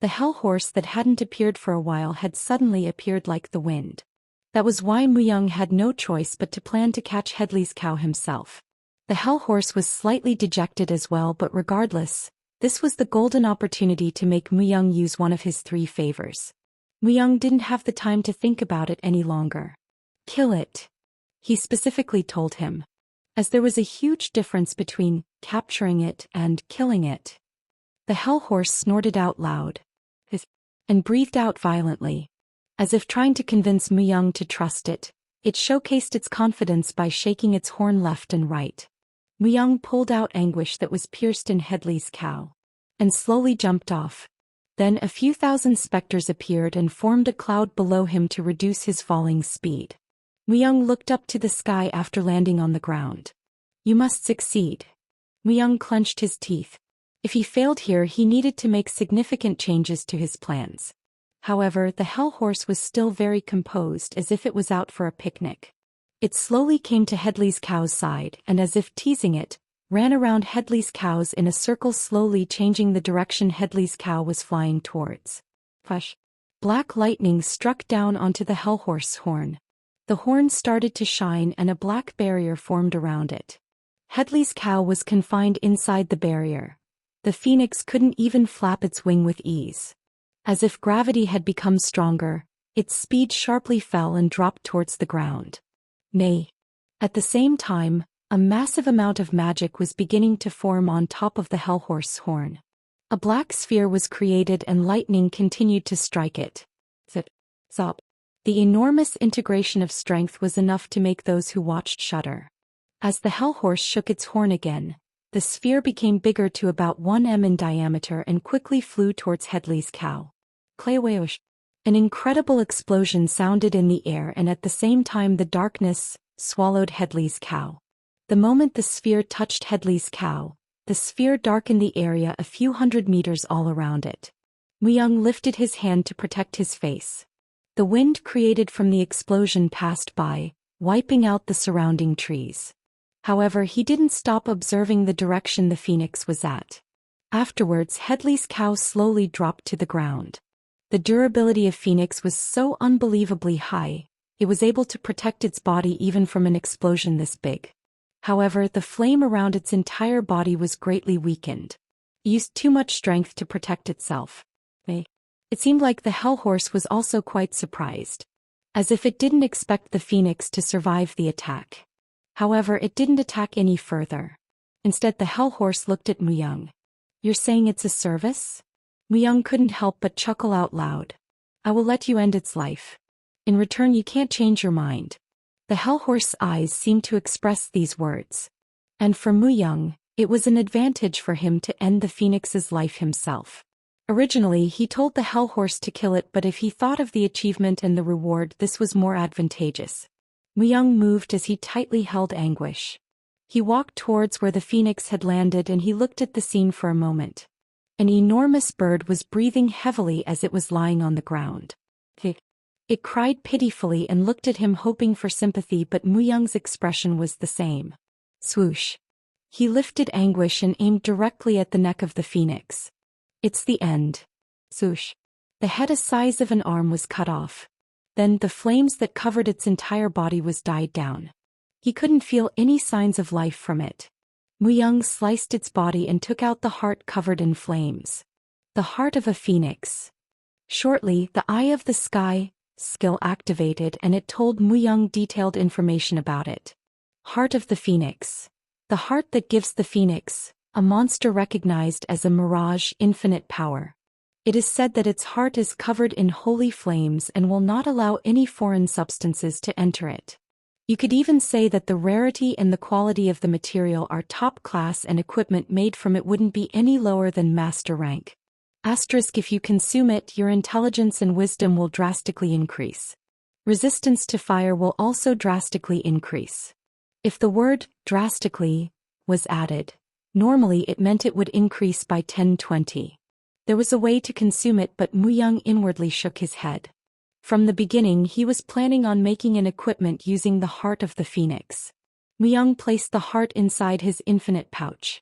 The hell horse that hadn't appeared for a while had suddenly appeared like the wind. That was why Muyang had no choice but to plan to catch Headley's cow himself. The hell horse was slightly dejected as well, but regardless, this was the golden opportunity to make Muyang use one of his 3 favors. Muyang didn't have the time to think about it any longer. Kill it, he specifically told him, as there was a huge difference between capturing it and killing it. The hell horse snorted out loud and breathed out violently. As if trying to convince Muyang to trust it, it showcased its confidence by shaking its horn left and right. Muyang pulled out anguish that was pierced in Headley's cow and slowly jumped off. Then a few thousand specters appeared and formed a cloud below him to reduce his falling speed. Muyang looked up to the sky after landing on the ground. You must succeed. Muyang clenched his teeth. If he failed here, he needed to make significant changes to his plans. However, the hell horse was still very composed, as if it was out for a picnic. It slowly came to Headley's cow's side and, as if teasing it, ran around Headley's cows in a circle, slowly changing the direction Headley's cow was flying towards. Push! Black lightning struck down onto the hell horse's horn. The horn started to shine and a black barrier formed around it. Headley's cow was confined inside the barrier. The phoenix couldn't even flap its wing with ease. As if gravity had become stronger, its speed sharply fell and dropped towards the ground. Nay. At the same time, a massive amount of magic was beginning to form on top of the hell horse's horn. A black sphere was created and lightning continued to strike it. Zip. Zop. The enormous integration of strength was enough to make those who watched shudder. As the hell horse shook its horn again, the sphere became bigger to about 1 m in diameter and quickly flew towards Headley's cow. Claywayosh. An incredible explosion sounded in the air, and at the same time the darkness swallowed Headley's cow. The moment the sphere touched Headley's cow, the sphere darkened the area a few hundred meters all around it. Muyang lifted his hand to protect his face. The wind created from the explosion passed by, wiping out the surrounding trees. However, he didn't stop observing the direction the phoenix was at. Afterwards, Headley's cow slowly dropped to the ground. The durability of phoenix was so unbelievably high, it was able to protect its body even from an explosion this big. However, the flame around its entire body was greatly weakened. It used too much strength to protect itself. It seemed like the hell horse was also quite surprised, as if it didn't expect the phoenix to survive the attack. However, it didn't attack any further. Instead, the hell horse looked at Muyang. You're saying it's a service? Muyang couldn't help but chuckle out loud. I will let you end its life. In return, you can't change your mind. The hell horse's eyes seemed to express these words. And for Muyang, it was an advantage for him to end the phoenix's life himself. Originally, he told the hell horse to kill it, but if he thought of the achievement and the reward, this was more advantageous. Muyang moved as he tightly held anguish. He walked towards where the phoenix had landed and he looked at the scene for a moment. An enormous bird was breathing heavily as it was lying on the ground. It cried pitifully and looked at him, hoping for sympathy, but Muyang's expression was the same. Swoosh. He lifted anguish and aimed directly at the neck of the phoenix. It's the end. Swoosh. The head the size of an arm was cut off. Then the flames that covered its entire body was died down. He couldn't feel any signs of life from it. Muyang sliced its body and took out the heart covered in flames. The heart of a phoenix. Shortly, the Eye of the Sky skill activated and it told Muyang detailed information about it. Heart of the Phoenix. The heart that gives the phoenix, a monster recognized as a mirage, infinite power. It is said that its heart is covered in holy flames and will not allow any foreign substances to enter it. You could even say that the rarity and the quality of the material are top class and equipment made from it wouldn't be any lower than master rank. Asterisk, if you consume it, your intelligence and wisdom will drastically increase. Resistance to fire will also drastically increase. If the word drastically was added, normally it meant it would increase by 10-20. There was a way to consume it, but Muyang inwardly shook his head. From the beginning, he was planning on making an equipment using the heart of the phoenix. Muyang placed the heart inside his infinite pouch.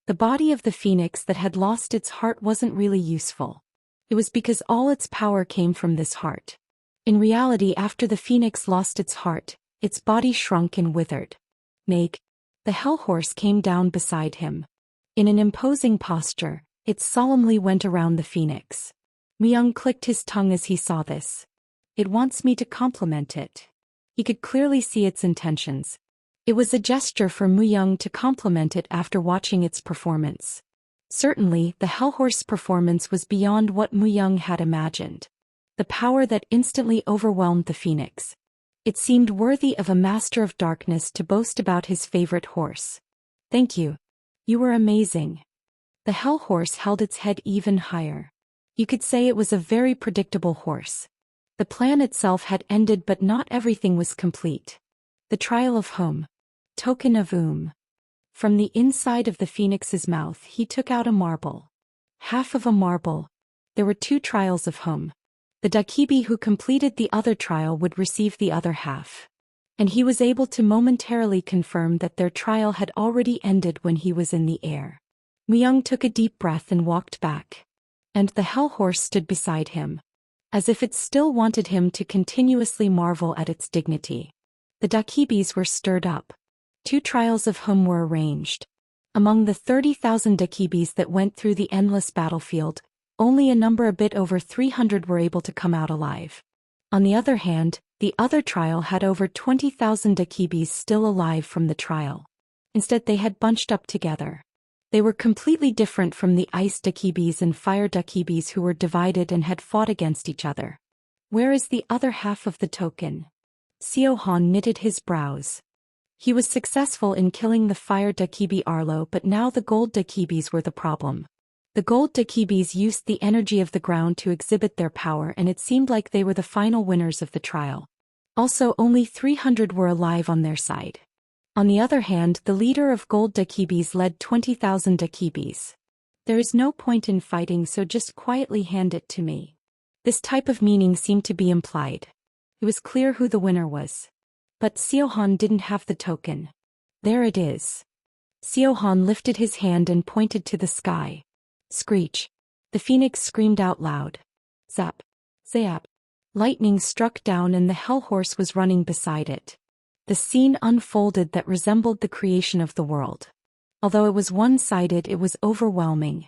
The body of the phoenix that had lost its heart wasn't really useful. It was because all its power came from this heart. In reality, after the phoenix lost its heart, its body shrunk and withered. Meg, the hell horse, came down beside him. In an imposing posture, it solemnly went around the phoenix. Myung clicked his tongue as he saw this. It wants me to compliment it. He could clearly see its intentions. It was a gesture for Myung to compliment it after watching its performance. Certainly, the Hellhorse performance was beyond what Myung had imagined. The power that instantly overwhelmed the phoenix. It seemed worthy of a master of darkness to boast about his favorite horse. Thank you. You were amazing. The Hellhorse held its head even higher. You could say it was a very predictable horse. The plan itself had ended, but not everything was complete. The trial of Hum. Token of From the inside of the phoenix's mouth he took out a marble. Half of a marble. There were 2 trials of Hum. The Dakibi who completed the other trial would receive the other half. And he was able to momentarily confirm that their trial had already ended when he was in the air. Myung took a deep breath and walked back. And the Hellhorse stood beside him. As if it still wanted him to continuously marvel at its dignity. The Dakibis were stirred up. 2 trials of Hum were arranged. Among the 30,000 Dakibis that went through the endless battlefield, only a number a bit over 300 were able to come out alive. On the other hand, the other trial had over 20,000 Dakibis still alive from the trial. Instead, they had bunched up together. They were completely different from the ice Dakibis and fire Dakibis who were divided and had fought against each other. Where is the other half of the token? Seohan knitted his brows. He was successful in killing the fire Dakibi Arlo, but now the gold Dakibis were the problem. The gold Dakibis used the energy of the ground to exhibit their power, and it seemed like they were the final winners of the trial. Also, only 300 were alive on their side. On the other hand, the leader of gold Dakibis led 20,000 Dakibis. There is no point in fighting, so just quietly hand it to me. This type of meaning seemed to be implied. It was clear who the winner was. But Seohan didn't have the token. There it is. Seohan lifted his hand and pointed to the sky. Screech. The phoenix screamed out loud. Zap. Zap. Lightning struck down and the Hellhorse was running beside it. The scene unfolded that resembled the creation of the world. Although it was one-sided, it was overwhelming.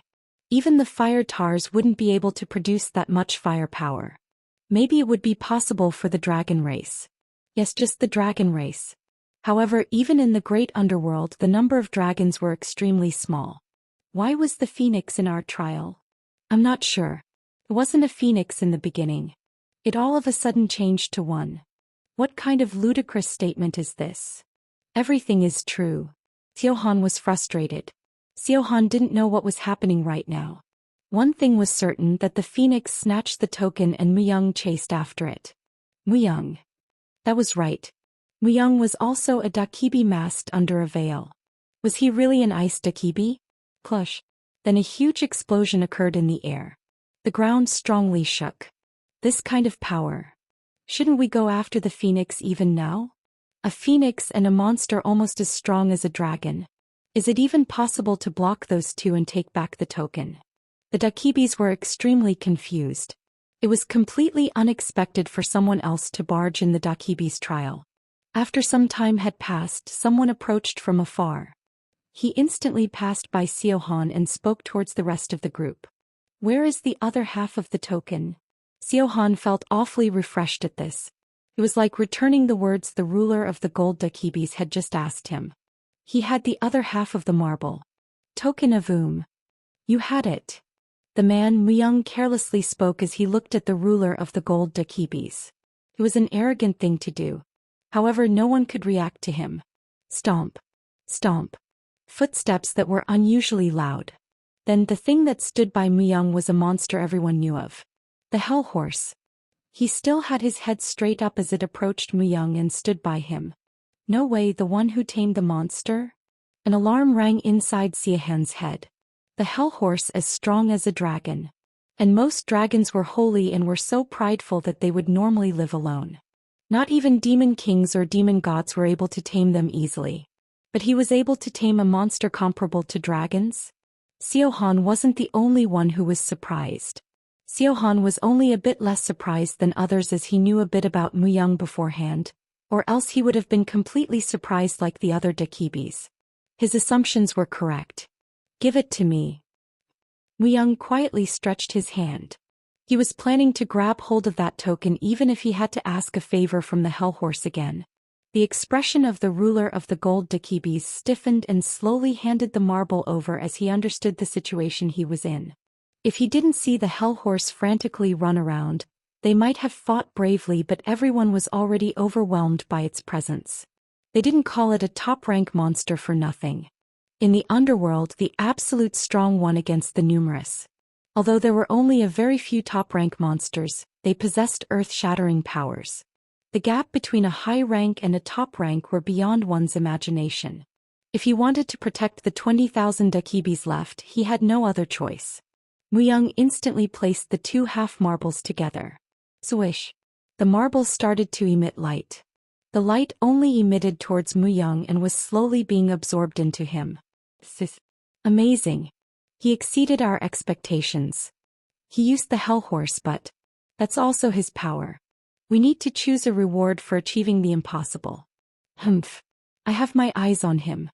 Even the fire tars wouldn't be able to produce that much firepower. Maybe it would be possible for the dragon race. Yes, just the dragon race. However, even in the great underworld, the number of dragons were extremely small. Why was the phoenix in our trial? I'm not sure. It wasn't a phoenix in the beginning. It all of a sudden changed to one. What kind of ludicrous statement is this? Everything is true. Seohan was frustrated. Seohan didn't know what was happening right now. One thing was certain, that the phoenix snatched the token and Myung chased after it. Myung. That was right. Myung was also a Dakibi masked under a veil. Was he really an ice Dakibi? Plush. Then a huge explosion occurred in the air. The ground strongly shook. This kind of power. Shouldn't we go after the phoenix even now? A phoenix and a monster almost as strong as a dragon. Is it even possible to block those 2 and take back the token? The Dakibis were extremely confused. It was completely unexpected for someone else to barge in the Dakibi's trial. After some time had passed, someone approached from afar. He instantly passed by Seohan and spoke towards the rest of the group. Where is the other half of the token? Seohan felt awfully refreshed at this. It was like returning the words the ruler of the gold Dakibis had just asked him. He had the other half of the marble. Token of You had it. The man Myung carelessly spoke as he looked at the ruler of the gold Dakibis. It was an arrogant thing to do. However, no one could react to him. Stomp. Stomp. Footsteps that were unusually loud. Then the thing that stood by Myung was a monster everyone knew of. The Hellhorse. He still had his head straight up as it approached Myung and stood by him. No way, the one who tamed the monster? An alarm rang inside Seohan's head. The Hellhorse as strong as a dragon. And most dragons were holy and were so prideful that they would normally live alone. Not even demon kings or demon gods were able to tame them easily. But he was able to tame a monster comparable to dragons? Seohan wasn't the only one who was surprised. Siohan was only a bit less surprised than others as he knew a bit about Muyang beforehand, or else he would have been completely surprised like the other Dakibis. His assumptions were correct. Give it to me. Muyang quietly stretched his hand. He was planning to grab hold of that token even if he had to ask a favor from the Hell Horse again. The expression of the ruler of the gold Dakibis stiffened and slowly handed the marble over as he understood the situation he was in. If he didn't see the Hell Horse frantically run around, they might have fought bravely, but everyone was already overwhelmed by its presence. They didn't call it a top-rank monster for nothing. In the underworld, the absolute strong won against the numerous. Although there were only a very few top-rank monsters, they possessed earth-shattering powers. The gap between a high rank and a top rank were beyond one's imagination. If he wanted to protect the 20,000 Dakibis left, he had no other choice. Muyang instantly placed the two half marbles together. Swish! The marbles started to emit light. The light only emitted towards Muyang and was slowly being absorbed into him. Amazing! He exceeded our expectations. He used the Hell Horse, but that's also his power. We need to choose a reward for achieving the impossible. Humph. I have my eyes on him.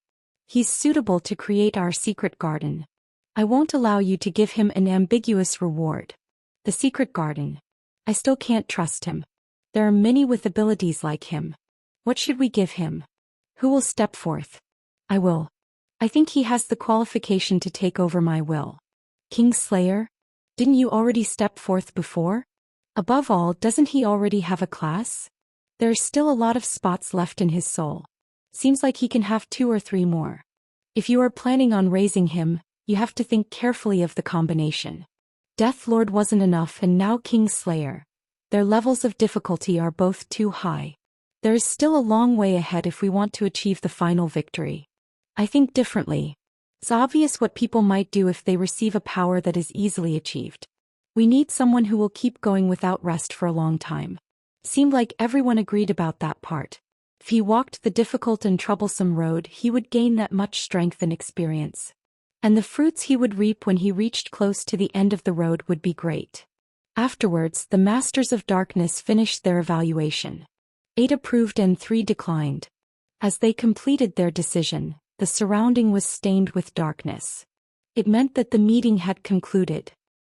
He's suitable to create our secret garden. I won't allow you to give him an ambiguous reward. The secret garden. I still can't trust him. There are many with abilities like him. What should we give him? Who will step forth? I will. I think he has the qualification to take over my will. Kingslayer? Didn't you already step forth before? Above all, doesn't he already have a class? There's still a lot of spots left in his soul. Seems like he can have 2 or 3 more. If you are planning on raising him, you have to think carefully of the combination. Death Lord wasn't enough and now Kingslayer. Their levels of difficulty are both too high. There is still a long way ahead if we want to achieve the final victory. I think differently. It's obvious what people might do if they receive a power that is easily achieved. We need someone who will keep going without rest for a long time. Seemed like everyone agreed about that part. If he walked the difficult and troublesome road, he would gain that much strength and experience. And the fruits he would reap when he reached close to the end of the road would be great. Afterwards, the Masters of Darkness finished their evaluation. 8 approved and 3 declined. As they completed their decision, the surrounding was stained with darkness. It meant that the meeting had concluded.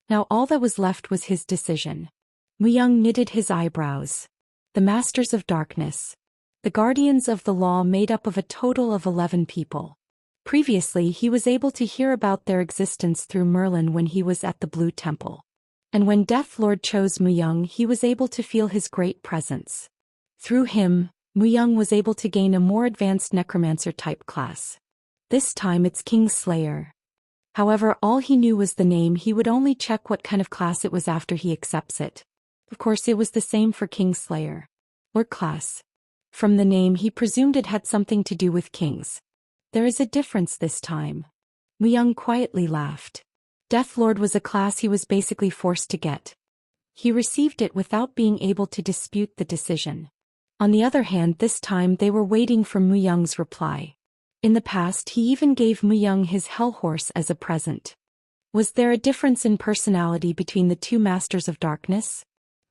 Now all that was left was his decision. Muyang knitted his eyebrows. The Masters of Darkness. The Guardians of the Law made up of a total of 11 people. Previously he was able to hear about their existence through Merlin when he was at the Blue Temple. And when Death Lord chose Muyang, he was able to feel his great presence. Through him, Muyang was able to gain a more advanced necromancer-type class. This time it's Kingslayer. However, all he knew was the name. He would only check what kind of class it was after he accepts it. Of course it was the same for Kingslayer. Or class. From the name he presumed it had something to do with kings. There is a difference this time. Muyang quietly laughed. Death Lord was a class he was basically forced to get. He received it without being able to dispute the decision. On the other hand, this time they were waiting for Muyang's reply. In the past he even gave Muyang his Hell Horse as a present. Was there a difference in personality between the 2 Masters of Darkness?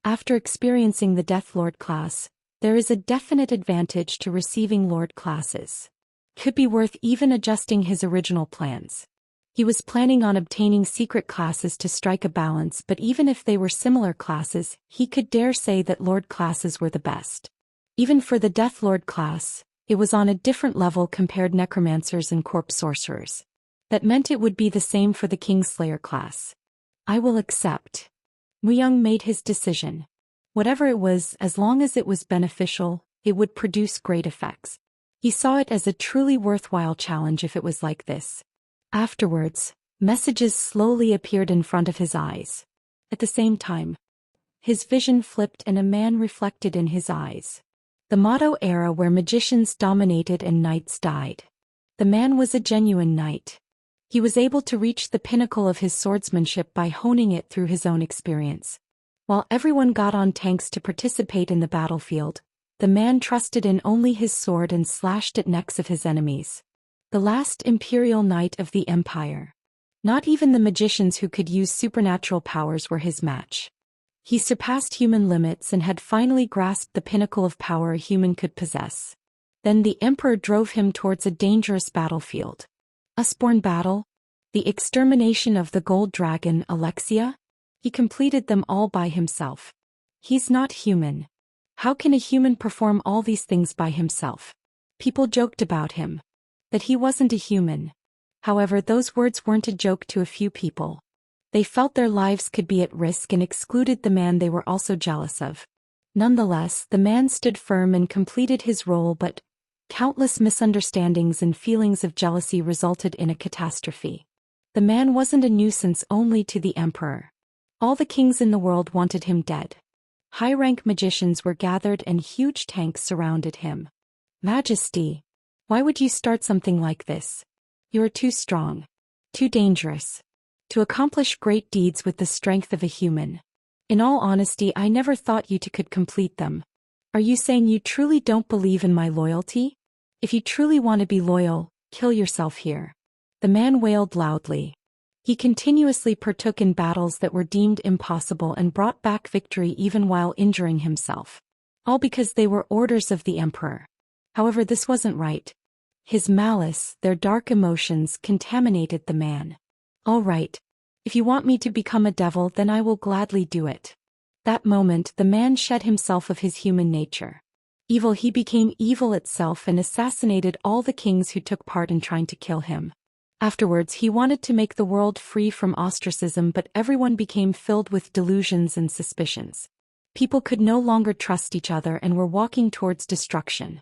After experiencing the Death Lord class, there is a definite advantage to receiving Lord classes. Could be worth even adjusting his original plans. He was planning on obtaining secret classes to strike a balance, but even if they were similar classes, he could dare say that Lord classes were the best. Even for the Death Lord class, it was on a different level compared necromancers and corpse sorcerers. That meant it would be the same for the Kingslayer class. I will accept. Muyang made his decision. Whatever it was, as long as it was beneficial, it would produce great effects. He saw it as a truly worthwhile challenge if it was like this. Afterwards, messages slowly appeared in front of his eyes. At the same time, his vision flipped and a man reflected in his eyes. The Motto era where magicians dominated and knights died. The man was a genuine knight. He was able to reach the pinnacle of his swordsmanship by honing it through his own experience. While everyone got on tanks to participate in the battlefield, the man trusted in only his sword and slashed at necks of his enemies. The last imperial knight of the empire. Not even the magicians who could use supernatural powers were his match. He surpassed human limits and had finally grasped the pinnacle of power a human could possess. Then the emperor drove him towards a dangerous battlefield. A Spawn battle? The extermination of the gold dragon, Alexia? He completed them all by himself. He's not human. How can a human perform all these things by himself? People joked about him. That he wasn't a human. However, those words weren't a joke to a few people. They felt their lives could be at risk and excluded the man they were also jealous of. Nonetheless, the man stood firm and completed his role, but countless misunderstandings and feelings of jealousy resulted in a catastrophe. The man wasn't a nuisance only to the emperor. All the kings in the world wanted him dead. High-rank magicians were gathered and huge tanks surrounded him. Majesty, why would you start something like this? You are too strong. Too dangerous. To accomplish great deeds with the strength of a human. In all honesty, I never thought you two could complete them. Are you saying you truly don't believe in my loyalty? If you truly want to be loyal, kill yourself here. The man wailed loudly. He continuously partook in battles that were deemed impossible and brought back victory even while injuring himself. All because they were orders of the emperor. However, this wasn't right. His malice, their dark emotions, contaminated the man. All right. If you want me to become a devil, then I will gladly do it. That moment, the man shed himself of his human nature. Evil, he became evil itself and assassinated all the kings who took part in trying to kill him. Afterwards, he wanted to make the world free from ostracism, but everyone became filled with delusions and suspicions. People could no longer trust each other and were walking towards destruction.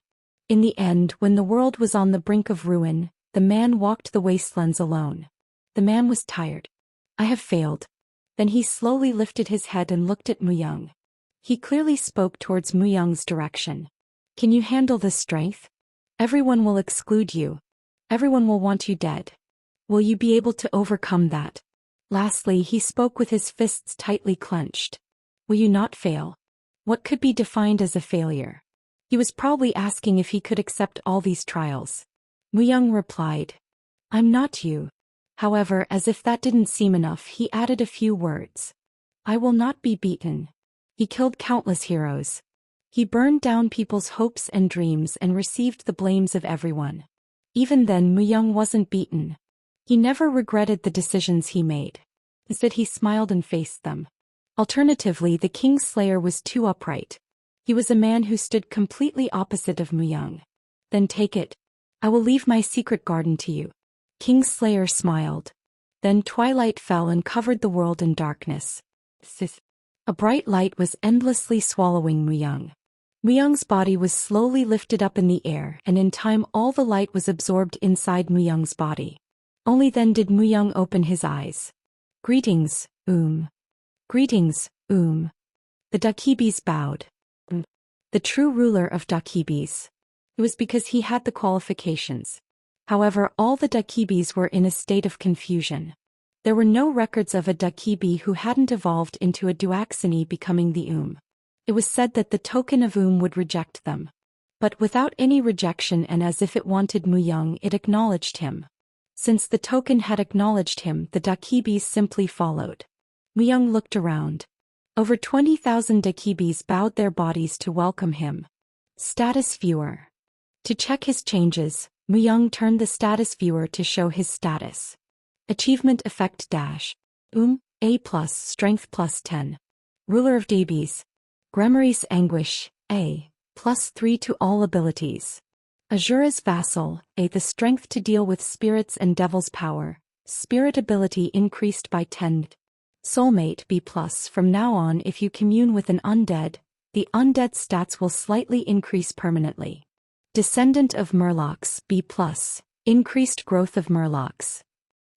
In the end, when the world was on the brink of ruin, the man walked the wastelands alone. The man was tired. I have failed. Then he slowly lifted his head and looked at Muyang. He clearly spoke towards Muyang's direction. Can you handle this strength? Everyone will exclude you. Everyone will want you dead. Will you be able to overcome that? Lastly, he spoke with his fists tightly clenched. Will you not fail? What could be defined as a failure? He was probably asking if he could accept all these trials. Muyang replied. I'm not you. However, as if that didn't seem enough, he added a few words. I will not be beaten. He killed countless heroes. He burned down people's hopes and dreams and received the blames of everyone. Even then, Muyang wasn't beaten. He never regretted the decisions he made. Instead, he smiled and faced them. Alternatively, the King's Slayer was too upright. He was a man who stood completely opposite of Muyang. Then take it. I will leave my secret garden to you. King's Slayer smiled. Then twilight fell and covered the world in darkness. A bright light was endlessly swallowing Muyang. Muyang's body was slowly lifted up in the air, and in time all the light was absorbed inside Muyang's body. Only then did Muyang open his eyes. Greetings, Greetings, The Dakibis bowed. The true ruler of Dakibis. It was because he had the qualifications. However, all the Dakibis were in a state of confusion. There were no records of a Dakibi who hadn't evolved into a Duaxini becoming the It was said that the token of would reject them. But without any rejection and as if it wanted Muyang, it acknowledged him. Since the token had acknowledged him, the Dakibis simply followed. Muyang looked around. Over 20,000 Dakibis bowed their bodies to welcome him. Status viewer. To check his changes, Muyang turned the status viewer to show his status. Achievement effect dash. A+, strength +10. Ruler of Dabis. Gremmary's anguish, A. +3 to all abilities. Azura's vassal, A. The strength to deal with spirits and devil's power. Spirit ability increased by 10. Soulmate B+. From now on, if you commune with an undead, the undead stats will slightly increase permanently. Descendant of Murlocs B+. Increased growth of Murlocs.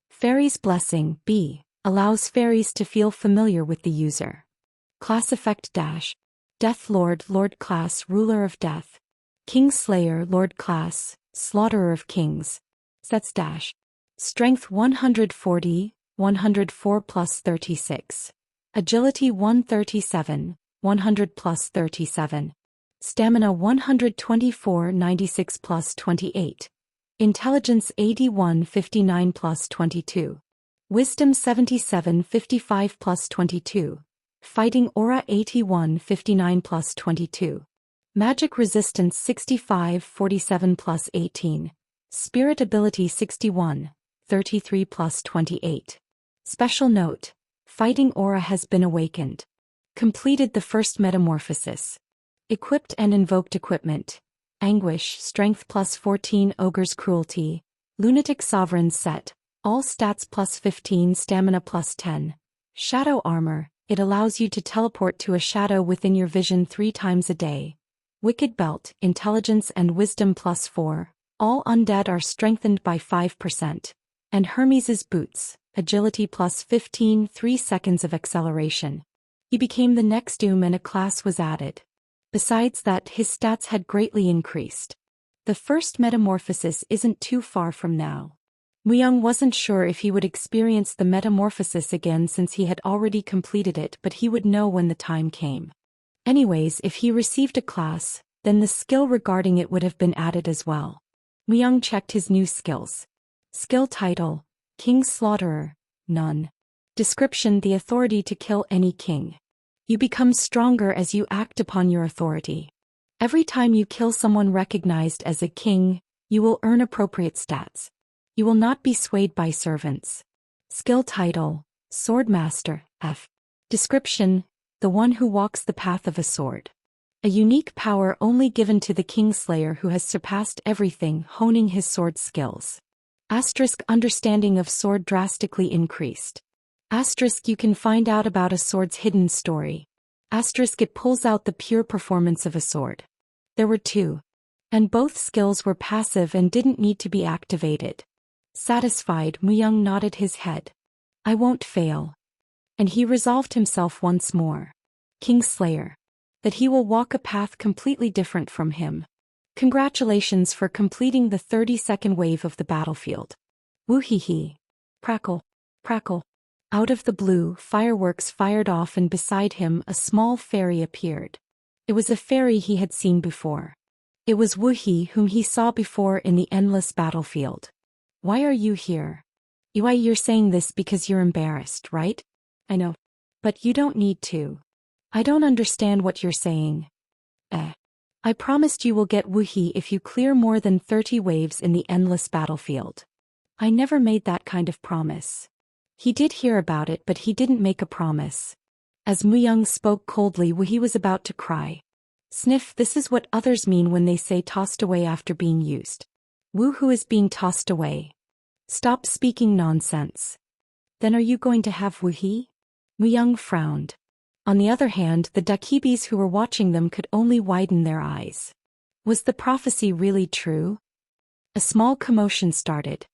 Fairy's blessing B. Allows fairies to feel familiar with the user. Class effect dash. Death Lord, Lord class, Ruler of Death. King's Slayer, Lord class, Slaughterer of Kings. Sets dash. Strength 140, 104 plus 36. Agility 137, 100 plus 37. Stamina 124, 96 plus 28. Intelligence 81, 59 plus 22. Wisdom 77 55 plus 22. Fighting Aura 81 59 plus 22. Magic Resistance 65 47 plus 18. Spirit Ability 61 33 plus 28. Special note: Fighting Aura has been awakened. Completed the first metamorphosis. Equipped and invoked equipment: Anguish, Strength plus 14, Ogre's Cruelty, Lunatic Sovereign's Set, all stats plus 15, Stamina plus 10. Shadow Armor, it allows you to teleport to a shadow within your vision 3 times a day. Wicked Belt, Intelligence and Wisdom plus 4, all undead are strengthened by 5%. And Hermes's Boots, Agility plus 15, 3 seconds of acceleration. He became the next Doom and a class was added. Besides that, his stats had greatly increased. The first metamorphosis isn't too far from now. Muyang wasn't sure if he would experience the metamorphosis again since he had already completed it, but he would know when the time came. Anyways, if he received a class, then the skill regarding it would have been added as well. Muyang checked his new skills. Skill title: King Slaughterer, none. Description: the authority to kill any king. You become stronger as you act upon your authority. Every time you kill someone recognized as a king, you will earn appropriate stats. You will not be swayed by servants. Skill title: Swordmaster, F. Description: the one who walks the path of a sword. A unique power only given to the Kingslayer who has surpassed everything, honing his sword skills. Asterisk: understanding of sword drastically increased. Asterisk: you can find out about a sword's hidden story. Asterisk: it pulls out the pure performance of a sword. There were 2. And both skills were passive and didn't need to be activated. Satisfied, Muyang nodded his head. I won't fail. And he resolved himself once more. Kingslayer. That he will walk a path completely different from him. Congratulations for completing the 32nd wave of the battlefield. Woo-hee-hee. Crackle. Crackle. Out of the blue, fireworks fired off and beside him a small fairy appeared. It was a fairy he had seen before. It was Wu-hee, whom he saw before in the endless battlefield. Why are you here? You're saying this because you're embarrassed, right? I know. But you don't need to. I don't understand what you're saying. I promised you will get Wu-hee if you clear more than 30 waves in the endless battlefield. I never made that kind of promise. He did hear about it, but he didn't make a promise. As Muyang spoke coldly, Wu-hee was about to cry. Sniff: this is what others mean when they say tossed away after being used. Wu-hoo is being tossed away. Stop speaking nonsense. Then are you going to have Wu-hee? Muyang frowned. On the other hand, the Dakibis who were watching them could only widen their eyes. Was the prophecy really true? A small commotion started.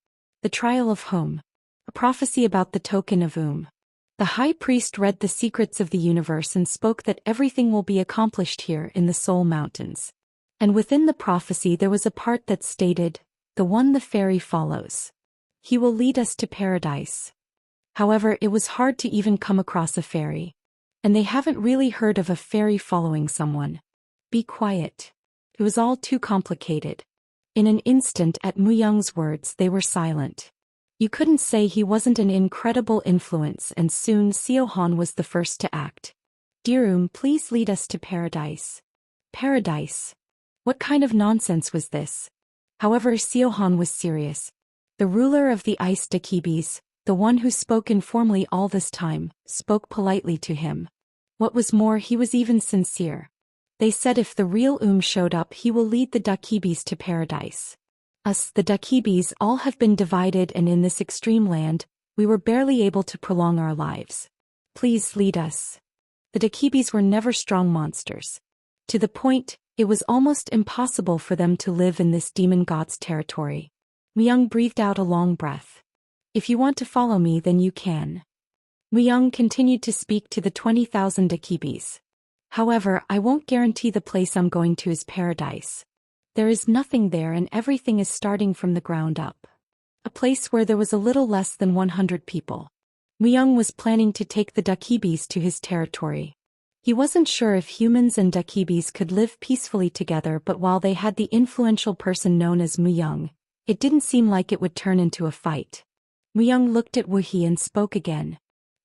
The trial of Hum. A prophecy about the token of The high priest read the secrets of the universe and spoke that everything will be accomplished here in the Soul Mountains. And within the prophecy there was a part that stated, the one the fairy follows. He will lead us to paradise. However, it was hard to even come across a fairy. And they haven't really heard of a fairy following someone. Be quiet. It was all too complicated. In an instant at Muyang's words they were silent. You couldn't say he wasn't an incredible influence, and soon Siohan was the first to act. Dirum, please lead us to paradise. Paradise? What kind of nonsense was this? However, Siohan was serious. The ruler of the Ice Dakibis, the one who spoke informally all this time, spoke politely to him. What was more, he was even sincere. They said if the real showed up, he will lead the Dakibis to paradise. Us, the Dakibis, all have been divided, and in this extreme land, we were barely able to prolong our lives. Please lead us. The Dakibis were never strong monsters. To the point, it was almost impossible for them to live in this demon god's territory. Muyang breathed out a long breath. If you want to follow me, then you can. Muyang continued to speak to the 20,000 Dakibis. However, I won't guarantee the place I'm going to is paradise. There is nothing there, and everything is starting from the ground up. A place where there was a little less than 100 people. Muyang was planning to take the Dakibis to his territory. He wasn't sure if humans and Dakibis could live peacefully together, but while they had the influential person known as Muyang, it didn't seem like it would turn into a fight. Muyang looked at Wuhi and spoke again.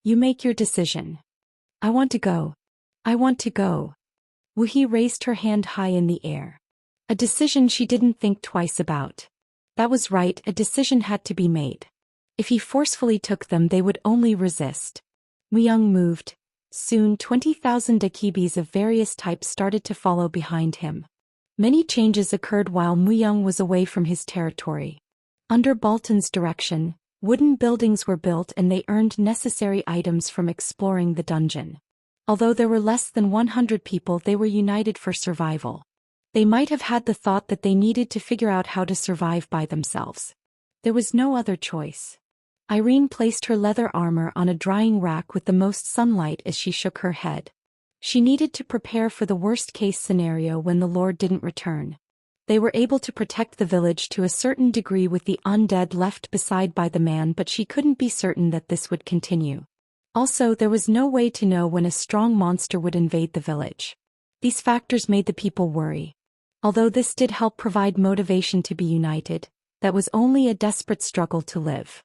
You make your decision. I want to go. I want to go. Wuhi raised her hand high in the air. A decision she didn't think twice about. That was right, a decision had to be made. If he forcefully took them, they would only resist. Muyang moved. Soon 20,000 akibis of various types started to follow behind him. Many changes occurred while Muyang was away from his territory. Under Baltan's direction, wooden buildings were built and they earned necessary items from exploring the dungeon. Although there were less than 100 people, they were united for survival. They might have had the thought that they needed to figure out how to survive by themselves. There was no other choice. Irene placed her leather armor on a drying rack with the most sunlight as she shook her head. She needed to prepare for the worst-case scenario when the Lord didn't return. They were able to protect the village to a certain degree with the undead left beside by the man, but she couldn't be certain that this would continue. Also, there was no way to know when a strong monster would invade the village. These factors made the people worry. Although this did help provide motivation to be united, that was only a desperate struggle to live.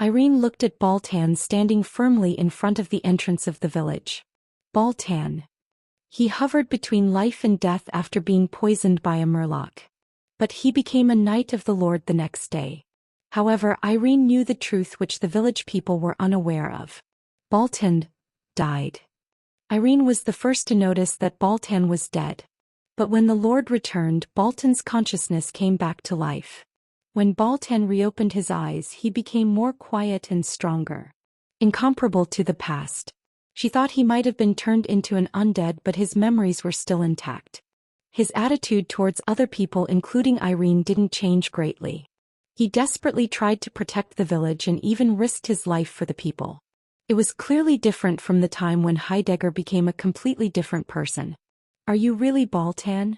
Irene looked at Baltan standing firmly in front of the entrance of the village. Baltan. He hovered between life and death after being poisoned by a murloc. But he became a knight of the Lord the next day. However, Irene knew the truth which the village people were unaware of. Baltan died. Irene was the first to notice that Baltan was dead. But when the Lord returned, Baltan's consciousness came back to life. When Baltan reopened his eyes, he became more quiet and stronger. Incomparable to the past. She thought he might have been turned into an undead, but his memories were still intact. His attitude towards other people, including Irene, didn't change greatly. He desperately tried to protect the village and even risked his life for the people. It was clearly different from the time when Heidegger became a completely different person. Are you really Baltan?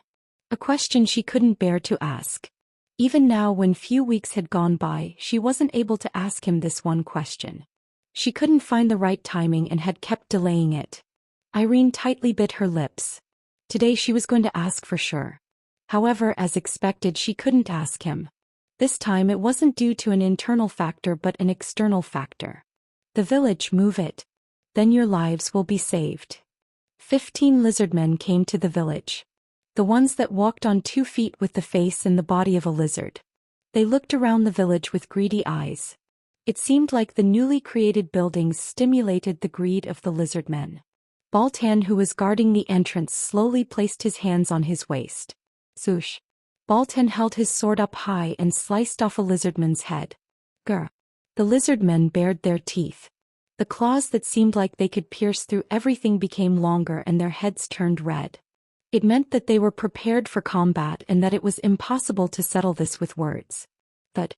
A question she couldn't bear to ask. Even now, when few weeks had gone by, she wasn't able to ask him this one question. She couldn't find the right timing and had kept delaying it. Irene tightly bit her lips. Today she was going to ask for sure. However, as expected, she couldn't ask him. This time it wasn't due to an internal factor but an external factor. The village, move it. Then your lives will be saved. 15 lizardmen came to the village. The ones that walked on 2 feet with the face and the body of a lizard. They looked around the village with greedy eyes. It seemed like the newly created buildings stimulated the greed of the lizardmen. Baltan, who was guarding the entrance, slowly placed his hands on his waist. Swoosh. Baltan held his sword up high and sliced off a lizardman's head. Grr. The lizardmen bared their teeth. The claws that seemed like they could pierce through everything became longer and their heads turned red. It meant that they were prepared for combat and that it was impossible to settle this with words. Thud.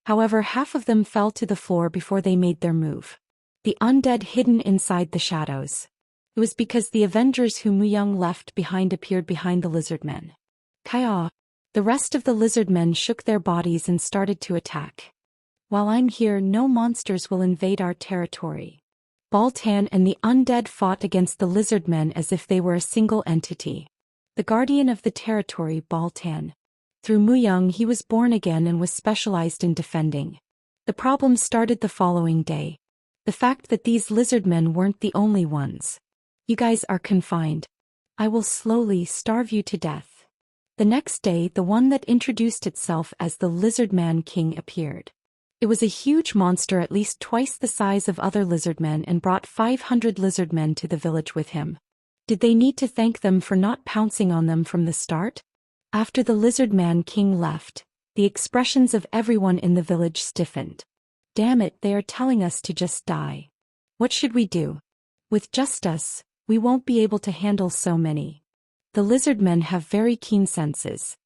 However, half of them fell to the floor before they made their move. The undead hidden inside the shadows. It was because the Avengers whom Muyang left behind appeared behind the lizardmen. Kaya. The rest of the lizardmen shook their bodies and started to attack. While I'm here, no monsters will invade our territory. Baltan and the undead fought against the lizardmen as if they were a single entity. The guardian of the territory, Baltan. Through Muyang, he was born again and was specialized in defending. The problem started the following day. The fact that these lizardmen weren't the only ones. You guys are confined. I will slowly starve you to death. The next day, the one that introduced itself as the Lizardman King appeared. It was a huge monster at least twice the size of other lizardmen and brought 500 lizardmen to the village with him. Did they need to thank them for not pouncing on them from the start? After the Lizardman King left, the expressions of everyone in the village stiffened. Damn it, they are telling us to just die. What should we do? With just us, we won't be able to handle so many. The lizardmen have very keen senses.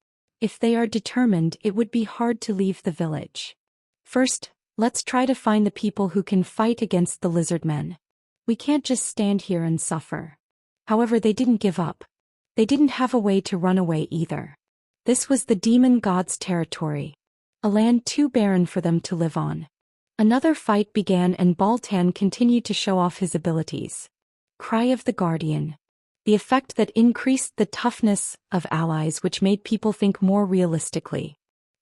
If they are determined, it would be hard to leave the village. First, let's try to find the people who can fight against the lizardmen. We can't just stand here and suffer. However, they didn't give up. They didn't have a way to run away either. This was the demon god's territory. A land too barren for them to live on. Another fight began and Baltan continued to show off his abilities. Cry of the Guardian. The effect that increased the toughness of allies, which made people think more realistically.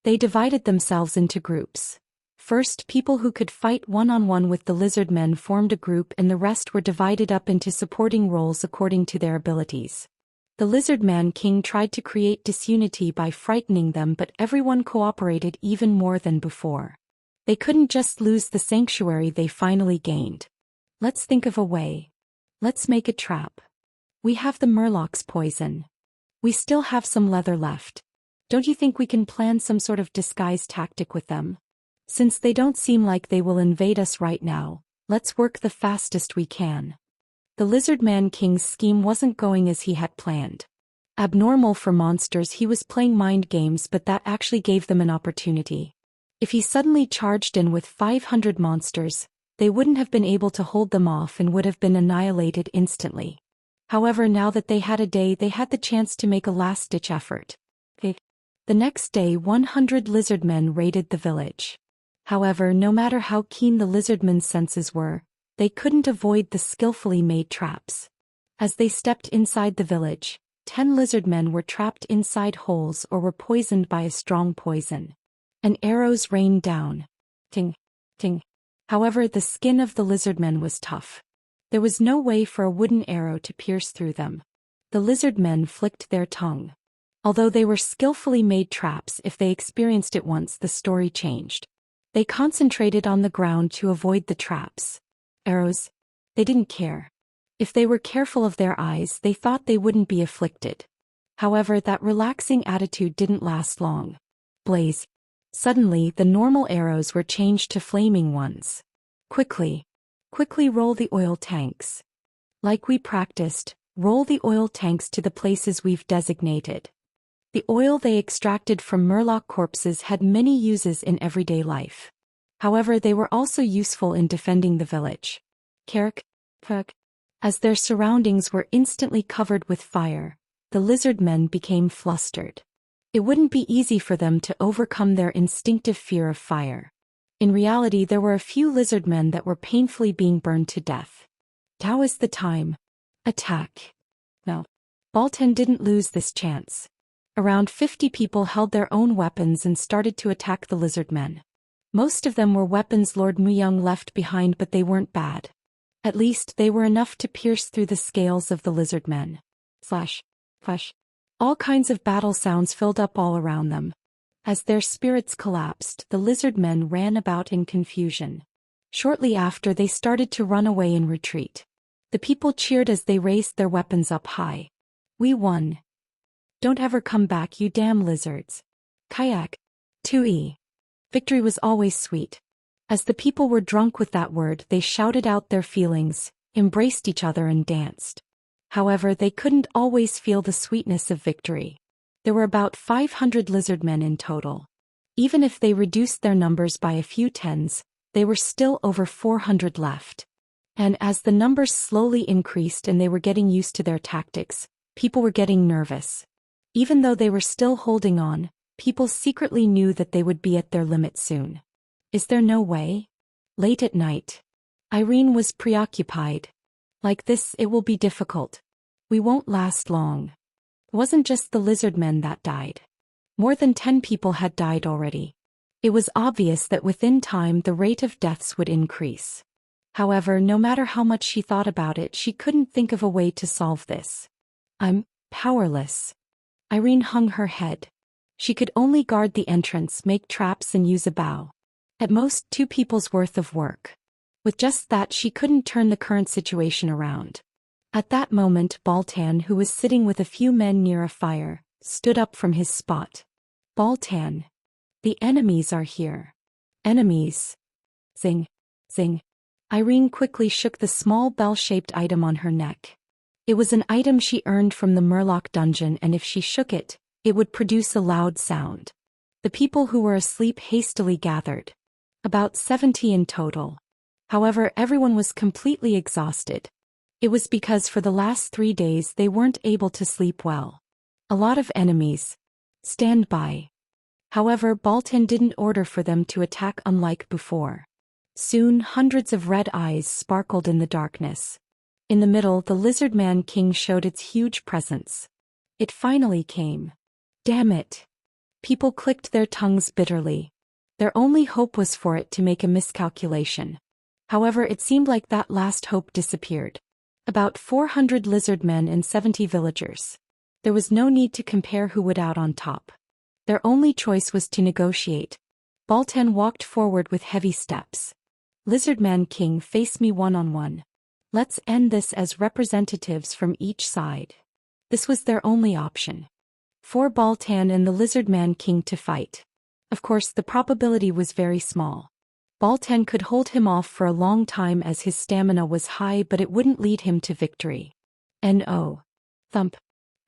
They divided themselves into groups. First, people who could fight one-on-one with the lizard men formed a group and the rest were divided up into supporting roles according to their abilities. The Lizard Man King tried to create disunity by frightening them, but everyone cooperated even more than before. They couldn't just lose the sanctuary they finally gained. Let's think of a way. Let's make a trap. We have the Murloc's poison. We still have some leather left. Don't you think we can plan some sort of disguise tactic with them? Since they don't seem like they will invade us right now, let's work the fastest we can. The Lizard Man King's scheme wasn't going as he had planned. Abnormal for monsters, he was playing mind games, but that actually gave them an opportunity. If he suddenly charged in with 500 monsters, they wouldn't have been able to hold them off and would have been annihilated instantly. However, now that they had a day, they had the chance to make a last-ditch effort. The next day, 100 lizardmen raided the village. However, no matter how keen the lizardmen's senses were, they couldn't avoid the skillfully made traps. As they stepped inside the village, 10 lizardmen were trapped inside holes or were poisoned by a strong poison. And arrows rained down. Ting, ting. However, the skin of the lizardmen was tough. There was no way for a wooden arrow to pierce through them. The lizardmen flicked their tongue. Although they were skillfully made traps, if they experienced it once, the story changed. They concentrated on the ground to avoid the traps. Arrows? They didn't care. If they were careful of their eyes, they thought they wouldn't be afflicted. However, that relaxing attitude didn't last long. Blaze. Suddenly, the normal arrows were changed to flaming ones. Quickly roll the oil tanks. Like we practiced, roll the oil tanks to the places we've designated. The oil they extracted from Murloc corpses had many uses in everyday life. However, they were also useful in defending the village. As their surroundings were instantly covered with fire, the lizard men became flustered. It wouldn't be easy for them to overcome their instinctive fear of fire. In reality, there were a few lizard men that were painfully being burned to death. Now is the time. Attack. No. Baltan didn't lose this chance. Around 50 people held their own weapons and started to attack the lizard men. Most of them were weapons Lord Muyang left behind, but they weren't bad. At least they were enough to pierce through the scales of the lizard men. Flash. All kinds of battle sounds filled up all around them. As their spirits collapsed, the lizard men ran about in confusion. Shortly after, they started to run away in retreat. The people cheered as they raised their weapons up high. We won. Don't ever come back, you damn lizards. Kayak. 2e. Victory was always sweet. As the people were drunk with that word, they shouted out their feelings, embraced each other and danced. However, they couldn't always feel the sweetness of victory. There were about 500 lizardmen in total. Even if they reduced their numbers by a few tens, they were still over 400 left. And as the numbers slowly increased and they were getting used to their tactics, people were getting nervous. Even though they were still holding on, people secretly knew that they would be at their limit soon. Is there no way? Late at night. Irene was preoccupied. Like this, it will be difficult. We won't last long. It wasn't just the lizard men that died. More than 10 people had died already. It was obvious that within time the rate of deaths would increase. However, no matter how much she thought about it, she couldn't think of a way to solve this. I'm powerless. Irene hung her head. She could only guard the entrance, make traps and use a bow. At most 2 people's worth of work. With just that, she couldn't turn the current situation around. At that moment, Baltan, who was sitting with a few men near a fire, stood up from his spot. Baltan. The enemies are here. Enemies. Zing. Zing. Irene quickly shook the small bell-shaped item on her neck. It was an item she earned from the Murloc dungeon, and if she shook it, it would produce a loud sound. The people who were asleep hastily gathered. About 70 in total. However, everyone was completely exhausted. It was because for the last 3 days they weren't able to sleep well. A lot of enemies. Stand by. However, Baltan didn't order for them to attack unlike before. Soon, hundreds of red eyes sparkled in the darkness. In the middle, the Lizard Man King showed its huge presence. It finally came. Damn it. People clicked their tongues bitterly. Their only hope was for it to make a miscalculation. However, it seemed like that last hope disappeared. About 400 lizard men and 70 villagers. There was no need to compare who would out on top. Their only choice was to negotiate. Baltan walked forward with heavy steps. Lizardman King, face me one-on-one. Let's end this as representatives from each side. This was their only option. For Baltan and the Lizardman King to fight. Of course, the probability was very small. Baltan could hold him off for a long time as his stamina was high, but it wouldn't lead him to victory. No. Thump.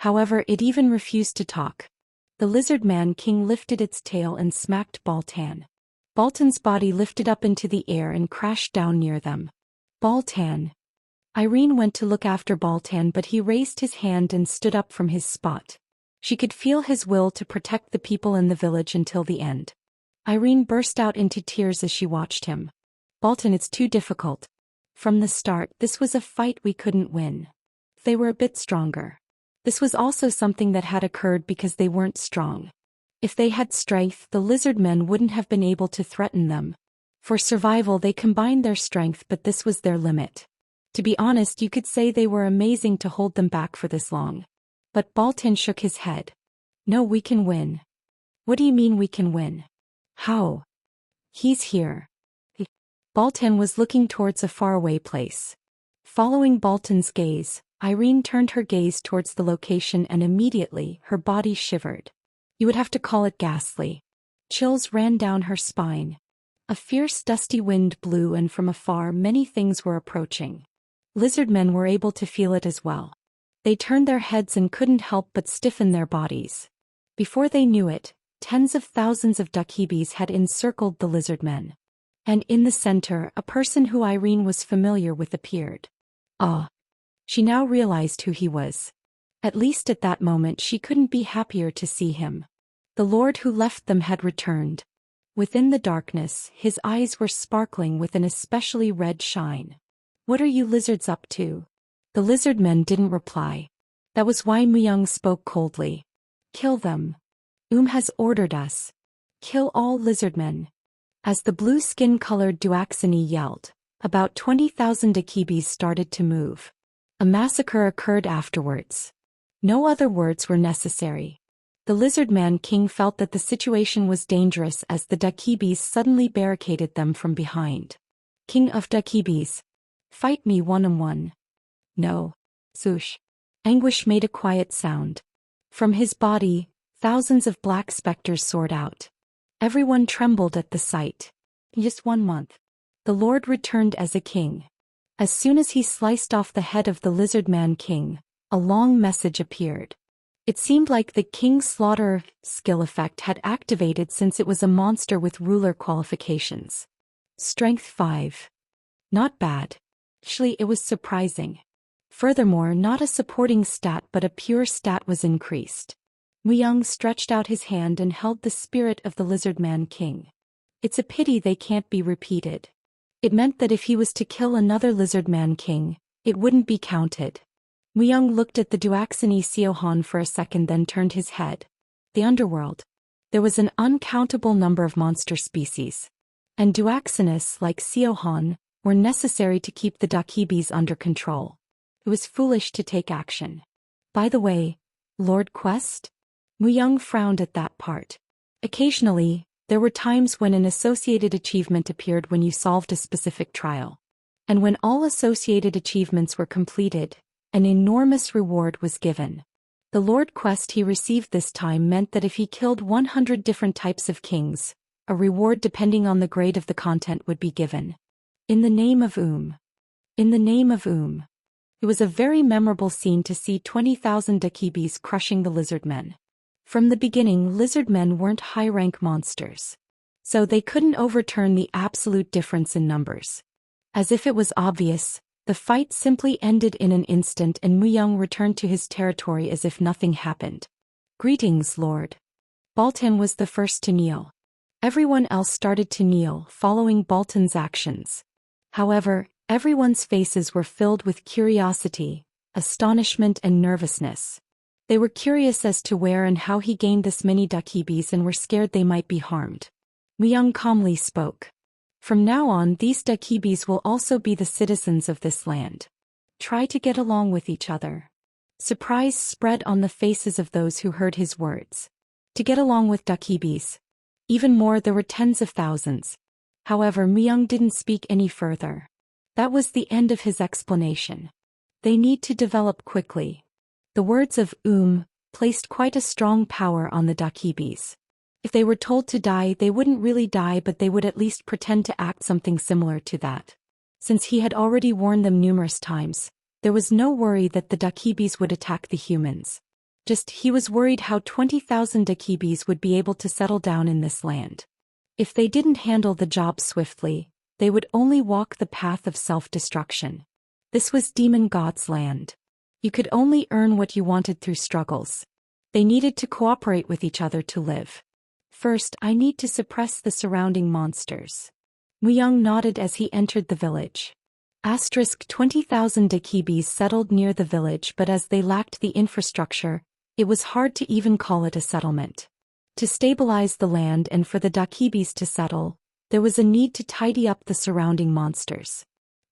However, it even refused to talk. The Lizardman King lifted its tail and smacked Baltan. Baltan's body lifted up into the air and crashed down near them. Baltan. Irene went to look after Baltan, but he raised his hand and stood up from his spot. She could feel his will to protect the people in the village until the end. Irene burst out into tears as she watched him. Baltan, it's too difficult. From the start, this was a fight we couldn't win. They were a bit stronger. This was also something that had occurred because they weren't strong. If they had strength, the lizard men wouldn't have been able to threaten them. For survival, they combined their strength, but this was their limit. To be honest, you could say they were amazing to hold them back for this long. But Baltan shook his head. No, we can win. What do you mean we can win? How? He's here. Baltan was looking towards a faraway place. Following Baltan's gaze, Irene turned her gaze towards the location and immediately her body shivered. You would have to call it ghastly. Chills ran down her spine. A fierce dusty wind blew, and from afar many things were approaching. Lizardmen were able to feel it as well. They turned their heads and couldn't help but stiffen their bodies. Before they knew it, tens of thousands of Dakibis had encircled the lizardmen. And in the center, a person who Irene was familiar with appeared. Ah! She now realized who he was. At least at that moment she couldn't be happier to see him. The Lord who left them had returned. Within the darkness, his eyes were sparkling with an especially red shine. What are you lizards up to? The lizardmen didn't reply. That was why Muyang spoke coldly. Kill them. Has ordered us. Kill all lizardmen. As the blue skin-colored Duaxini yelled, about 20,000 Dakibis started to move. A massacre occurred afterwards. No other words were necessary. The Lizardman King felt that the situation was dangerous as the Dakibis suddenly barricaded them from behind. King of Dakibis. Fight me one-on-one. No. Swoosh. Anguish made a quiet sound. From his body, thousands of black specters soared out. Everyone trembled at the sight. In just 1 month, the Lord returned as a king. As soon as he sliced off the head of the Lizardman King, a long message appeared. It seemed like the King's Slaughter skill effect had activated since it was a monster with ruler qualifications. Strength 5. Not bad. Actually, it was surprising. Furthermore, not a supporting stat but a pure stat was increased. Muyang stretched out his hand and held the spirit of the Lizardman King. It's a pity they can't be repeated. It meant that if he was to kill another Lizardman King, it wouldn't be counted. Muyang looked at the Duaxini Siohan for a second, then turned his head. The underworld. There was an uncountable number of monster species. And Duaxinus, like Siohan, were necessary to keep the Dakibis under control. It was foolish to take action. By the way, Lord Quest? Muyang frowned at that part. Occasionally, there were times when an associated achievement appeared when you solved a specific trial. And when all associated achievements were completed, an enormous reward was given. The Lord Quest he received this time meant that if he killed 100 different types of kings, a reward depending on the grade of the content would be given. In the name of In the name of It was a very memorable scene to see 20,000 Dakibis crushing the lizardmen. From the beginning, lizardmen weren't high-rank monsters. So they couldn't overturn the absolute difference in numbers. As if it was obvious, the fight simply ended in an instant and Muyang returned to his territory as if nothing happened. Greetings, Lord. Baltan was the first to kneel. Everyone else started to kneel, following Baltan's actions. However, everyone's faces were filled with curiosity, astonishment and nervousness. They were curious as to where and how he gained this many Dakibis and were scared they might be harmed. Muyang calmly spoke. From now on, these Dakibis will also be the citizens of this land. Try to get along with each other. Surprise spread on the faces of those who heard his words. To get along with Dakibis. Even more, there were tens of thousands. However, Muyang didn't speak any further. That was the end of his explanation. They need to develop quickly. The words of placed quite a strong power on the Dakibis. If they were told to die, they wouldn't really die, but they would at least pretend to act something similar to that. Since he had already warned them numerous times, there was no worry that the Dakibis would attack the humans. Just he was worried how 20,000 Dakibis would be able to settle down in this land. If they didn't handle the job swiftly, they would only walk the path of self-destruction. This was Demon God's land. You could only earn what you wanted through struggles. They needed to cooperate with each other to live. First, I need to suppress the surrounding monsters. Muyang nodded as he entered the village. 20,000 Dakibis settled near the village, but as they lacked the infrastructure, it was hard to even call it a settlement. To stabilize the land and for the Dakibis to settle, there was a need to tidy up the surrounding monsters.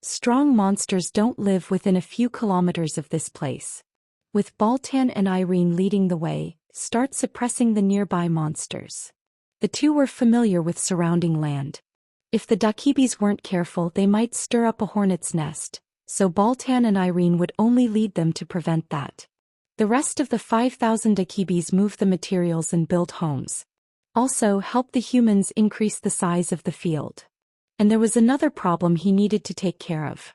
Strong monsters don't live within a few kilometers of this place. With Baltan and Irene leading the way, start suppressing the nearby monsters. The two were familiar with surrounding land. If the Dakibis weren't careful, they might stir up a hornet's nest, so Baltan and Irene would only lead them to prevent that. The rest of the 5,000 Dakibis move the materials and build homes. Also help the humans increase the size of the field. And there was another problem he needed to take care of.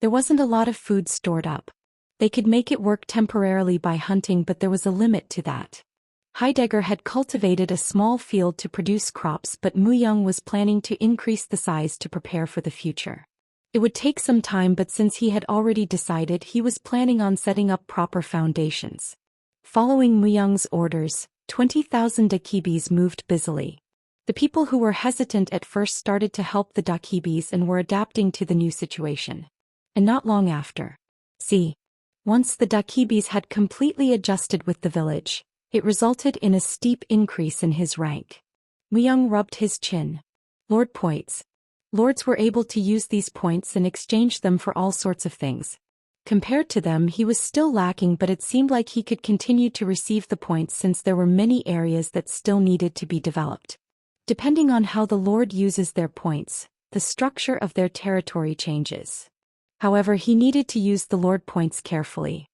There wasn't a lot of food stored up. They could make it work temporarily by hunting, but there was a limit to that. Heidegger had cultivated a small field to produce crops, but Muyang was planning to increase the size to prepare for the future. It would take some time, but since he had already decided, he was planning on setting up proper foundations. Following Muyang's orders, 20,000 Dakibis moved busily. The people who were hesitant at first started to help the Dakibis and were adapting to the new situation. And not long after. Once the Dakibis had completely adjusted with the village, it resulted in a steep increase in his rank. Muyang rubbed his chin. Lord points. Lords were able to use these points and exchange them for all sorts of things. Compared to them, he was still lacking, but it seemed like he could continue to receive the points since there were many areas that still needed to be developed. Depending on how the Lord uses their points, the structure of their territory changes. However, he needed to use the Lord points carefully.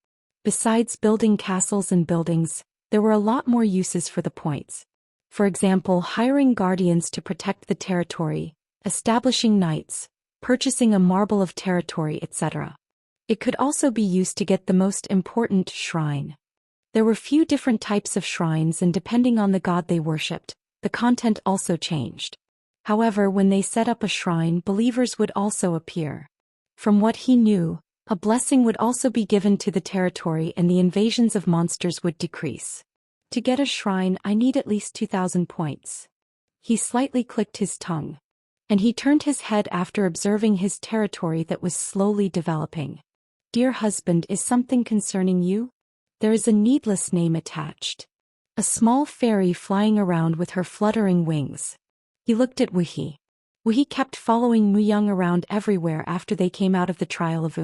Besides building castles and buildings, there were a lot more uses for the points. For example, hiring guardians to protect the territory, establishing knights, purchasing a marble of territory, etc. It could also be used to get the most important shrine. There were few different types of shrines, and depending on the god they worshipped, the content also changed. However, when they set up a shrine, believers would also appear. From what he knew, a blessing would also be given to the territory and the invasions of monsters would decrease. To get a shrine, I need at least 2,000 points. He slightly clicked his tongue. And he turned his head after observing his territory that was slowly developing. Dear husband, is something concerning you? There is a needless name attached. A small fairy flying around with her fluttering wings. He looked at Wuhi. Wuhi kept following Muyang around everywhere after they came out of the trial of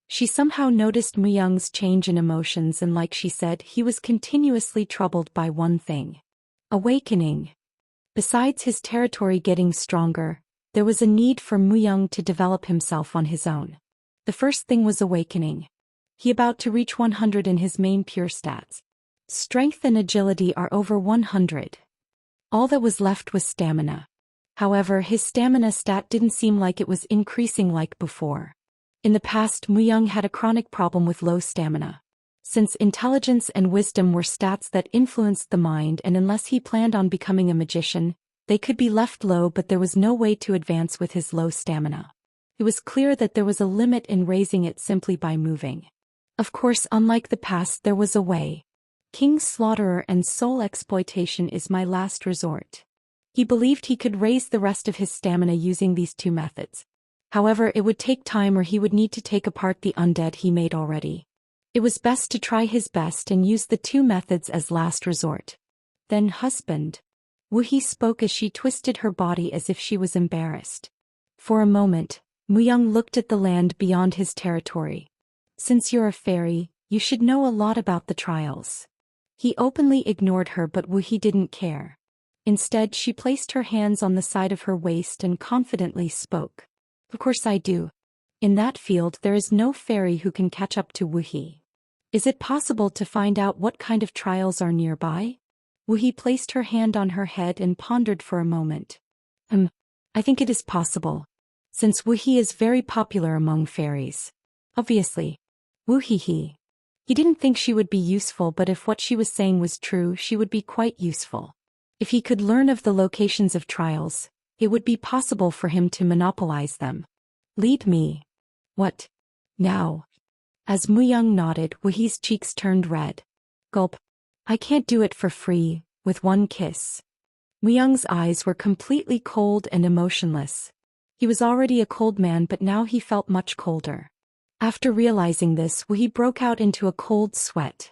She somehow noticed Muyang's change in emotions, and like she said, he was continuously troubled by one thing. Awakening. Besides his territory getting stronger, there was a need for Muyang to develop himself on his own. The first thing was awakening. He about to reach 100 in his main pure stats. Strength and agility are over 100. All that was left was stamina. However, his stamina stat didn't seem like it was increasing like before. In the past, Muyang had a chronic problem with low stamina. Since intelligence and wisdom were stats that influenced the mind, and unless he planned on becoming a magician, they could be left low, but there was no way to advance with his low stamina. It was clear that there was a limit in raising it simply by moving. Of course, unlike the past, there was a way. King Slaughterer and soul exploitation is my last resort. He believed he could raise the rest of his stamina using these two methods. However, it would take time, or he would need to take apart the undead he made already. It was best to try his best and use the two methods as last resort. Then husband. Wu-hee spoke as she twisted her body as if she was embarrassed. For a moment, Mu-young looked at the land beyond his territory. Since you're a fairy, you should know a lot about the trials. He openly ignored her, but Wu-hee didn't care. Instead, she placed her hands on the side of her waist and confidently spoke. Of course I do. In that field there is no fairy who can catch up to Wu-hee. Is it possible to find out what kind of trials are nearby? Wu-hee placed her hand on her head and pondered for a moment. I think it is possible. Since Wu-hee is very popular among fairies. Obviously. Wu-hee. He didn't think she would be useful, but if what she was saying was true, she would be quite useful. If he could learn of the locations of trials, it would be possible for him to monopolize them. Lead me. What? Now. As Mu-young nodded, Wu-hee's cheeks turned red. Gulp. I can't do it for free, with one kiss. Mu-young's eyes were completely cold and emotionless. He was already a cold man, but now he felt much colder. After realizing this, Wu-hee broke out into a cold sweat.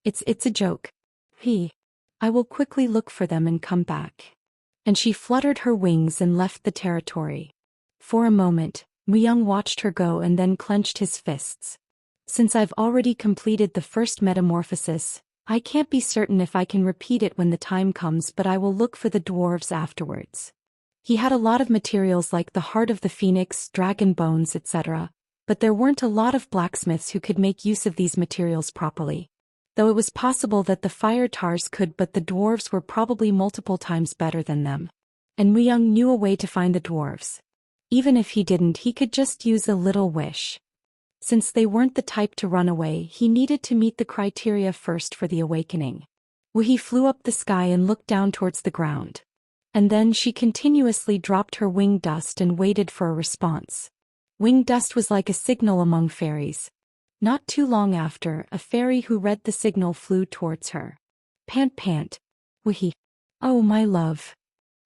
It's a joke. I will quickly look for them and come back. And she fluttered her wings and left the territory. For a moment, Mu-young watched her go and then clenched his fists. Since I've already completed the first metamorphosis, I can't be certain if I can repeat it when the time comes, but I will look for the dwarves afterwards. He had a lot of materials like the heart of the phoenix, dragon bones, etc., but there weren't a lot of blacksmiths who could make use of these materials properly. Though it was possible that the fire tars could, but the dwarves were probably multiple times better than them. And Mu-young knew a way to find the dwarves. Even if he didn't, he could just use a little wish. Since they weren't the type to run away, he needed to meet the criteria first for the awakening. Wu-hee flew up the sky and looked down towards the ground. And then she continuously dropped her wing dust and waited for a response. Wing dust was like a signal among fairies. Not too long after, a fairy who read the signal flew towards her. Pant. Wu-hee. Oh, my love.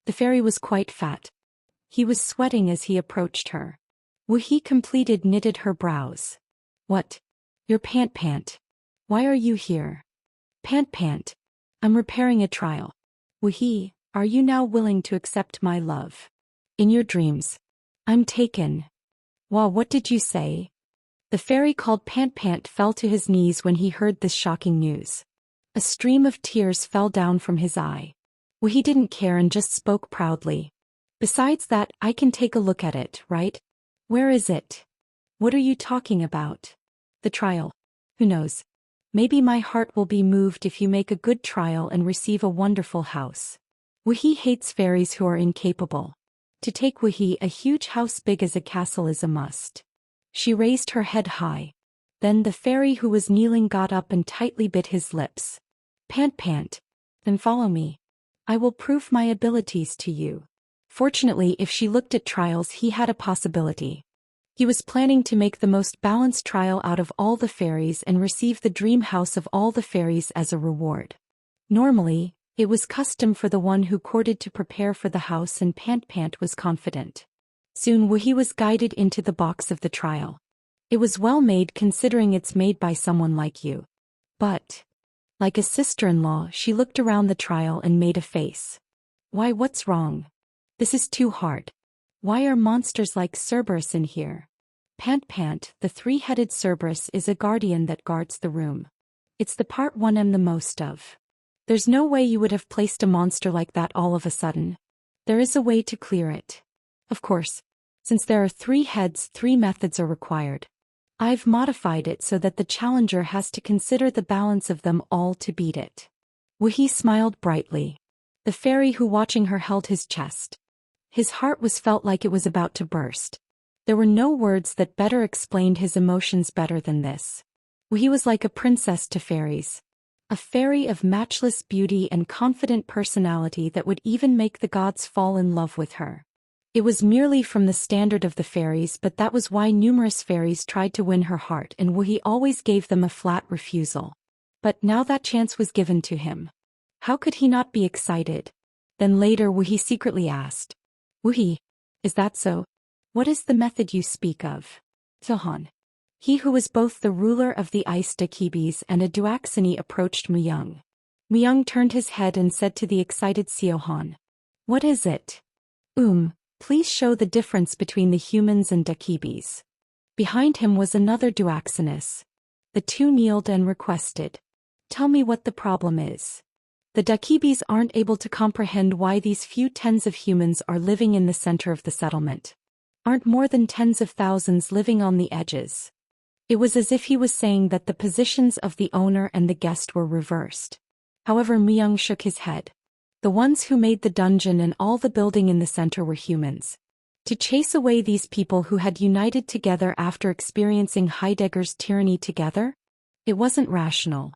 The fairy was quite fat. He was sweating as he approached her. Wu-hee knitted her brows. What? You're Pant. Why are you here? Pant. I'm repairing a trial. Wu-hee, are you now willing to accept my love? In your dreams. I'm taken. Wow, what did you say? The fairy called Pant fell to his knees when he heard this shocking news. A stream of tears fell down from his eye. Wu-hee didn't care and just spoke proudly. Besides that, I can take a look at it, right? Where is it? What are you talking about? The trial. Who knows? Maybe my heart will be moved if you make a good trial and receive a wonderful house. Wu-hee hates fairies who are incapable. To take Wu-hee, a huge house big as a castle is a must. She raised her head high. Then the fairy who was kneeling got up and tightly bit his lips. Pant. Then follow me. I will prove my abilities to you. Fortunately, if she looked at trials, he had a possibility. He was planning to make the most balanced trial out of all the fairies and receive the dream house of all the fairies as a reward. Normally, it was custom for the one who courted to prepare for the house, and Pant was confident. Soon Wu-hee was guided into the box of the trial. It was well made considering it's made by someone like you. But, like a sister-in-law, she looked around the trial and made a face. Why, what's wrong? This is too hard. Why are monsters like Cerberus in here? Pant, the three-headed Cerberus is a guardian that guards the room. It's the part I'm the most of. There's no way you would have placed a monster like that all of a sudden. There is a way to clear it. Of course, since there are 3 heads, 3 methods are required. I've modified it so that the challenger has to consider the balance of them all to beat it. Wu-hee smiled brightly. The fairy who watching her held his chest. His heart was felt like it was about to burst. There were no words that better explained his emotions better than this. Wu-hee was like a princess to fairies. A fairy of matchless beauty and confident personality that would even make the gods fall in love with her. It was merely from the standard of the fairies, but that was why numerous fairies tried to win her heart, and Wu-hee always gave them a flat refusal. But now that chance was given to him. How could he not be excited? Then later Wu-hee secretly asked. Wu-hee, is that so? What is the method you speak of? Sohan. He who was both the ruler of the Ice Dakibis and a Duaxini approached Mu-young. Myung turned his head and said to the excited Seohan. What is it? Please show the difference between the humans and Dakibis. Behind him was another Duaxinus. The two kneeled and requested. Tell me what the problem is. The Dakibis aren't able to comprehend why these few tens of humans are living in the center of the settlement. Aren't more than tens of thousands living on the edges. It was as if he was saying that the positions of the owner and the guest were reversed. However, Myung shook his head. The ones who made the dungeon and all the building in the center were humans. To chase away these people who had united together after experiencing Heidegger's tyranny together? It wasn't rational.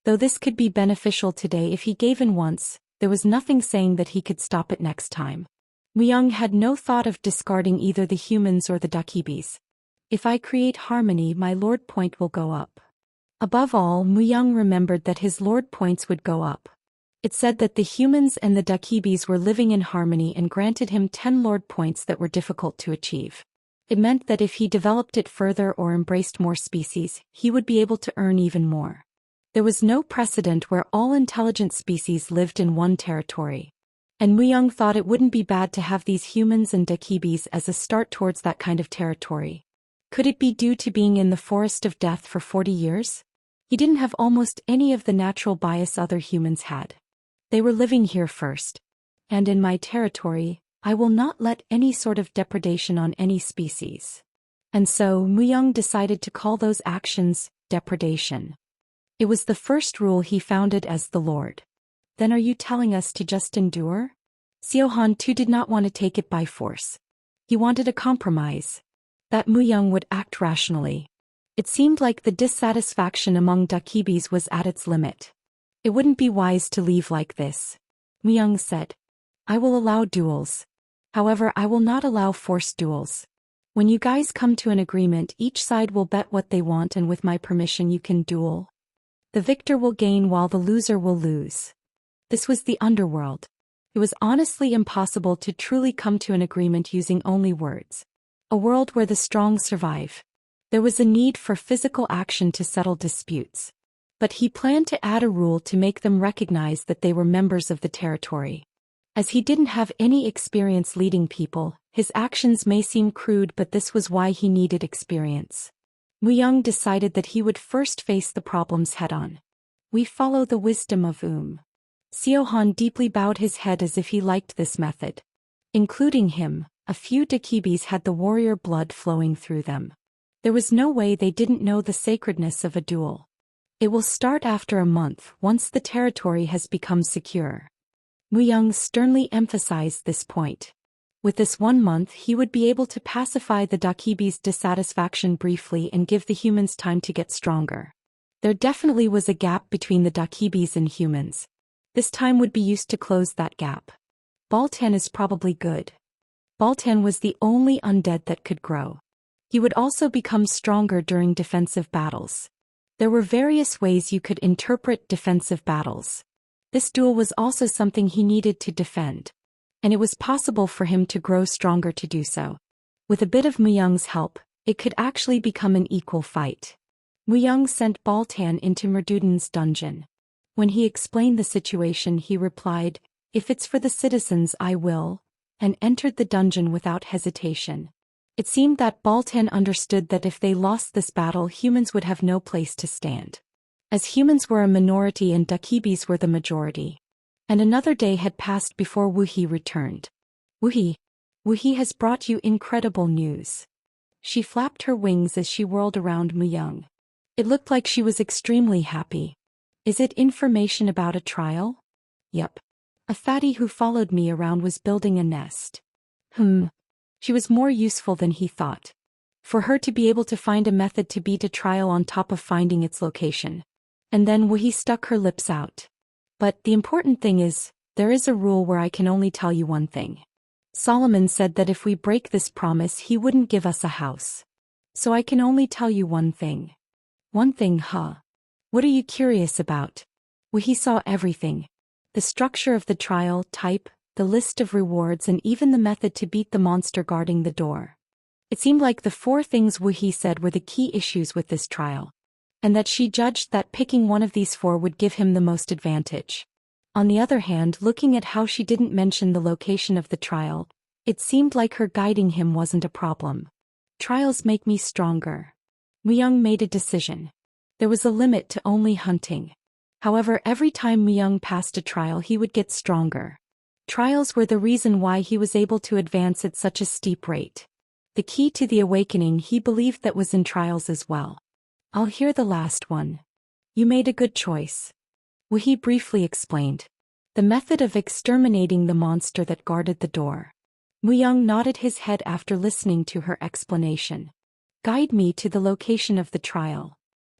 Though this could be beneficial today if he gave in once, there was nothing saying that he could stop it next time. Myung had no thought of discarding either the humans or the Dakibis. If I create harmony, my Lord point will go up. Above all, Myung remembered that his Lord points would go up. It said that the humans and the Dakibis were living in harmony and granted him 10 Lord points that were difficult to achieve. It meant that if he developed it further or embraced more species, he would be able to earn even more. There was no precedent where all intelligent species lived in one territory. And Myung thought it wouldn't be bad to have these humans and Dakibis as a start towards that kind of territory. Could it be due to being in the forest of death for 40 years? He didn't have almost any of the natural bias other humans had. They were living here first. And in my territory, I will not let any sort of depredation on any species. And so, Myung decided to call those actions depredation. It was the first rule he founded as the Lord. Then are you telling us to just endure? Seohan too did not want to take it by force. He wanted a compromise. That Myung would act rationally. It seemed like the dissatisfaction among Dakibis was at its limit. It wouldn't be wise to leave like this. Myung said. I will allow duels. However, I will not allow forced duels. When you guys come to an agreement, each side will bet what they want, and with my permission you can duel. The victor will gain while the loser will lose. This was the underworld. It was honestly impossible to truly come to an agreement using only words. A world where the strong survive. There was a need for physical action to settle disputes. But he planned to add a rule to make them recognize that they were members of the territory. As he didn't have any experience leading people, his actions may seem crude, but this was why he needed experience. Myung decided that he would first face the problems head-on. We follow the wisdom of Seohan deeply bowed his head as if he liked this method. Including him, a few Dakibis had the warrior blood flowing through them. There was no way they didn't know the sacredness of a duel. It will start after a month, once the territory has become secure. Myung sternly emphasized this point. With this 1 month, he would be able to pacify the Dakibis' dissatisfaction briefly and give the humans time to get stronger. There definitely was a gap between the Dakibis and humans. This time would be used to close that gap. Baltan is probably good. Baltan was the only undead that could grow. He would also become stronger during defensive battles. There were various ways you could interpret defensive battles. This duel was also something he needed to defend. And it was possible for him to grow stronger to do so. With a bit of Myung's help, it could actually become an equal fight. Myung sent Baltan into Merduden's dungeon. When he explained the situation, he replied, "If it's for the citizens, I will," and entered the dungeon without hesitation. It seemed that Baltan understood that if they lost this battle, humans would have no place to stand. As humans were a minority and Dakibis were the majority. And another day had passed before Wuhi returned. Wuhi has brought you incredible news." She flapped her wings as she whirled around Myung. It looked like she was extremely happy. "Is it information about a trial?" "Yep. A fatty who followed me around was building a nest." She was more useful than he thought. For her to be able to find a method to beat a trial on top of finding its location. And then Wuhi stuck her lips out. "But the important thing is, there is a rule where I can only tell you one thing. Solomon said that if we break this promise, he wouldn't give us a house. So I can only tell you one thing." "One thing, huh? What are you curious about?" Wuhi saw everything. The structure of the trial, type, the list of rewards, and even the method to beat the monster guarding the door. It seemed like the 4 things Wuhi said were the key issues with this trial. and that she judged that picking one of these four would give him the most advantage. On the other hand, looking at how she didn't mention the location of the trial, it seemed like her guiding him wasn't a problem. Trials make me stronger. Myung made a decision. There was a limit to only hunting. However, every time Myung passed a trial he would get stronger. Trials were the reason why he was able to advance at such a steep rate. The key to the awakening he believed that was in trials as well. I'll hear the last one. You made a good choice. Woo-hee briefly explained. The method of exterminating the monster that guarded the door. Myung nodded his head after listening to her explanation. Guide me to the location of the trial.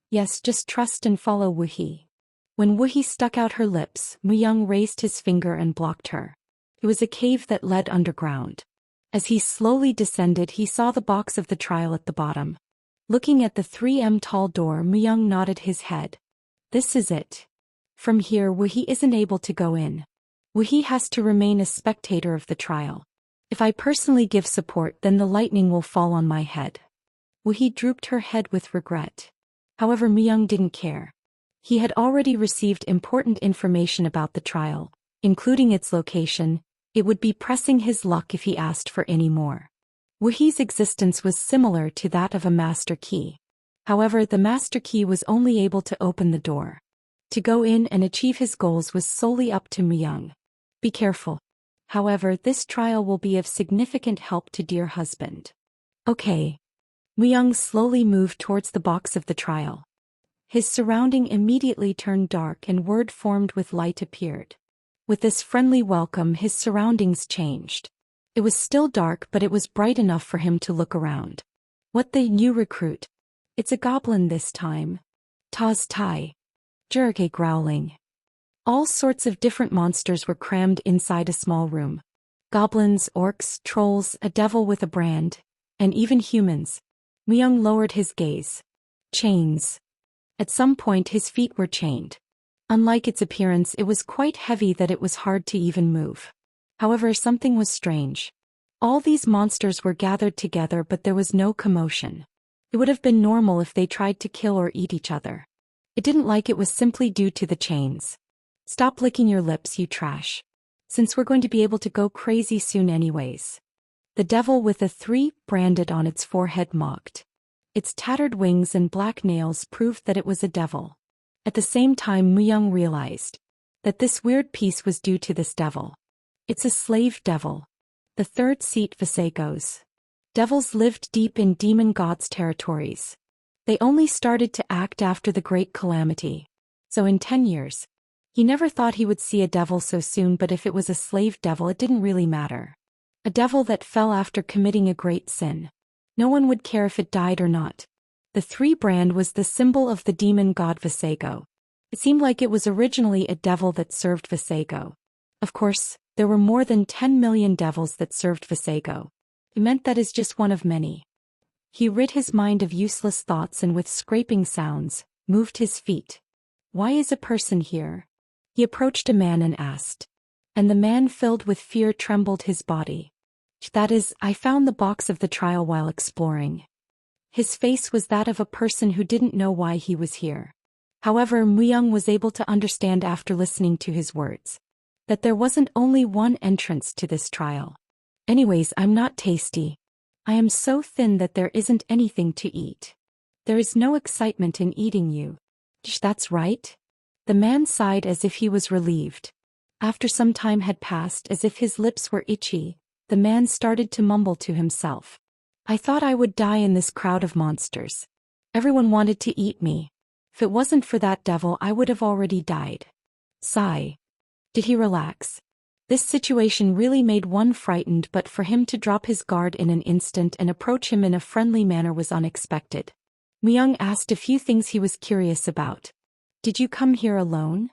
Yes, just trust and follow Woo-hee. When Woo-hee stuck out her lips, Myung raised his finger and blocked her. It was a cave that led underground. As he slowly descended he saw the box of the trial at the bottom. Looking at the 3 tall door, Myung nodded his head. This is it. From here Woo-hee isn't able to go in. Woo-hee has to remain a spectator of the trial. If I personally give support then the lightning will fall on my head. Woo-hee drooped her head with regret. However, Myung didn't care. He had already received important information about the trial, including its location. It would be pressing his luck if he asked for any more. Woo-hee's existence was similar to that of a master key. However, the master key was only able to open the door. To go in and achieve his goals was solely up to Myung. Be careful. However, this trial will be of significant help to dear husband. Okay. Myung slowly moved towards the box of the trial. His surrounding immediately turned dark and word formed with light appeared. With this friendly welcome his surroundings changed. It was still dark but it was bright enough for him to look around. What the new recruit? It's a goblin this time. Taz Tai. Jurge growling. All sorts of different monsters were crammed inside a small room. Goblins, orcs, trolls, a devil with a brand, and even humans. Myung lowered his gaze. Chains. At some point his feet were chained. Unlike its appearance, it was quite heavy that it was hard to even move. However, something was strange. All these monsters were gathered together but there was no commotion. It would have been normal if they tried to kill or eat each other. It didn't like it was simply due to the chains. Stop licking your lips, you trash. Since we're going to be able to go crazy soon anyways. The devil with a 3 branded on its forehead mocked. Its tattered wings and black nails proved that it was a devil. At the same time Myung realized that this weird piece was due to this devil. It's a slave devil. The third seat Visagos. Devils lived deep in demon gods' territories. They only started to act after the Great Calamity. So in 10 years. He never thought he would see a devil so soon, but if it was a slave devil it didn't really matter. A devil that fell after committing a great sin. No one would care if it died or not. The 3 brand was the symbol of the demon god Visago. It seemed like it was originally a devil that served Visago. Of course, there were more than 10 million devils that served Visago. It meant that is just one of many. He rid his mind of useless thoughts and with scraping sounds, moved his feet. Why is a person here? He approached a man and asked. And the man filled with fear trembled his body. That is, I found the box of the trial while exploring. His face was that of a person who didn't know why he was here. However, Myung was able to understand after listening to his words that there wasn't only one entrance to this trial. Anyways, I'm not tasty. I am so thin that there isn't anything to eat. There is no excitement in eating you. That's right. The man sighed as if he was relieved. After some time had passed, as if his lips were itchy, the man started to mumble to himself. I thought I would die in this crowd of monsters. Everyone wanted to eat me. If it wasn't for that devil I would have already died. Sigh. Did he relax? This situation really made one frightened, but for him to drop his guard in an instant and approach him in a friendly manner was unexpected. Myung asked a few things he was curious about. Did you come here alone?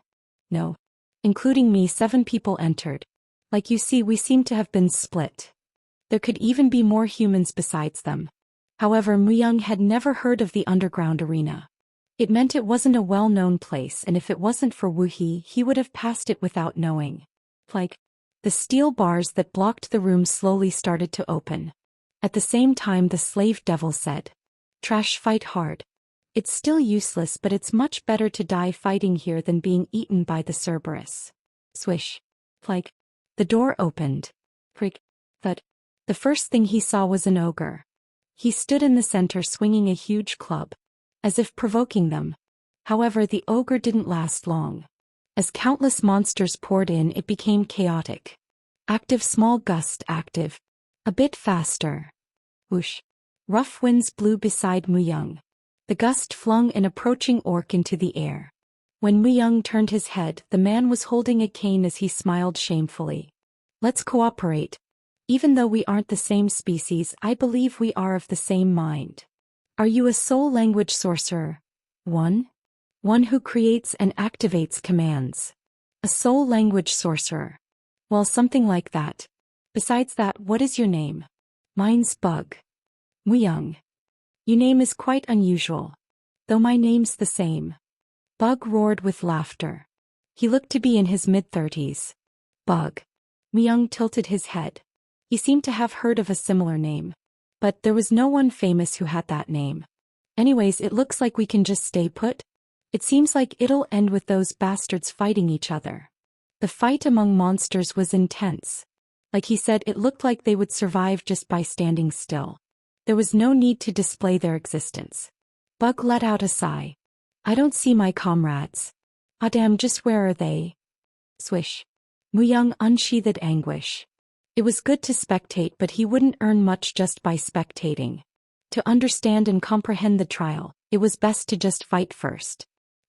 No. Including me, 7 people entered. Like you see, we seem to have been split. There could even be more humans besides them. However, Myung had never heard of the underground arena. It meant it wasn't a well-known place, and if it wasn't for Woo-hee, he would have passed it without knowing. Like, the steel bars that blocked the room slowly started to open. At the same time the slave devil said, Trash, fight hard. It's still useless, but it's much better to die fighting here than being eaten by the Cerberus. Swish. Like. The door opened. Prick. Thud. The first thing he saw was an ogre. He stood in the center swinging a huge club, as if provoking them. However, the ogre didn't last long. As countless monsters poured in, it became chaotic. Active, small gust, active. A bit faster. Whoosh. Rough winds blew beside Muyang. The gust flung an approaching orc into the air. When Muyang turned his head, the man was holding a cane as he smiled shamefully. Let's cooperate. Even though we aren't the same species, I believe we are of the same mind. Are you a soul language sorcerer? One who creates and activates commands. A soul language sorcerer. Well, something like that. Besides that, what is your name? Mine's Bug. Muyang. Your name is quite unusual. Though my name's the same. Bug roared with laughter. He looked to be in his mid-30s. Bug. Muyang tilted his head. He seemed to have heard of a similar name. But there was no one famous who had that name. Anyways, it looks like we can just stay put. It seems like it'll end with those bastards fighting each other. The fight among monsters was intense. Like he said, it looked like they would survive just by standing still. There was no need to display their existence. Bug let out a sigh. I don't see my comrades. Ah damn, just where are they? Swish. Muyang unsheathed anguish. It was good to spectate, but he wouldn't earn much just by spectating. To understand and comprehend the trial, it was best to just fight first.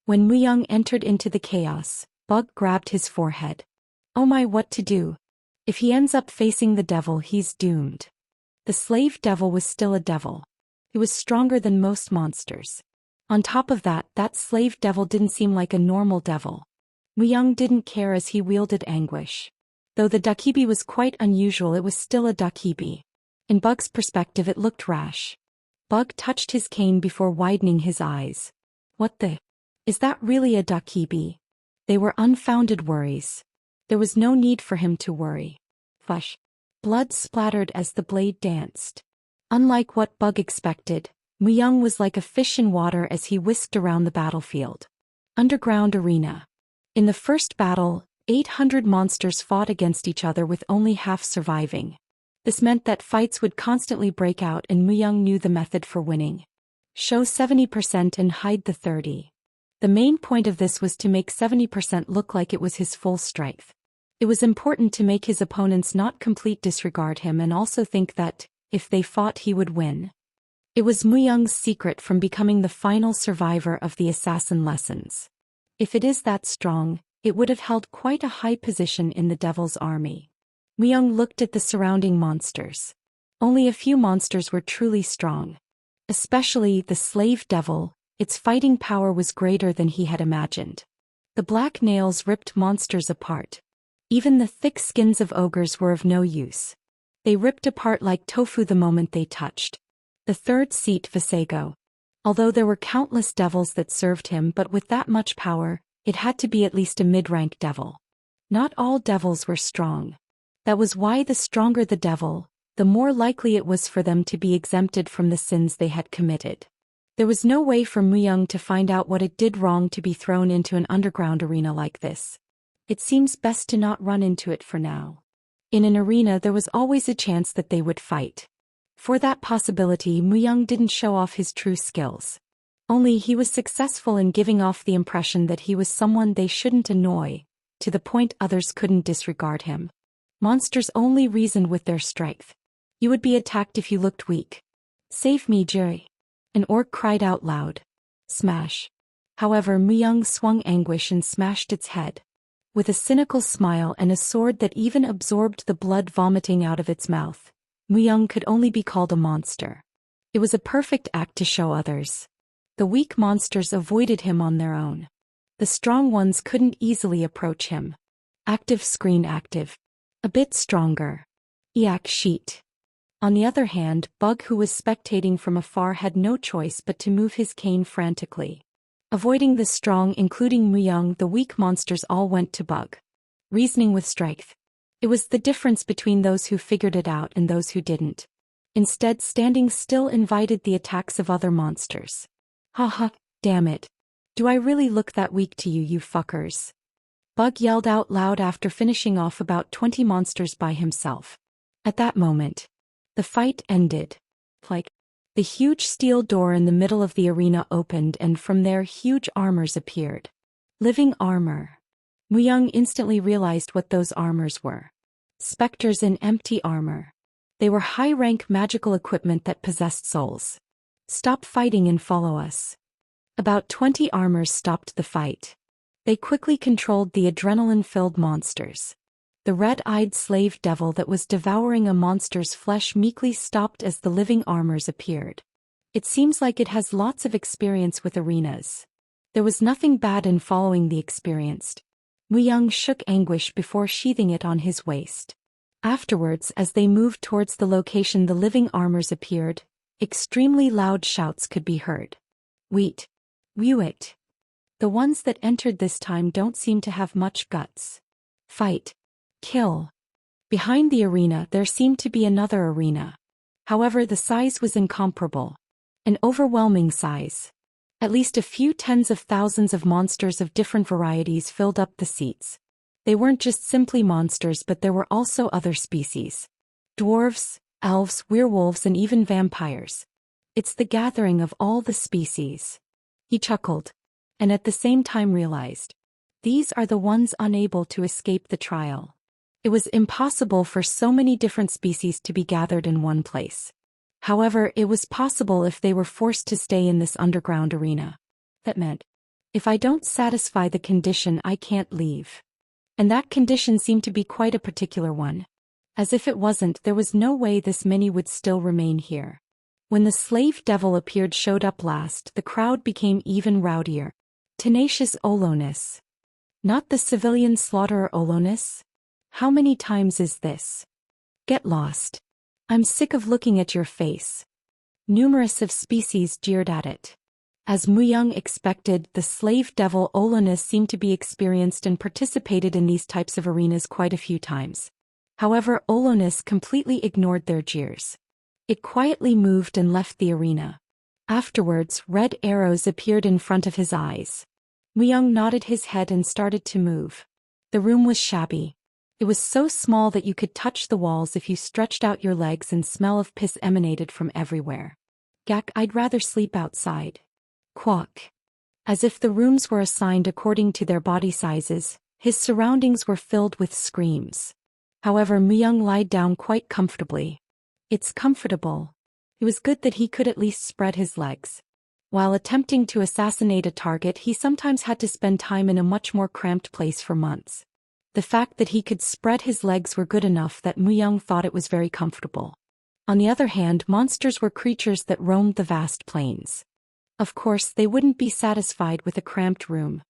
When Muyang entered into the chaos, Bug grabbed his forehead. Oh my, what to do? If he ends up facing the devil, he's doomed. The slave devil was still a devil. He was stronger than most monsters. On top of that, that slave devil didn't seem like a normal devil. Muyang didn't care as he wielded anguish. Though the dakibi was quite unusual, it was still a dakibi. In Bug's perspective, it looked rash. Bug touched his cane before widening his eyes. What the? Is that really a dakibi? They were unfounded worries. There was no need for him to worry. Fush. Blood splattered as the blade danced. Unlike what Bug expected, Muyang was like a fish in water as he whisked around the battlefield. Underground arena. In the first battle, 800 monsters fought against each other with only half surviving. This meant that fights would constantly break out, and Muyang knew the method for winning. Show 70% and hide the 30. The main point of this was to make 70% look like it was his full strength. It was important to make his opponents not complete disregard him and also think that, if they fought, he would win. It was Muyang's secret from becoming the final survivor of the assassin lessons. If it is that strong, it would have held quite a high position in the devil's army. Muyang looked at the surrounding monsters. Only a few monsters were truly strong. Especially the slave devil, its fighting power was greater than he had imagined. The black nails ripped monsters apart. Even the thick skins of ogres were of no use. They ripped apart like tofu the moment they touched. The third seat, Visago. Although there were countless devils that served him, but with that much power, it had to be at least a mid-rank devil. Not all devils were strong. That was why the stronger the devil, the more likely it was for them to be exempted from the sins they had committed. There was no way for Muyang to find out what it did wrong to be thrown into an underground arena like this. It seems best to not run into it for now. In an arena, there was always a chance that they would fight. For that possibility, Muyang didn't show off his true skills. Only he was successful in giving off the impression that he was someone they shouldn't annoy, to the point others couldn't disregard him. Monsters only reasoned with their strength. You would be attacked if you looked weak. Save me, Jerry. An orc cried out loud. Smash. However, Muyang swung anguish and smashed its head. With a cynical smile and a sword that even absorbed the blood vomiting out of its mouth, Muyang could only be called a monster. It was a perfect act to show others. The weak monsters avoided him on their own. The strong ones couldn't easily approach him. Active screen active. A bit stronger. Eak sheet. On the other hand, Bug, who was spectating from afar, had no choice but to move his cane frantically. Avoiding the strong, including Muyang, the weak monsters all went to Bug. Reasoning with strength. It was the difference between those who figured it out and those who didn't. Instead, standing still invited the attacks of other monsters. Haha, damn it. Do I really look that weak to you, you fuckers? Bug yelled out loud after finishing off about 20 monsters by himself. At that moment, the fight ended. Like, the huge steel door in the middle of the arena opened and from there huge armors appeared. Living armor. Muyang instantly realized what those armors were. Specters in empty armor. They were high-rank magical equipment that possessed souls. Stop fighting and follow us. About 20 armors stopped the fight. They quickly controlled the adrenaline-filled monsters. The red-eyed slave devil that was devouring a monster's flesh meekly stopped as the living armors appeared. It seems like it has lots of experience with arenas. There was nothing bad in following the experienced. Muyang shook anguish before sheathing it on his waist. Afterwards, as they moved towards the location the living armors appeared, extremely loud shouts could be heard. Wheat. Wheat. The ones that entered this time don't seem to have much guts. Fight. Kill. Behind the arena there seemed to be another arena. However, the size was incomparable. An overwhelming size. At least a few tens of thousands of monsters of different varieties filled up the seats. They weren't just simply monsters, but there were also other species. Dwarves, elves, werewolves, and even vampires. It's the gathering of all the species. He chuckled, and at the same time realized. These are the ones unable to escape the trial. It was impossible for so many different species to be gathered in one place. However, it was possible if they were forced to stay in this underground arena. That meant, if I don't satisfy the condition, I can't leave. And that condition seemed to be quite a particular one. As if it wasn't, there was no way this many would still remain here. When the slave devil showed up last, the crowd became even rowdier. Tenacious Olonus. Not the civilian slaughterer Olonus? How many times is this? Get lost. I'm sick of looking at your face. Numerous of species jeered at it. As Muyang expected, the slave devil Olonus seemed to be experienced and participated in these types of arenas quite a few times. However, Olonus completely ignored their jeers. It quietly moved and left the arena. Afterwards, red arrows appeared in front of his eyes. Muyang nodded his head and started to move. The room was shabby. It was so small that you could touch the walls if you stretched out your legs, and smell of piss emanated from everywhere. Gak, I'd rather sleep outside. Quack. As if the rooms were assigned according to their body sizes, his surroundings were filled with screams. However, Muyang lied down quite comfortably. It's comfortable. It was good that he could at least spread his legs. While attempting to assassinate a target, he sometimes had to spend time in a much more cramped place for months. The fact that he could spread his legs were good enough that Muyang thought it was very comfortable. On the other hand, monsters were creatures that roamed the vast plains. Of course, they wouldn't be satisfied with a cramped room.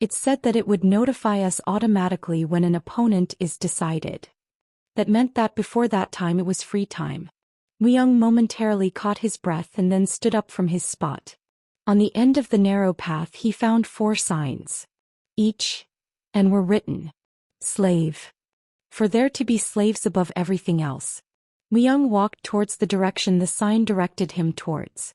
It's said that it would notify us automatically when an opponent is decided. That meant that before that time it was free time. Muyang momentarily caught his breath and then stood up from his spot. On the end of the narrow path he found 4 signs. Each, and were written. Slave. For there to be slaves above everything else. Muyang walked towards the direction the sign directed him towards.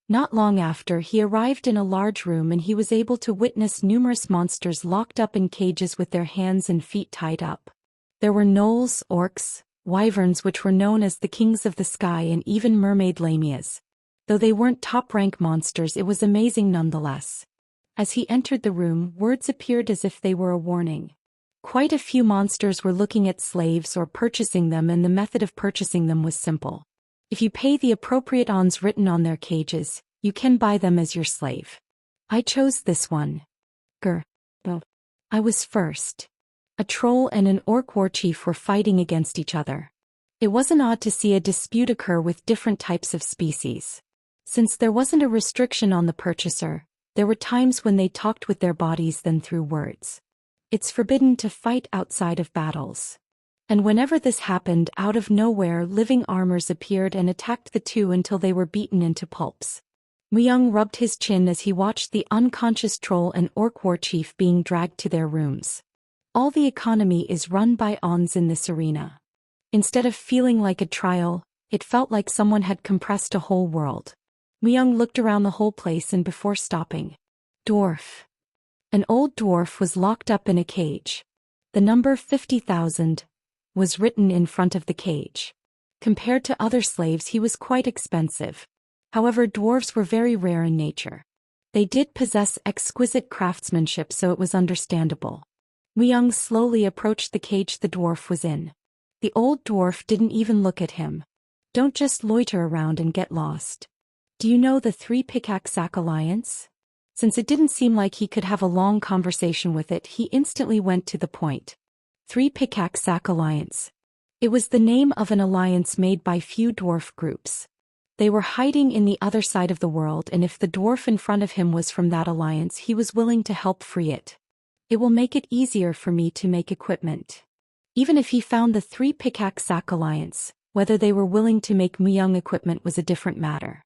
Not long after, he arrived in a large room and he was able to witness numerous monsters locked up in cages with their hands and feet tied up. There were gnolls, orcs, wyverns, which were known as the kings of the sky, and even mermaid lamias. Though they weren't top-rank monsters, it was amazing nonetheless. As he entered the room, words appeared as if they were a warning. Quite a few monsters were looking at slaves or purchasing them, and the method of purchasing them was simple. If you pay the appropriate ons written on their cages, you can buy them as your slave. I chose this one. I was first. A troll and an orc war chief were fighting against each other. It wasn't odd to see a dispute occur with different types of species. Since there wasn't a restriction on the purchaser, there were times when they talked with their bodies than through words. It's forbidden to fight outside of battles. And whenever this happened, out of nowhere living armors appeared and attacked the two until they were beaten into pulps. Muyang rubbed his chin as he watched the unconscious troll and orc war chief being dragged to their rooms. All the economy is run by ons in this arena. Instead of feeling like a trial, it felt like someone had compressed a whole world. Myung looked around the whole place and before stopping. Dwarf. An old dwarf was locked up in a cage. The number 50,000 was written in front of the cage. Compared to other slaves, he was quite expensive. However, dwarves were very rare in nature. They did possess exquisite craftsmanship, so it was understandable. Myung slowly approached the cage the dwarf was in. The old dwarf didn't even look at him. Don't just loiter around and get lost. Do you know the Three Pickaxe Sack Alliance? Since it didn't seem like he could have a long conversation with it, he instantly went to the point. Three Pickaxe Sack Alliance. It was the name of an alliance made by few dwarf groups. They were hiding in the other side of the world, and if the dwarf in front of him was from that alliance, he was willing to help free it. It will make it easier for me to make equipment. Even if he found the Three Pickaxe Sack Alliance, whether they were willing to make Myung equipment was a different matter.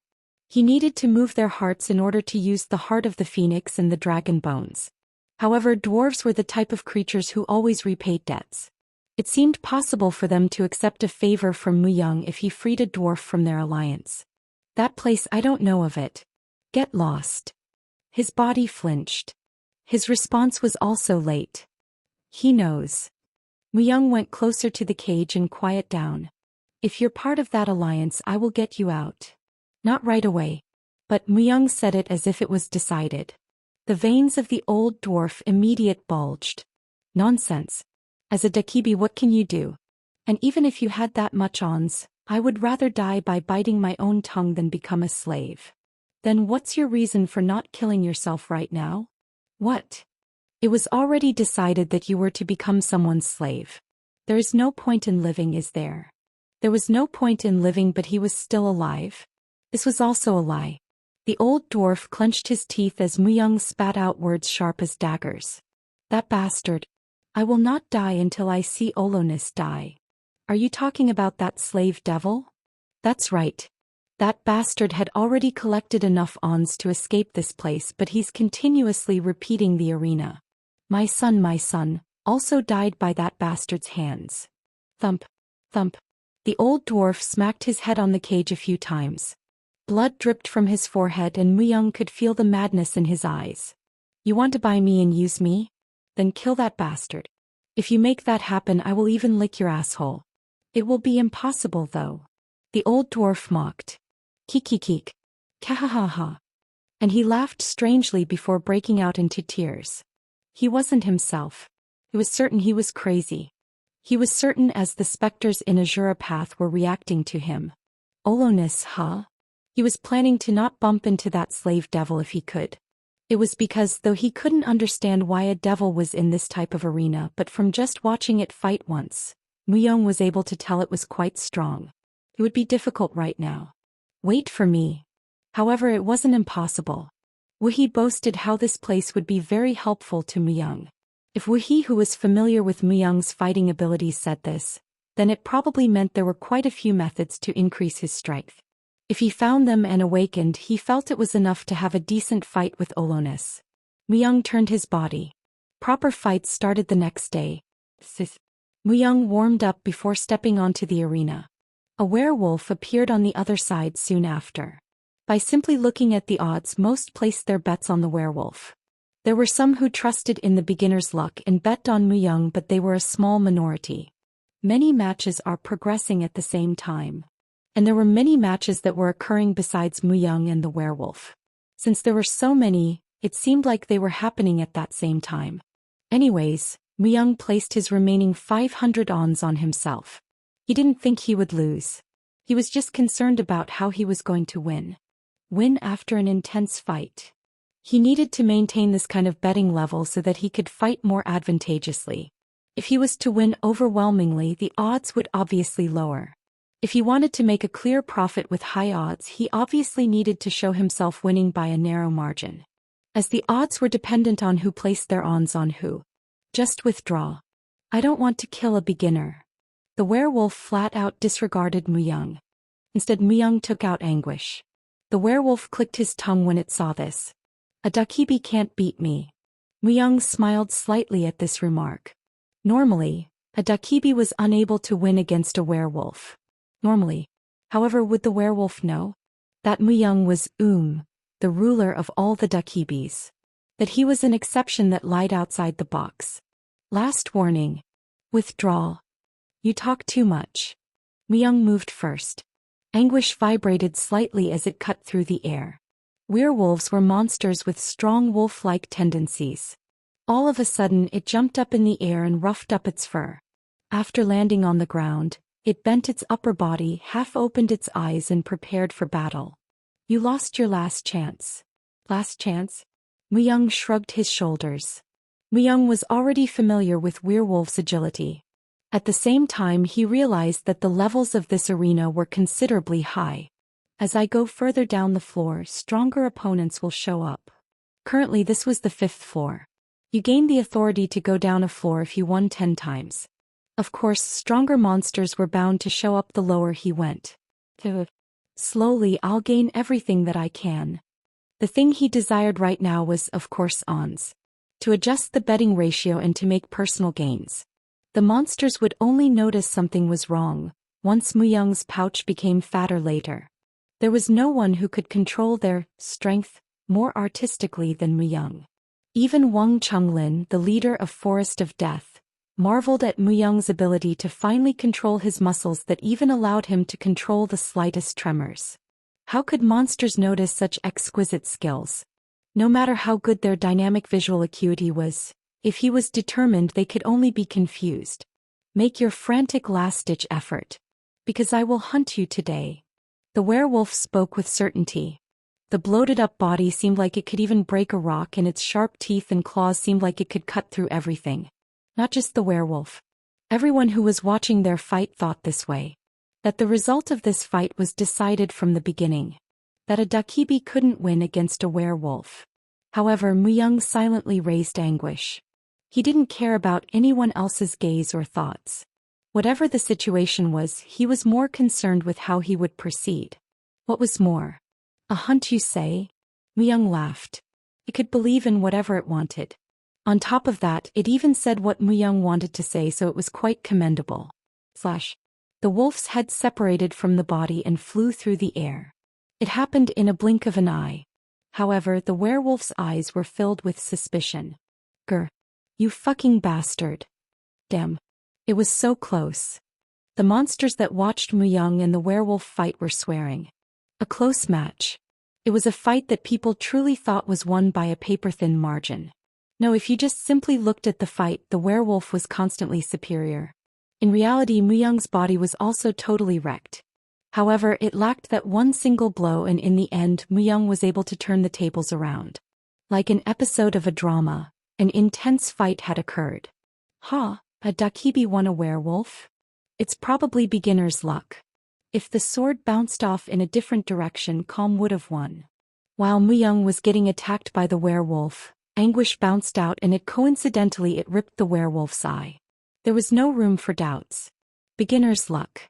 He needed to move their hearts in order to use the heart of the phoenix and the dragon bones. However, dwarves were the type of creatures who always repaid debts. It seemed possible for them to accept a favor from Myung if he freed a dwarf from their alliance. That place, I don't know of it. Get lost. His body flinched. His response was also late. He knows. Myung went closer to the cage and quiet down. If you're part of that alliance, I will get you out. Not right away. But Myung said it as if it was decided. The veins of the old dwarf immediately bulged. Nonsense. As a Dakibi, what can you do? And even if you had that much ons, I would rather die by biting my own tongue than become a slave. Then what's your reason for not killing yourself right now? What? It was already decided that you were to become someone's slave. There is no point in living, is there? There was no point in living, but he was still alive. This was also a lie. The old dwarf clenched his teeth as Myung spat out words sharp as daggers. That bastard. I will not die until I see Olonis die. Are you talking about that slave devil? That's right. That bastard had already collected enough ons to escape this place, but he's continuously repeating the arena. My son, also died by that bastard's hands. Thump, thump. The old dwarf smacked his head on the cage a few times. Blood dripped from his forehead and Myung could feel the madness in his eyes. You want to buy me and use me? Then kill that bastard. If you make that happen, I will even lick your asshole. It will be impossible though. The old dwarf mocked. Kikikik. Kahahaha. And he laughed strangely before breaking out into tears. He wasn't himself. He was certain he was crazy. He was certain as the specters in Azura Path were reacting to him. Olonis, huh? He was planning to not bump into that slave devil if he could. It was because, though he couldn't understand why a devil was in this type of arena, but from just watching it fight once, Myung was able to tell it was quite strong. It would be difficult right now. Wait for me. However, it wasn't impossible. Wuhi boasted how this place would be very helpful to Myung. If Wuhi, who was familiar with Myung's fighting abilities, said this, then it probably meant there were quite a few methods to increase his strength. If he found them and awakened, he felt it was enough to have a decent fight with Olonis. Myung turned his body. Proper fights started the next day. Myung warmed up before stepping onto the arena. A werewolf appeared on the other side soon after. By simply looking at the odds, most placed their bets on the werewolf. There were some who trusted in the beginner's luck and bet on Myung, but they were a small minority. Many matches are progressing at the same time. And there were many matches that were occurring besides Myung and the werewolf. Since there were so many, it seemed like they were happening at that same time. Anyways, Myung placed his remaining 500 ons on himself. He didn't think he would lose. He was just concerned about how he was going to win. Win after an intense fight. He needed to maintain this kind of betting level so that he could fight more advantageously. If he was to win overwhelmingly, the odds would obviously lower. If he wanted to make a clear profit with high odds, he obviously needed to show himself winning by a narrow margin. As the odds were dependent on who placed their ons on who. Just withdraw. I don't want to kill a beginner. The werewolf flat out disregarded Myung. Instead, Myung took out anguish. The werewolf clicked his tongue when it saw this. A Dakibi can't beat me. Myung smiled slightly at this remark. Normally, a Dakibi was unable to win against a werewolf. Normally. However, would the werewolf know? That Muyang was, the ruler of all the Dakibis. That he was an exception that lied outside the box. Last warning. Withdraw. You talk too much. Muyang moved first. Anguish vibrated slightly as it cut through the air. Werewolves were monsters with strong wolf-like tendencies. All of a sudden it jumped up in the air and roughed up its fur. After landing on the ground, it bent its upper body, half-opened its eyes and prepared for battle. You lost your last chance. Last chance? Muyang shrugged his shoulders. Muyang was already familiar with werewolves' agility. At the same time he realized that the levels of this arena were considerably high. As I go further down the floor, stronger opponents will show up. Currently this was the 5th floor. You gained the authority to go down a floor if you won 10 times. Of course, stronger monsters were bound to show up the lower he went. Slowly I'll gain everything that I can. The thing he desired right now was, of course, ons. To adjust the betting ratio and to make personal gains. The monsters would only notice something was wrong, once Muyang's pouch became fatter later. There was no one who could control their strength more artistically than Muyang. Even Wang Chunglin, the leader of Forest of Death, marveled at Muyang's ability to finely control his muscles that even allowed him to control the slightest tremors. How could monsters notice such exquisite skills? No matter how good their dynamic visual acuity was, if he was determined they could only be confused. Make your frantic last-ditch effort. Because I will hunt you today. The werewolf spoke with certainty. The bloated-up body seemed like it could even break a rock, and its sharp teeth and claws seemed like it could cut through everything. Not just the werewolf. Everyone who was watching their fight thought this way. That the result of this fight was decided from the beginning. That a Dakibi couldn't win against a werewolf. However, Muyang silently raised anguish. He didn't care about anyone else's gaze or thoughts. Whatever the situation was, he was more concerned with how he would proceed. What was more? A hunt, you say? Muyang laughed. It could believe in whatever it wanted. On top of that, it even said what Muyang wanted to say, so it was quite commendable. The wolf's head separated from the body and flew through the air. It happened in a blink of an eye. However, the werewolf's eyes were filled with suspicion. Grr. You fucking bastard. Damn. It was so close. The monsters that watched Muyang and the werewolf fight were swearing. A close match. It was a fight that people truly thought was won by a paper-thin margin. No, if you just simply looked at the fight, the werewolf was constantly superior. In reality, Muyang's body was also totally wrecked. However, it lacked that one single blow, and in the end, Muyang was able to turn the tables around. Like an episode of a drama, an intense fight had occurred. A Dakibi won a werewolf? It's probably beginner's luck. If the sword bounced off in a different direction, Calm would have won. While Muyang was getting attacked by the werewolf, anguish bounced out and it ripped the werewolf's eye. There was no room for doubts. Beginner's luck.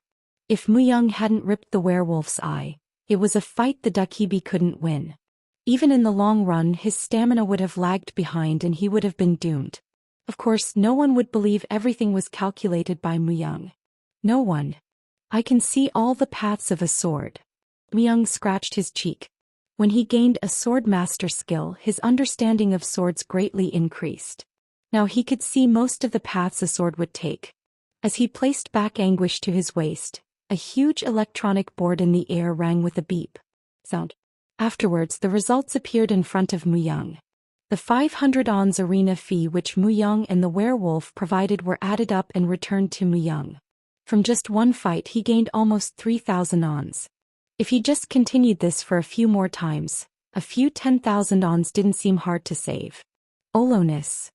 If Muyang hadn't ripped the werewolf's eye, it was a fight the Dakibi couldn't win. Even in the long run, his stamina would have lagged behind and he would have been doomed. Of course, no one would believe everything was calculated by Muyang. No one. I can see all the paths of a sword. Muyang scratched his cheek. When he gained a sword master skill, his understanding of swords greatly increased. Now he could see most of the paths a sword would take. As he placed back anguish to his waist, a huge electronic board in the air rang with a beep sound. Afterwards, the results appeared in front of Muyang. The 500 ons arena fee which Muyang and the werewolf provided were added up and returned to Muyang. From just one fight he gained almost 3,000 ons. If he just continued this for a few more times, a few 10,000 ons didn't seem hard to save. Olonis.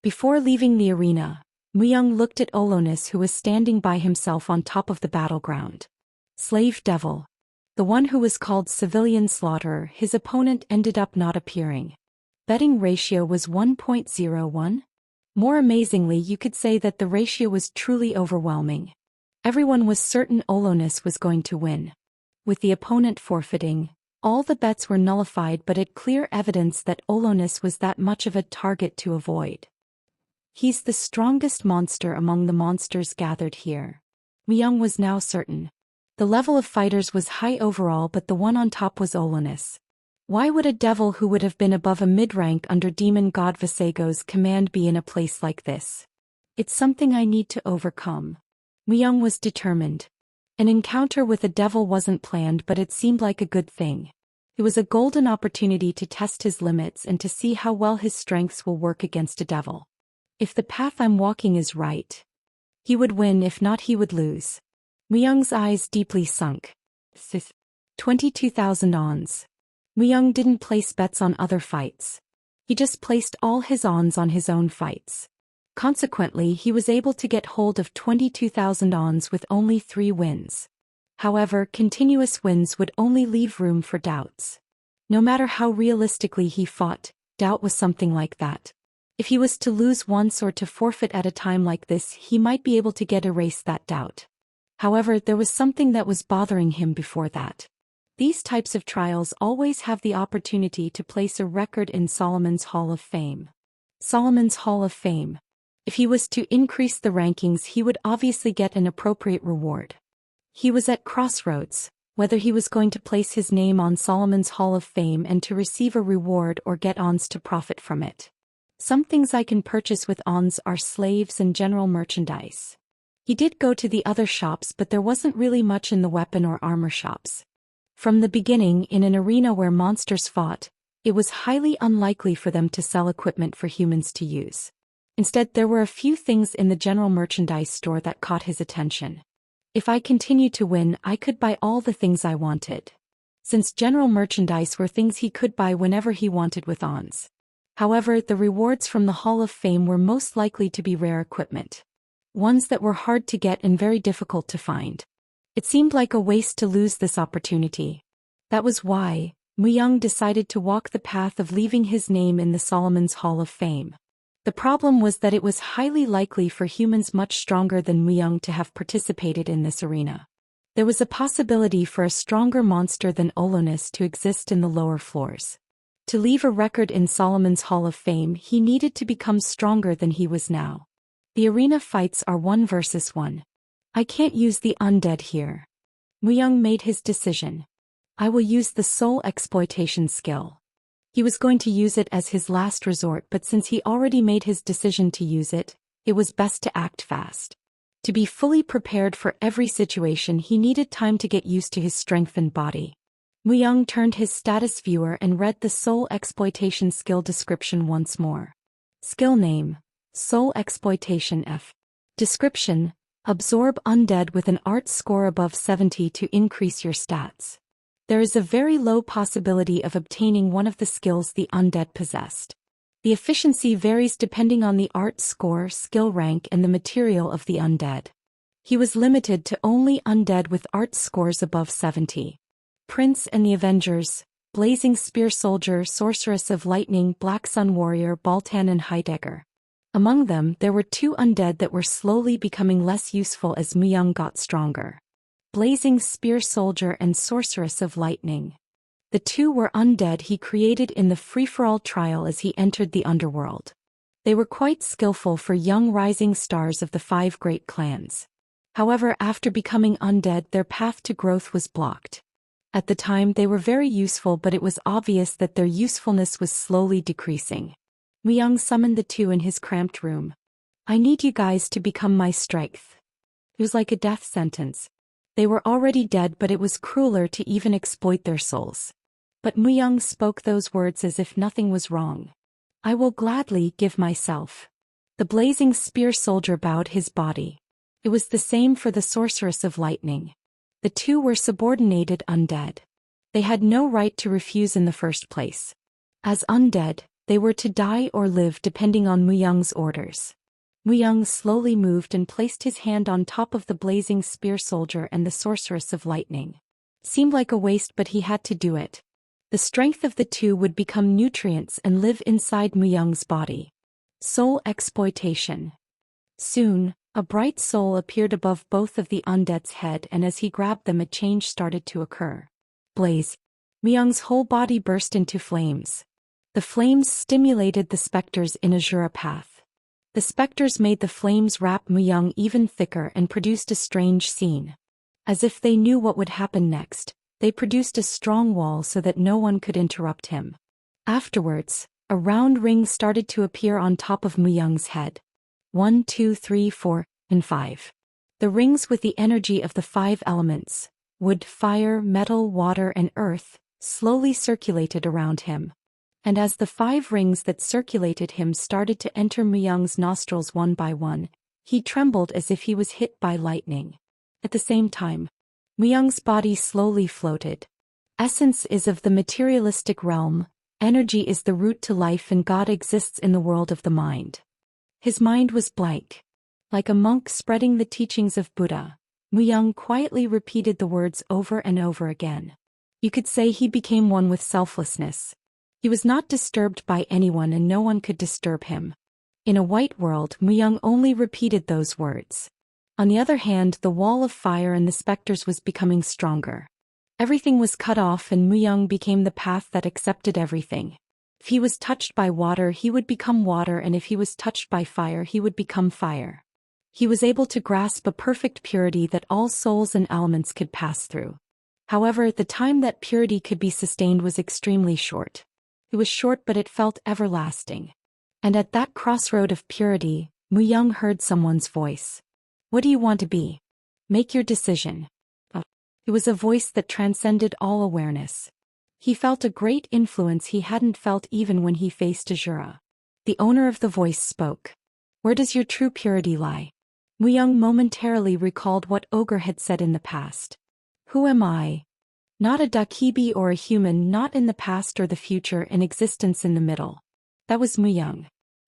Before leaving the arena, Muyang looked at Olonis, who was standing by himself on top of the battleground. Slave devil. The one who was called civilian slaughterer, his opponent ended up not appearing. Betting ratio was 1.01. More amazingly, you could say that the ratio was truly overwhelming. Everyone was certain Olonis was going to win. With the opponent forfeiting, all the bets were nullified, but it clear evidence that Olonis was that much of a target to avoid. He's the strongest monster among the monsters gathered here. Muyang was now certain. The level of fighters was high overall, but the one on top was Olonus. Why would a devil who would have been above a mid-rank under demon god Visego's command be in a place like this? It's something I need to overcome. Myung was determined. An encounter with a devil wasn't planned, but it seemed like a good thing. It was a golden opportunity to test his limits and to see how well his strengths will work against a devil. If the path I'm walking is right, he would win. If not, he would lose. Myung's eyes deeply sunk. 22,000 ons. Myung didn't place bets on other fights. He just placed all his ons on his own fights. Consequently, he was able to get hold of 22,000 ons with only 3 wins. However, continuous wins would only leave room for doubts. No matter how realistically he fought, doubt was something like that. If he was to lose once or to forfeit at a time like this, he might be able to erase that doubt. However, there was something that was bothering him before that. These types of trials always have the opportunity to place a record in Solomon's Hall of Fame. Solomon's Hall of Fame. If he was to increase the rankings, he would obviously get an appropriate reward. He was at crossroads, whether he was going to place his name on Solomon's Hall of Fame and to receive a reward or get ons to profit from it. Some things I can purchase with ons are slaves and general merchandise. He did go to the other shops, but there wasn't really much in the weapon or armor shops. From the beginning, in an arena where monsters fought, it was highly unlikely for them to sell equipment for humans to use. Instead, there were a few things in the general merchandise store that caught his attention. If I continued to win, I could buy all the things I wanted. Since general merchandise were things he could buy whenever he wanted with ons. However, the rewards from the Hall of Fame were most likely to be rare equipment. Ones that were hard to get and very difficult to find. It seemed like a waste to lose this opportunity. That was why Myung decided to walk the path of leaving his name in the Solomon's Hall of Fame. The problem was that it was highly likely for humans much stronger than Myung to have participated in this arena. There was a possibility for a stronger monster than Olonus to exist in the lower floors. To leave a record in Solomon's Hall of Fame, he needed to become stronger than he was now. The arena fights are 1 versus 1. I can't use the undead here. Myung made his decision. I will use the soul exploitation skill. He was going to use it as his last resort, but since he already made his decision to use it, it was best to act fast. To be fully prepared for every situation, he needed time to get used to his strengthened body. Myung turned his status viewer and read the soul exploitation skill description once more. Skill name: Soul Exploitation F. Description: absorb undead with an art score above 70 to increase your stats. There is a very low possibility of obtaining one of the skills the undead possessed. The efficiency varies depending on the art score, skill rank, and the material of the undead. He was limited to only undead with art scores above 70. Prince and the Avengers, Blazing Spear Soldier, Sorceress of Lightning, Black Sun Warrior, Baltan, and Heidegger. Among them, there were 2 undead that were slowly becoming less useful as Myung got stronger. Blazing Spear Soldier and Sorceress of Lightning. The 2 were undead he created in the free-for-all trial as he entered the underworld. They were quite skillful for young rising stars of the 5 great clans. However, after becoming undead, their path to growth was blocked. At the time, they were very useful, but it was obvious that their usefulness was slowly decreasing. Myung summoned the 2 in his cramped room. I need you guys to become my strength. It was like a death sentence. They were already dead, but it was crueler to even exploit their souls. But Myung spoke those words as if nothing was wrong. I will gladly give myself. The Blazing Spear Soldier bowed his body. It was the same for the Sorceress of Lightning. The 2 were subordinated undead. They had no right to refuse in the first place. As undead, they were to die or live depending on Myung's orders. Myung slowly moved and placed his hand on top of the Blazing Spear Soldier and the Sorceress of Lightning. Seemed like a waste, but he had to do it. The strength of the 2 would become nutrients and live inside Myung's body. Soul exploitation. Soon, a bright soul appeared above both of the undead's head, and as he grabbed them, a change started to occur. Blaze. Myung's whole body burst into flames. The flames stimulated the specters in Azura path. The specters made the flames wrap Myung even thicker and produced a strange scene. As if they knew what would happen next, they produced a strong wall so that no one could interrupt him. Afterwards, a round ring started to appear on top of Muyang's head. 1, 2, 3, 4, and 5. The rings with the energy of the 5 elements, wood, fire, metal, water, and earth, slowly circulated around him. And as the 5 rings that circulated him started to enter Muyang's nostrils one by one, he trembled as if he was hit by lightning. At the same time, Muyang's body slowly floated. Essence is of the materialistic realm, energy is the root to life, and God exists in the world of the mind. His mind was blank. Like a monk spreading the teachings of Buddha, Muyang quietly repeated the words over and over again. You could say he became one with selflessness. He was not disturbed by anyone and no one could disturb him. In a white world, Muyang only repeated those words. On the other hand, the wall of fire and the specters was becoming stronger. Everything was cut off and Muyang became the path that accepted everything. If he was touched by water, he would become water, and if he was touched by fire, he would become fire. He was able to grasp a perfect purity that all souls and elements could pass through. However, the time that purity could be sustained was extremely short. It was short, but it felt everlasting. And at that crossroad of purity, Muyang heard someone's voice. What do you want to be? Make your decision. It was a voice that transcended all awareness. He felt a great influence he hadn't felt even when he faced Ajura. The owner of the voice spoke. Where does your true purity lie? Muyang momentarily recalled what Ogre had said in the past. Who am I? Not a Dakibi or a human, not in the past or the future, an existence in the middle. That was Muyang.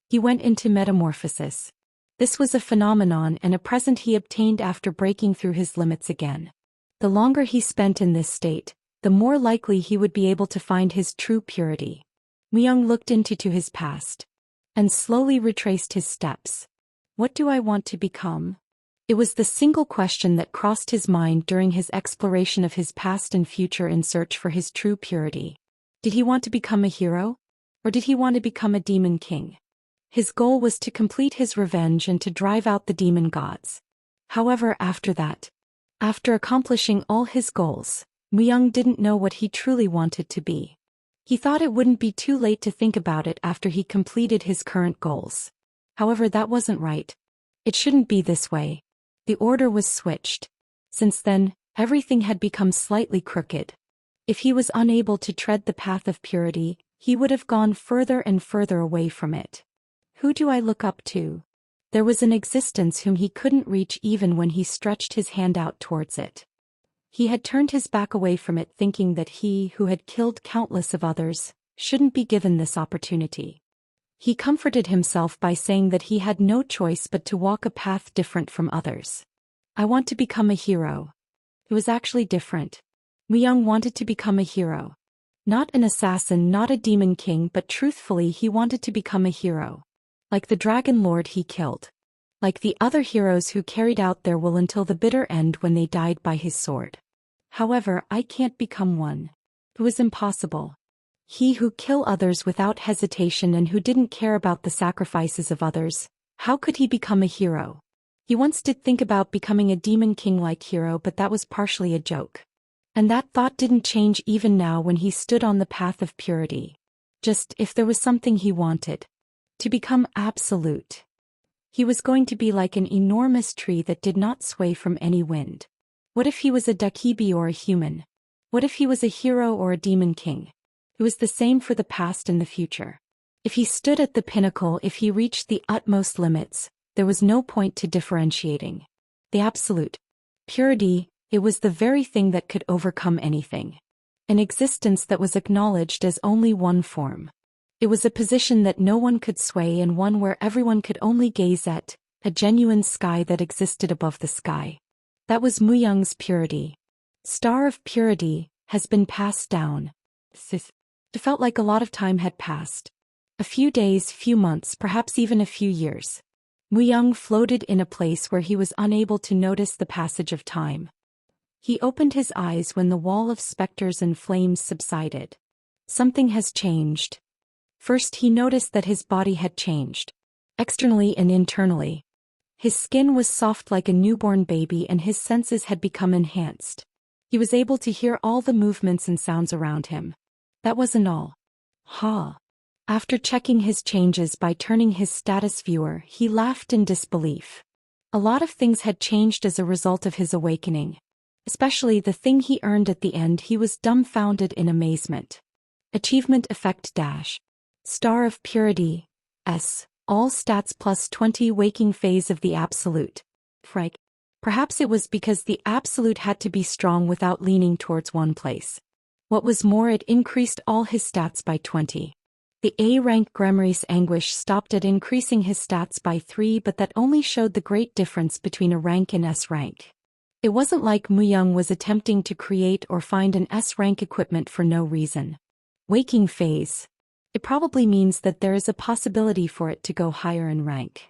He went into metamorphosis. This was a phenomenon and a present he obtained after breaking through his limits again. The longer he spent in this state, the more likely he would be able to find his true purity. Muyang looked into his past and slowly retraced his steps. What do I want to become? It was the single question that crossed his mind during his exploration of his past and future in search for his true purity. Did he want to become a hero? Or did he want to become a demon king? His goal was to complete his revenge and to drive out the demon gods. However, after accomplishing all his goals, Muyang didn't know what he truly wanted to be. He thought it wouldn't be too late to think about it after he completed his current goals. However, that wasn't right. It shouldn't be this way. The order was switched. Since then, everything had become slightly crooked. If he was unable to tread the path of purity, he would have gone further and further away from it. Who do I look up to? There was an existence whom he couldn't reach even when he stretched his hand out towards it. He had turned his back away from it, thinking that he, who had killed countless of others, shouldn't be given this opportunity. He comforted himself by saying that he had no choice but to walk a path different from others. I want to become a hero. It was actually different. Muyang wanted to become a hero. Not an assassin, not a demon king, but truthfully he wanted to become a hero. Like the dragon lord he killed. Like the other heroes who carried out their will until the bitter end when they died by his sword. However, I can't become one. It was impossible. He who killed others without hesitation and who didn't care about the sacrifices of others, how could he become a hero? He once did think about becoming a demon king-like hero, but that was partially a joke. And that thought didn't change even now when he stood on the path of purity. Just if there was something he wanted. To become absolute. He was going to be like an enormous tree that did not sway from any wind. What if he was a Dakibi or a human? What if he was a hero or a demon king? It was the same for the past and the future. If he stood at the pinnacle, if he reached the utmost limits, there was no point to differentiating. The absolute purity, it was the very thing that could overcome anything. An existence that was acknowledged as only one form. It was a position that no one could sway and one where everyone could only gaze at, a genuine sky that existed above the sky. That was Muyang's purity. Star of purity has been passed down. It felt like a lot of time had passed. A few days, few months, perhaps even a few years. Muyang floated in a place where he was unable to notice the passage of time. He opened his eyes when the wall of specters and flames subsided. Something has changed. First he noticed that his body had changed. Externally and internally. His skin was soft like a newborn baby and his senses had become enhanced. He was able to hear all the movements and sounds around him. That wasn't all. After checking his changes by turning his status viewer, he laughed in disbelief. A lot of things had changed as a result of his awakening. Especially the thing he earned at the end. He was dumbfounded in amazement. Achievement effect dash. Star of Purity. S. All stats plus 20 waking phase of the Absolute. Frank. Perhaps it was because the Absolute had to be strong without leaning towards one place. What was more, it increased all his stats by 20. The A rank Gremry's Anguish stopped at increasing his stats by 3, but that only showed the great difference between a rank and S rank. It wasn't like Muyang was attempting to create or find an S rank equipment for no reason. Waking phase. It probably means that there is a possibility for it to go higher in rank.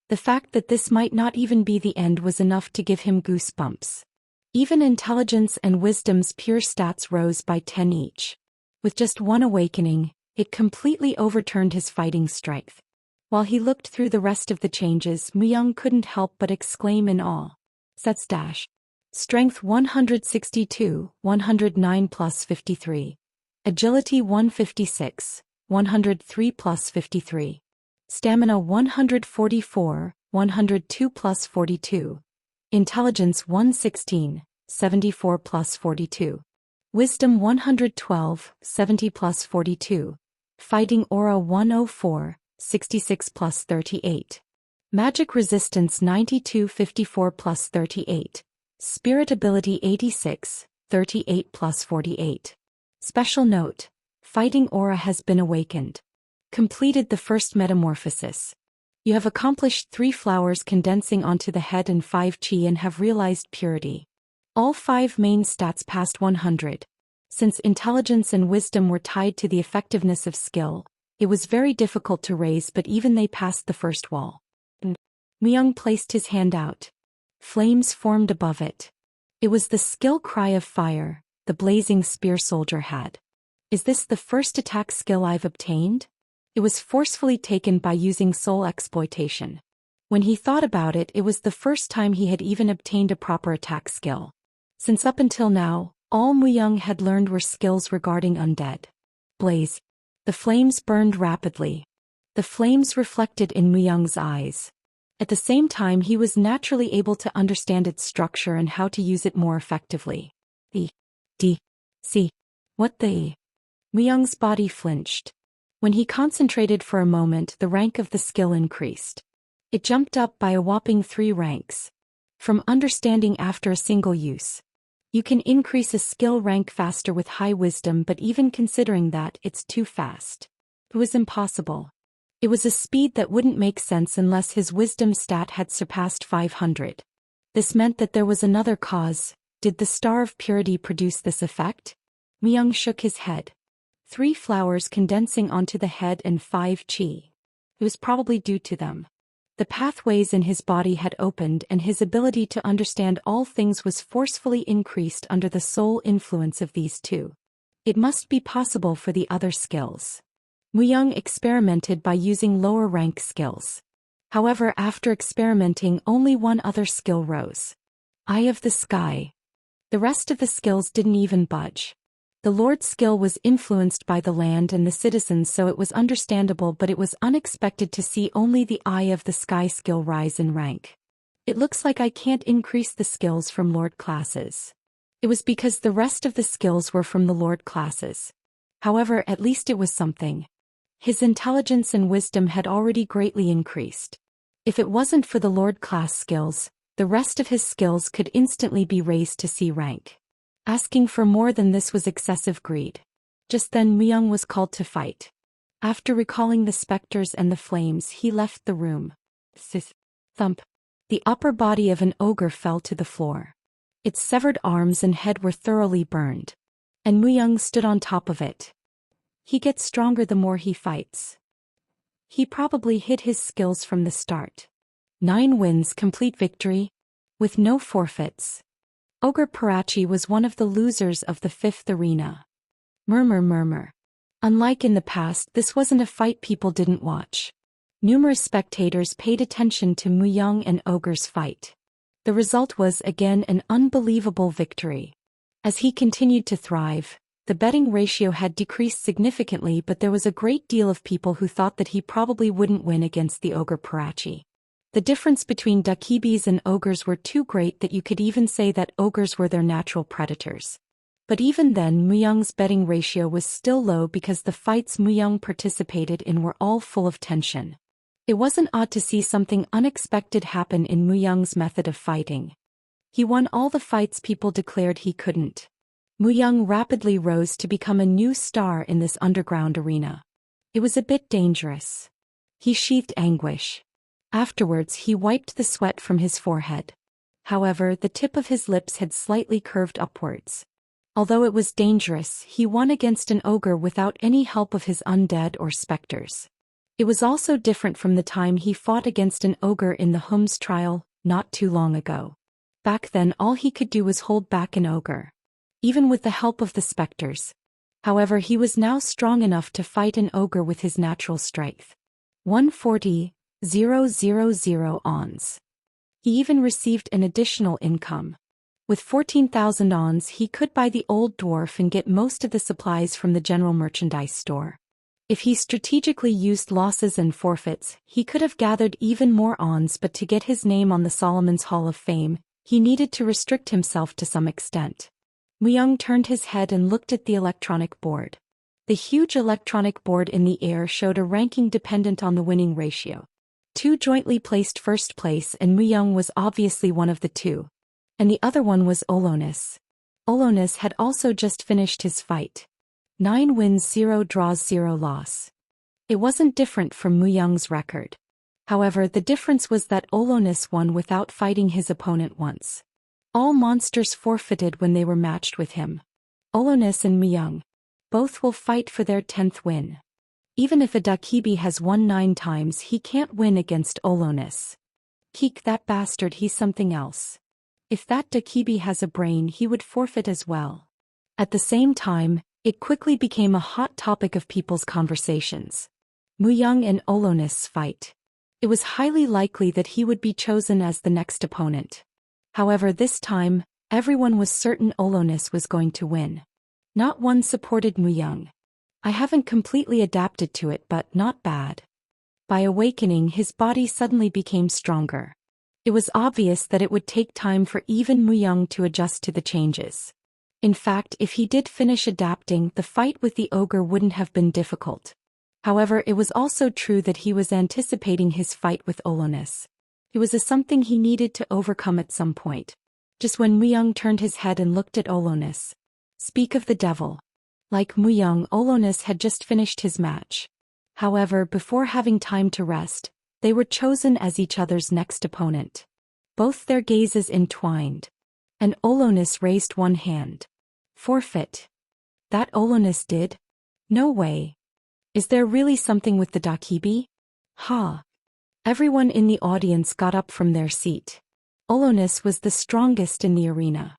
The fact that this might not even be the end was enough to give him goosebumps. Even Intelligence and Wisdom's pure stats rose by 10 each. With just one awakening, it completely overturned his fighting strength. While he looked through the rest of the changes, Muyang couldn't help but exclaim in awe. Sets dash. Strength 162, 109 plus 53. Agility 156, 103 plus 53. Stamina 144, 102 plus 42. Intelligence 116, 74 plus 42. Wisdom 112, 70 plus 42. Fighting Aura 104, 66 plus 38. Magic Resistance 92, 54 plus 38. Spirit Ability 86, 38 plus 48. Special note: Fighting Aura has been awakened. Completed the first metamorphosis. You have accomplished 3 flowers condensing onto the head and 5 chi and have realized purity. All 5 main stats passed 100. Since Intelligence and Wisdom were tied to the effectiveness of skill, it was very difficult to raise, but even they passed the first wall. Muyang placed his hand out. Flames formed above it. It was the skill Cry of Fire the blazing spear soldier had. Is this the first attack skill I've obtained? It was forcefully taken by using soul exploitation. When he thought about it, it was the first time he had even obtained a proper attack skill. Since up until now, all Muyang had learned were skills regarding undead. Blaze. The flames burned rapidly. The flames reflected in Muyang's eyes. At the same time, he was naturally able to understand its structure and how to use it more effectively. What the? Muyang's body flinched. When he concentrated for a moment, the rank of the skill increased. It jumped up by a whopping 3 ranks. From understanding after a single use. You can increase a skill rank faster with high wisdom, but even considering that, it's too fast. It was impossible. It was a speed that wouldn't make sense unless his wisdom stat had surpassed 500. This meant that there was another cause. Did the Star of Purity produce this effect? Muyang shook his head. 3 flowers condensing onto the head and 5 chi. It was probably due to them. The pathways in his body had opened and his ability to understand all things was forcefully increased under the sole influence of these 2. It must be possible for the other skills. Muyang experimented by using lower rank skills. However, after experimenting, only one other skill rose. Eye of the Sky. The rest of the skills didn't even budge. The Lord's skill was influenced by the land and the citizens, so it was understandable, but it was unexpected to see only the Eye of the Sky skill rise in rank. It looks like I can't increase the skills from Lord classes. It was because the rest of the skills were from the Lord classes. However, at least it was something. His intelligence and wisdom had already greatly increased. If it wasn't for the Lord class skills, the rest of his skills could instantly be raised to C rank. Asking for more than this was excessive greed. Just then Muyang was called to fight. After recalling the specters and the flames, he left the room. Thump. The upper body of an ogre fell to the floor. Its severed arms and head were thoroughly burned. And Muyang stood on top of it. He gets stronger the more he fights. He probably hid his skills from the start. 9 wins, complete victory, with no forfeits. Ogre Parachi was one of the losers of the 5th arena. Murmur. Unlike in the past, this wasn't a fight people didn't watch. Numerous spectators paid attention to Muyang and Ogre's fight. The result was again an unbelievable victory. As he continued to thrive, the betting ratio had decreased significantly, but there was a great deal of people who thought that he probably wouldn't win against the ogre Parachi. The difference between dakibis and ogres were too great that you could even say that ogres were their natural predators. But even then Muyang's betting ratio was still low because the fights Muyang participated in were all full of tension. It wasn't odd to see something unexpected happen in Muyang's method of fighting. He won all the fights people declared he couldn't. Muyang rapidly rose to become a new star in this underground arena. It was a bit dangerous. He sheathed anguish. Afterwards he wiped the sweat from his forehead. However, the tip of his lips had slightly curved upwards. Although it was dangerous, he won against an ogre without any help of his undead or specters. It was also different from the time he fought against an ogre in the Hums trial, not too long ago. Back then all he could do was hold back an ogre, even with the help of the specters. However, he was now strong enough to fight an ogre with his natural strength. 140,000 ons. He even received an additional income. With 14,000 ons he could buy the old dwarf and get most of the supplies from the general merchandise store. If he strategically used losses and forfeits, he could have gathered even more ons, but to get his name on the Solomon's Hall of Fame, he needed to restrict himself to some extent. Muyang turned his head and looked at the electronic board. The huge electronic board in the air showed a ranking dependent on the winning ratio. Two jointly placed first place, and Muyang was obviously one of the two. And the other one was Olonis. Olonis had also just finished his fight. 9 wins 0 draws 0 loss. It wasn't different from Muyang's record. However, the difference was that Olonis won without fighting his opponent once. All monsters forfeited when they were matched with him. Olonis and Muyang both will fight for their 10th win. Even if a Dakibi has won 9 times, he can't win against Olonis. Keek, that bastard, he's something else. If that Dakibi has a brain, he would forfeit as well. At the same time, it quickly became a hot topic of people's conversations. Muyang and Olonis' fight. It was highly likely that he would be chosen as the next opponent. However, this time, everyone was certain Olonis was going to win. Not one supported Muyang. I haven't completely adapted to it, but not bad. By awakening, his body suddenly became stronger. It was obvious that it would take time for even Muyang to adjust to the changes. In fact, if he did finish adapting, the fight with the ogre wouldn't have been difficult. However, it was also true that he was anticipating his fight with Olonis. It was something he needed to overcome at some point. Just when Muyang turned his head and looked at Olonis. Speak of the devil. Like Muyang, Olonis had just finished his match. However, before having time to rest, they were chosen as each other's next opponent. Both their gazes entwined. And Olonis raised one hand. Forfeit. That Olonis did? No way. Is there really something with the Dakibi? Ha! Everyone in the audience got up from their seat. Olonis was the strongest in the arena.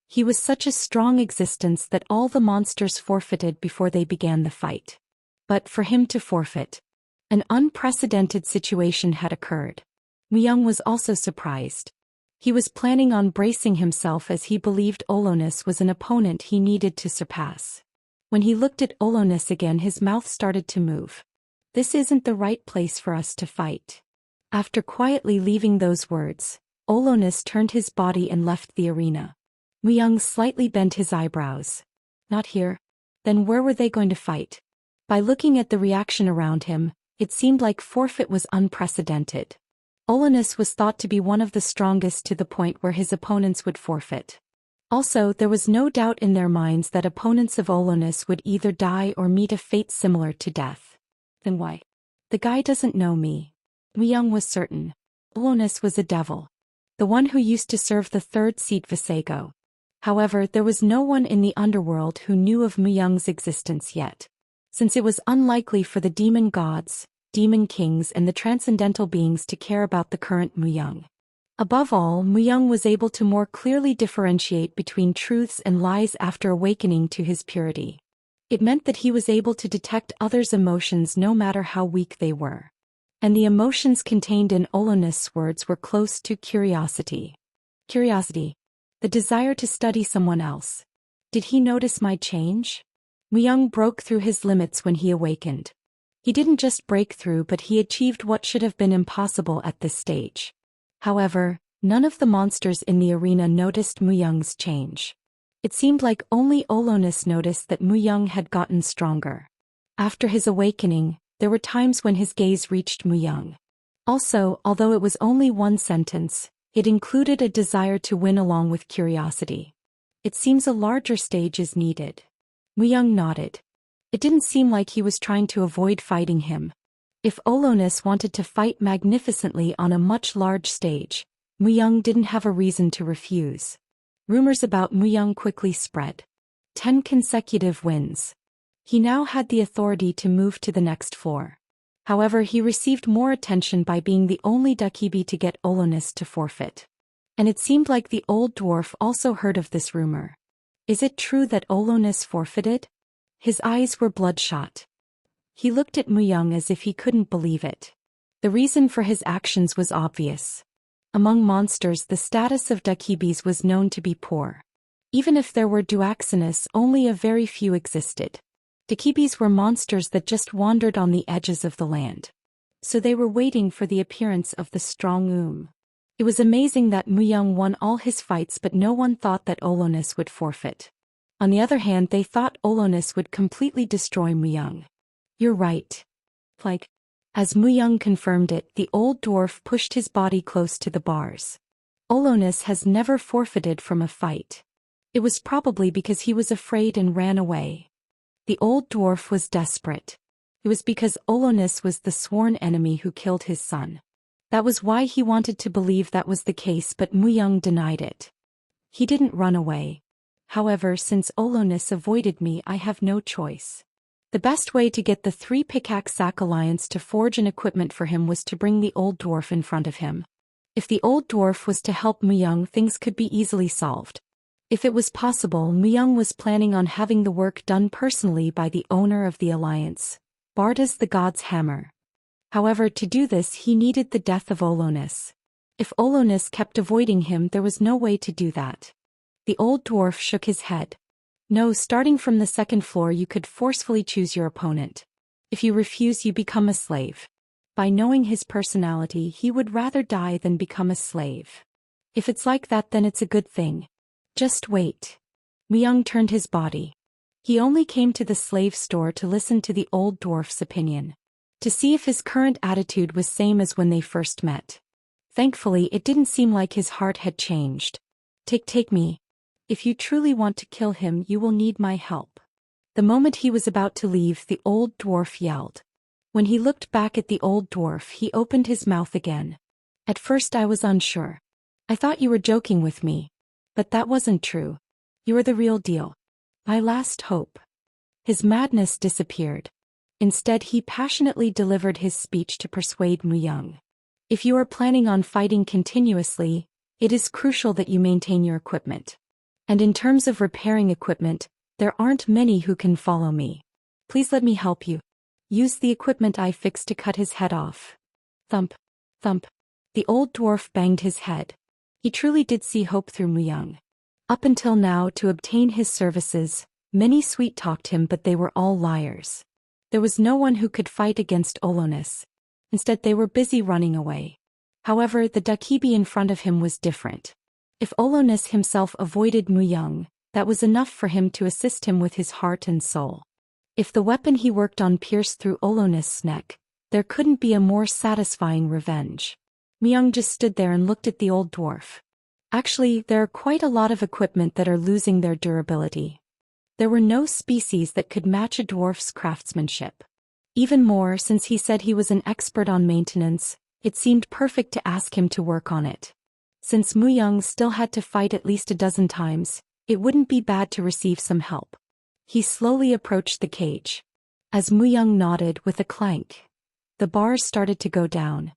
He was such a strong existence that all the monsters forfeited before they began the fight. But for him to forfeit, an unprecedented situation had occurred. Muyang was also surprised. He was planning on bracing himself as he believed Olonis was an opponent he needed to surpass. When he looked at Olonis again, his mouth started to move. This isn't the right place for us to fight. After quietly leaving those words, Olonis turned his body and left the arena. Muyang slightly bent his eyebrows. Not here? Then where were they going to fight? By looking at the reaction around him, it seemed like forfeit was unprecedented. Olonis was thought to be one of the strongest to the point where his opponents would forfeit. Also, there was no doubt in their minds that opponents of Olonis would either die or meet a fate similar to death. Then why? The guy doesn't know me. Muyang was certain. Olonis was a devil. The one who used to serve the 3rd seat Visago. However, there was no one in the underworld who knew of Muyang's existence yet. Since it was unlikely for the demon gods, demon kings and the transcendental beings to care about the current Muyang. Above all, Muyang was able to more clearly differentiate between truths and lies after awakening to his purity. It meant that he was able to detect others' emotions no matter how weak they were. and the emotions contained in Olonus' words were close to curiosity. Curiosity. The desire to study someone else. Did he notice my change? Muyang broke through his limits when he awakened. He didn't just break through, but he achieved what should have been impossible at this stage. However, none of the monsters in the arena noticed Muyang's change. It seemed like only Olonus noticed that Muyang had gotten stronger. After his awakening, there were times when his gaze reached Muyang. Also, although it was only one sentence, it included a desire to win along with curiosity. It seems a larger stage is needed. Muyang nodded. It didn't seem like he was trying to avoid fighting him. If Olonus wanted to fight magnificently on a much large stage, Muyang didn't have a reason to refuse. Rumors about Muyang quickly spread. 10 consecutive wins. He now had the authority to move to the next floor. However, he received more attention by being the only Dakibi to get Olonus to forfeit. And it seemed like the old dwarf also heard of this rumor. Is it true that Olonus forfeited? His eyes were bloodshot. He looked at Muyang as if he couldn't believe it. The reason for his actions was obvious. Among monsters, the status of Dakibis was known to be poor. Even if there were Duaxinus, only a very few existed. Dakibis were monsters that just wandered on the edges of the land. So they were waiting for the appearance of the strong It was amazing that Muyang won all his fights, but no one thought that Olonus would forfeit. On the other hand, they thought Olonus would completely destroy Muyang. You're right. As Muyang confirmed it, the old dwarf pushed his body close to the bars. Olonus has never forfeited from a fight. It was probably because he was afraid and ran away. The old dwarf was desperate. It was because Olonus was the sworn enemy who killed his son. That was why he wanted to believe that was the case, but Muyang denied it. He didn't run away. However, since Olonus avoided me, I have no choice. The best way to get the 3 Pickaxe Sack Alliance to forge an equipment for him was to bring the old dwarf in front of him. If the old dwarf was to help Muyang, things could be easily solved. If it was possible, Muyang was planning on having the work done personally by the owner of the alliance, Bardas the God's Hammer. However, to do this he needed the death of Olonus. If Olonus kept avoiding him, there was no way to do that. The old dwarf shook his head. No, starting from the 2nd floor you could forcefully choose your opponent. If you refuse, you become a slave. By knowing his personality, he would rather die than become a slave. If it's like that, then it's a good thing. Just wait. Muyang turned his body. He only came to the slave store to listen to the old dwarf's opinion. To see if his current attitude was same as when they first met. Thankfully, it didn't seem like his heart had changed. Take me. If you truly want to kill him, you will need my help. The moment he was about to leave, the old dwarf yelled. When he looked back at the old dwarf, he opened his mouth again. At first I was unsure. I thought you were joking with me. But that wasn't true. You are the real deal. My last hope. His madness disappeared. Instead, he passionately delivered his speech to persuade Muyang. If you are planning on fighting continuously, it is crucial that you maintain your equipment. And in terms of repairing equipment, there aren't many who can follow me. Please let me help you. Use the equipment I fixed to cut his head off. Thump, thump. The old dwarf banged his head. He truly did see hope through Muyang. Up until now, to obtain his services, many sweet-talked him, but they were all liars. There was no one who could fight against Olonus. Instead, they were busy running away. However, the Dakibi in front of him was different. If Olonus himself avoided Muyang, that was enough for him to assist him with his heart and soul. If the weapon he worked on pierced through Olonus' neck, there couldn't be a more satisfying revenge. Muyang just stood there and looked at the old dwarf. Actually, there are quite a lot of equipment that are losing their durability. There were no species that could match a dwarf's craftsmanship. Even more, since he said he was an expert on maintenance, it seemed perfect to ask him to work on it. Since Muyang still had to fight at least a dozen times, it wouldn't be bad to receive some help. He slowly approached the cage. As Muyang nodded with a clank, the bars started to go down.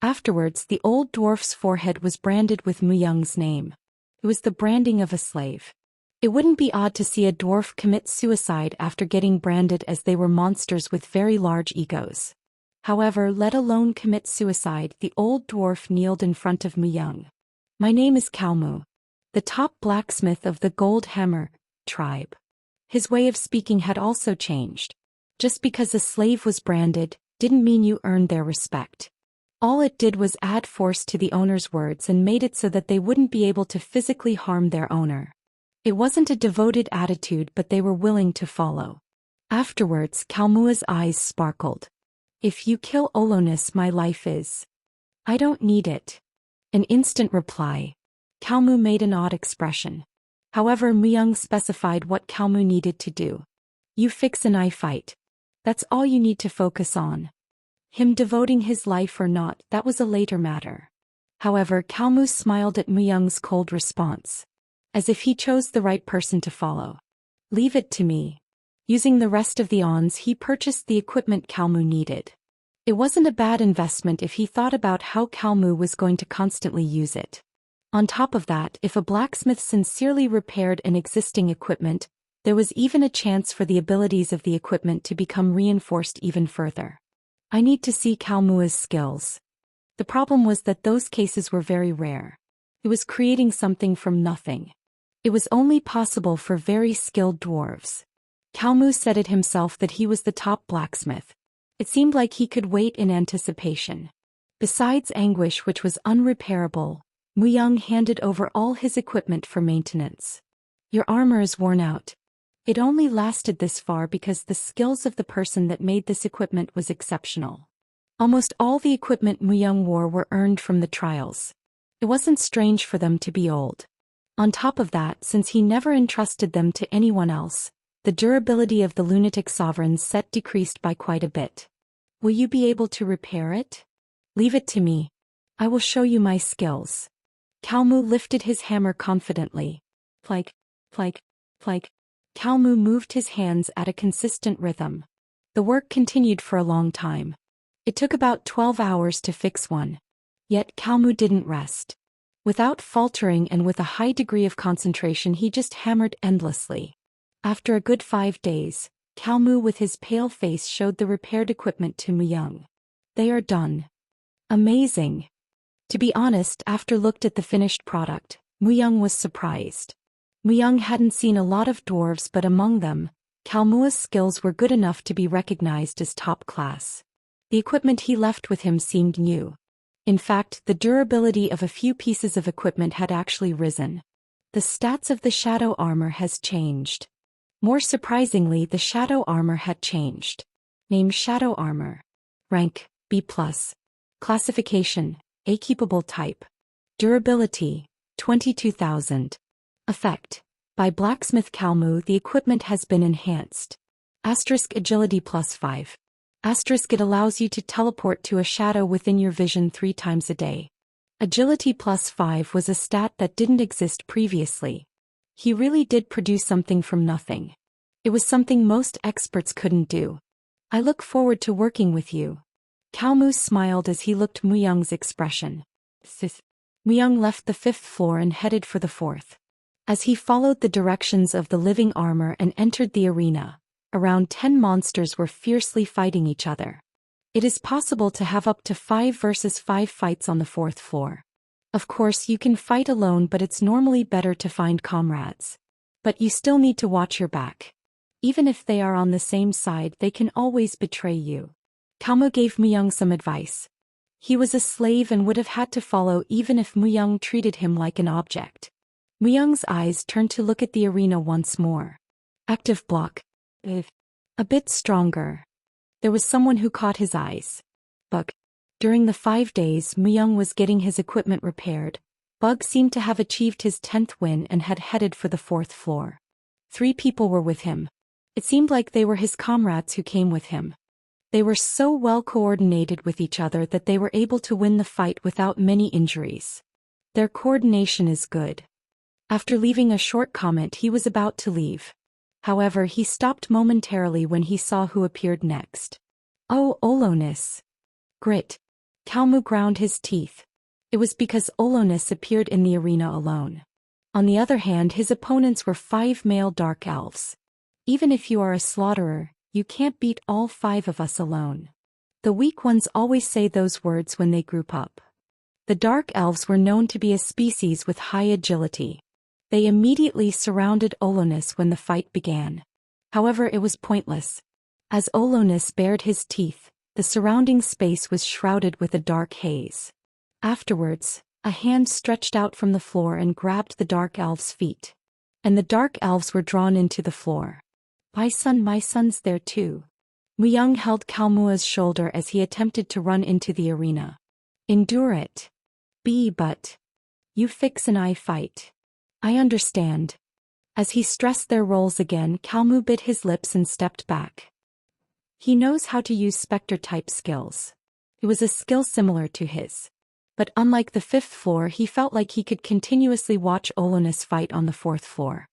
Afterwards, the old dwarf's forehead was branded with Muyang's name. It was the branding of a slave. It wouldn't be odd to see a dwarf commit suicide after getting branded, as they were monsters with very large egos. However, let alone commit suicide. The old dwarf kneeled in front of Muyang. My name is Kalmu, the top blacksmith of the Gold Hammer tribe. His way of speaking had also changed. Just because a slave was branded, didn't mean you earned their respect. All it did was add force to the owner's words and made it so that they wouldn't be able to physically harm their owner. It wasn't a devoted attitude, but they were willing to follow. Afterwards, Kalmua's eyes sparkled. If you kill Olonis, my life is. I don't need it. An instant reply. Kalmu made an odd expression. However, Muyang specified what Kalmu needed to do. You fix an eye fight. That's all you need to focus on. Him devoting his life or not, that was a later matter. However, Kalmu smiled at Muyang's cold response. As if he chose the right person to follow. Leave it to me. Using the rest of the ons, he purchased the equipment Kalmu needed. It wasn't a bad investment if he thought about how Kalmu was going to constantly use it. On top of that, if a blacksmith sincerely repaired an existing equipment, there was even a chance for the abilities of the equipment to become reinforced even further. I need to see Kalmua's skills. The problem was that those cases were very rare. He was creating something from nothing. It was only possible for very skilled dwarves. Kalmu said it himself that he was the top blacksmith. It seemed like he could wait in anticipation. Besides anguish, which was unrepairable, Muyang handed over all his equipment for maintenance. Your armor is worn out. It only lasted this far because the skills of the person that made this equipment was exceptional. Almost all the equipment Muyang wore were earned from the trials. It wasn't strange for them to be old. On top of that, since he never entrusted them to anyone else, the durability of the lunatic sovereign's set decreased by quite a bit. Will you be able to repair it? Leave it to me. I will show you my skills. Kalmu lifted his hammer confidently. Plike. Kalmu moved his hands at a consistent rhythm. The work continued for a long time. It took about 12 hours to fix one. Yet Kalmu didn't rest. Without faltering and with a high degree of concentration, he just hammered endlessly. After a good 5 days, Kalmu with his pale face showed the repaired equipment to Muyang. They are done. Amazing. To be honest, after looked at the finished product, Muyang was surprised. Muyang hadn't seen a lot of dwarves, but among them, Kalmua's skills were good enough to be recognized as top class. The equipment he left with him seemed new. In fact, the durability of a few pieces of equipment had actually risen. The stats of the shadow armor has changed. More surprisingly, the shadow armor had changed. Name shadow armor. Rank, B+. Classification, A. Keepable type. Durability, 22,000. Effect. By Blacksmith Kalmu, the equipment has been enhanced. Asterisk agility +5. Asterisk it allows you to teleport to a shadow within your vision 3 times a day. Agility +5 was a stat that didn't exist previously. He really did produce something from nothing. It was something most experts couldn't do. I look forward to working with you. Kalmu smiled as he looked Muyang's expression. Muyang left the 5th floor and headed for the 4th. As he followed the directions of the living armor and entered the arena, around 10 monsters were fiercely fighting each other. It is possible to have up to 5 versus 5 fights on the 4th floor. Of course, you can fight alone, but it's normally better to find comrades. But you still need to watch your back. Even if they are on the same side, they can always betray you. Kalmu gave Muyang some advice. He was a slave and would have had to follow even if Muyang treated him like an object. Muyang's eyes turned to look at the arena once more. Active block. A bit stronger. There was someone who caught his eyes. Bug. During the 5 days Muyang was getting his equipment repaired, Bug seemed to have achieved his 10th win and had headed for the 4th floor. 3 people were with him. It seemed like they were his comrades who came with him. They were so well coordinated with each other that they were able to win the fight without many injuries. Their coordination is good. After leaving a short comment, he was about to leave. However, he stopped momentarily when he saw who appeared next. Oh, Olonis. Grit. Kalmu ground his teeth. It was because Olonis appeared in the arena alone. On the other hand, his opponents were 5 male dark elves. Even if you are a slaughterer, you can't beat all 5 of us alone. The weak ones always say those words when they group up. The dark elves were known to be a species with high agility. They immediately surrounded Olonis when the fight began. However, it was pointless. As Olonis bared his teeth, the surrounding space was shrouded with a dark haze. Afterwards, a hand stretched out from the floor and grabbed the dark elves' feet. And the dark elves were drawn into the floor. My son's there too. Muyang held Kalmua's shoulder as he attempted to run into the arena. Endure it. But you fix and I fight. I understand. As he stressed their roles again, Kalmu bit his lips and stepped back. He knows how to use Spectre-type skills. It was a skill similar to his. But unlike the 5th floor, he felt like he could continuously watch Olonis fight on the 4th floor.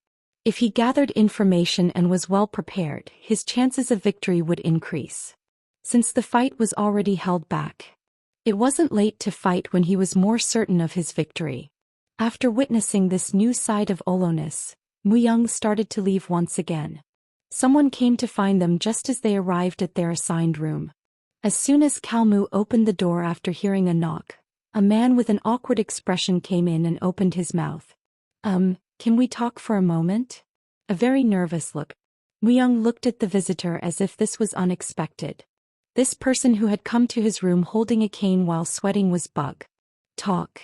If he gathered information and was well prepared, his chances of victory would increase. Since the fight was already held back, it wasn't late to fight when he was more certain of his victory. After witnessing this new side of Olonis, Muyang started to leave once again. Someone came to find them just as they arrived at their assigned room. As soon as Kalmu opened the door after hearing a knock, a man with an awkward expression came in and opened his mouth. Can we talk for a moment? A very nervous look. Muyang looked at the visitor as if this was unexpected. This person who had come to his room holding a cane while sweating was Bug. Talk.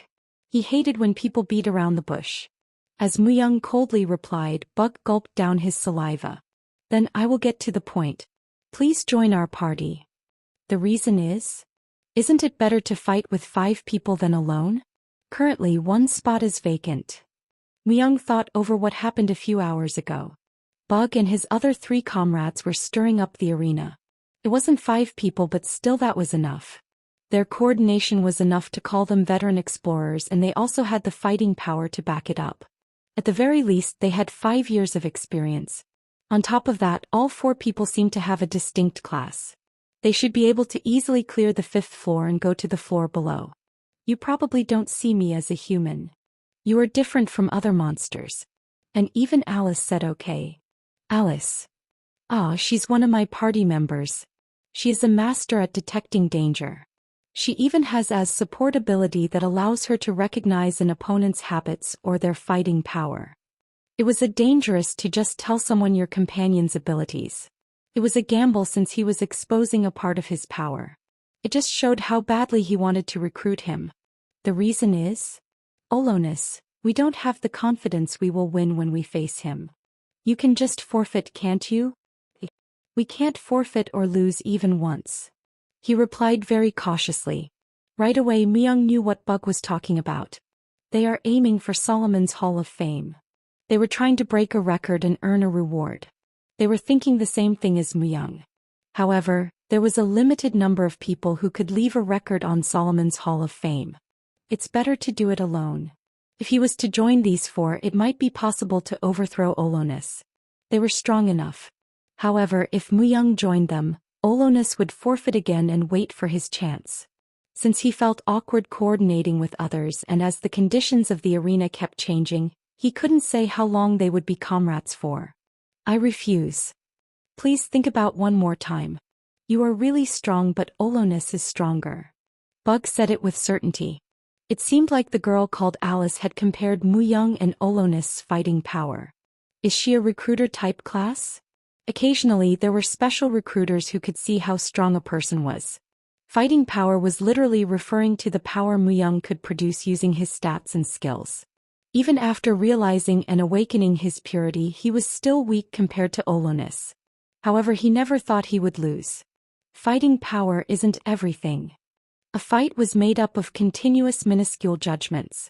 He hated when people beat around the bush. As Muyang coldly replied, Bug gulped down his saliva. Then I will get to the point. Please join our party. The reason is? Isn't it better to fight with 5 people than alone? Currently 1 spot is vacant. Muyang thought over what happened a few hours ago. Bug and his other 3 comrades were stirring up the arena. It wasn't 5 people, but still that was enough. Their coordination was enough to call them veteran explorers, and they also had the fighting power to back it up. At the very least, they had 5 years of experience. On top of that, all 4 people seemed to have a distinct class. They should be able to easily clear the 5th floor and go to the floor below. You probably don't see me as a human. You are different from other monsters. And even Alice said okay. Alice. She's one of my party members. She is a master at detecting danger. She even has a support ability that allows her to recognize an opponent's habits or their fighting power. It was dangerous to just tell someone your companion's abilities. It was a gamble since he was exposing a part of his power. It just showed how badly he wanted to recruit him. The reason is? Olonis, we don't have the confidence we will win when we face him. You can just forfeit, can't you? We can't forfeit or lose even once. He replied very cautiously. Right away Muyang knew what Bug was talking about. They are aiming for Solomon's Hall of Fame. They were trying to break a record and earn a reward. They were thinking the same thing as Muyang. However, there was a limited number of people who could leave a record on Solomon's Hall of Fame. It's better to do it alone. If he was to join these 4, it might be possible to overthrow Olonis. They were strong enough. However, if Muyang joined them, Olonis would forfeit again and wait for his chance. Since he felt awkward coordinating with others and as the conditions of the arena kept changing, he couldn't say how long they would be comrades for. I refuse. Please think about one more time. You are really strong, but Olonis is stronger. Bug said it with certainty. It seemed like the girl called Alice had compared Muyang and Olonis' fighting power. Is she a recruiter-type class? Occasionally there were special recruiters who could see how strong a person was. Fighting power was literally referring to the power Muyang could produce using his stats and skills. Even after realizing and awakening his purity, he was still weak compared to Olonis. However, he never thought he would lose. Fighting power isn't everything. A fight was made up of continuous minuscule judgments.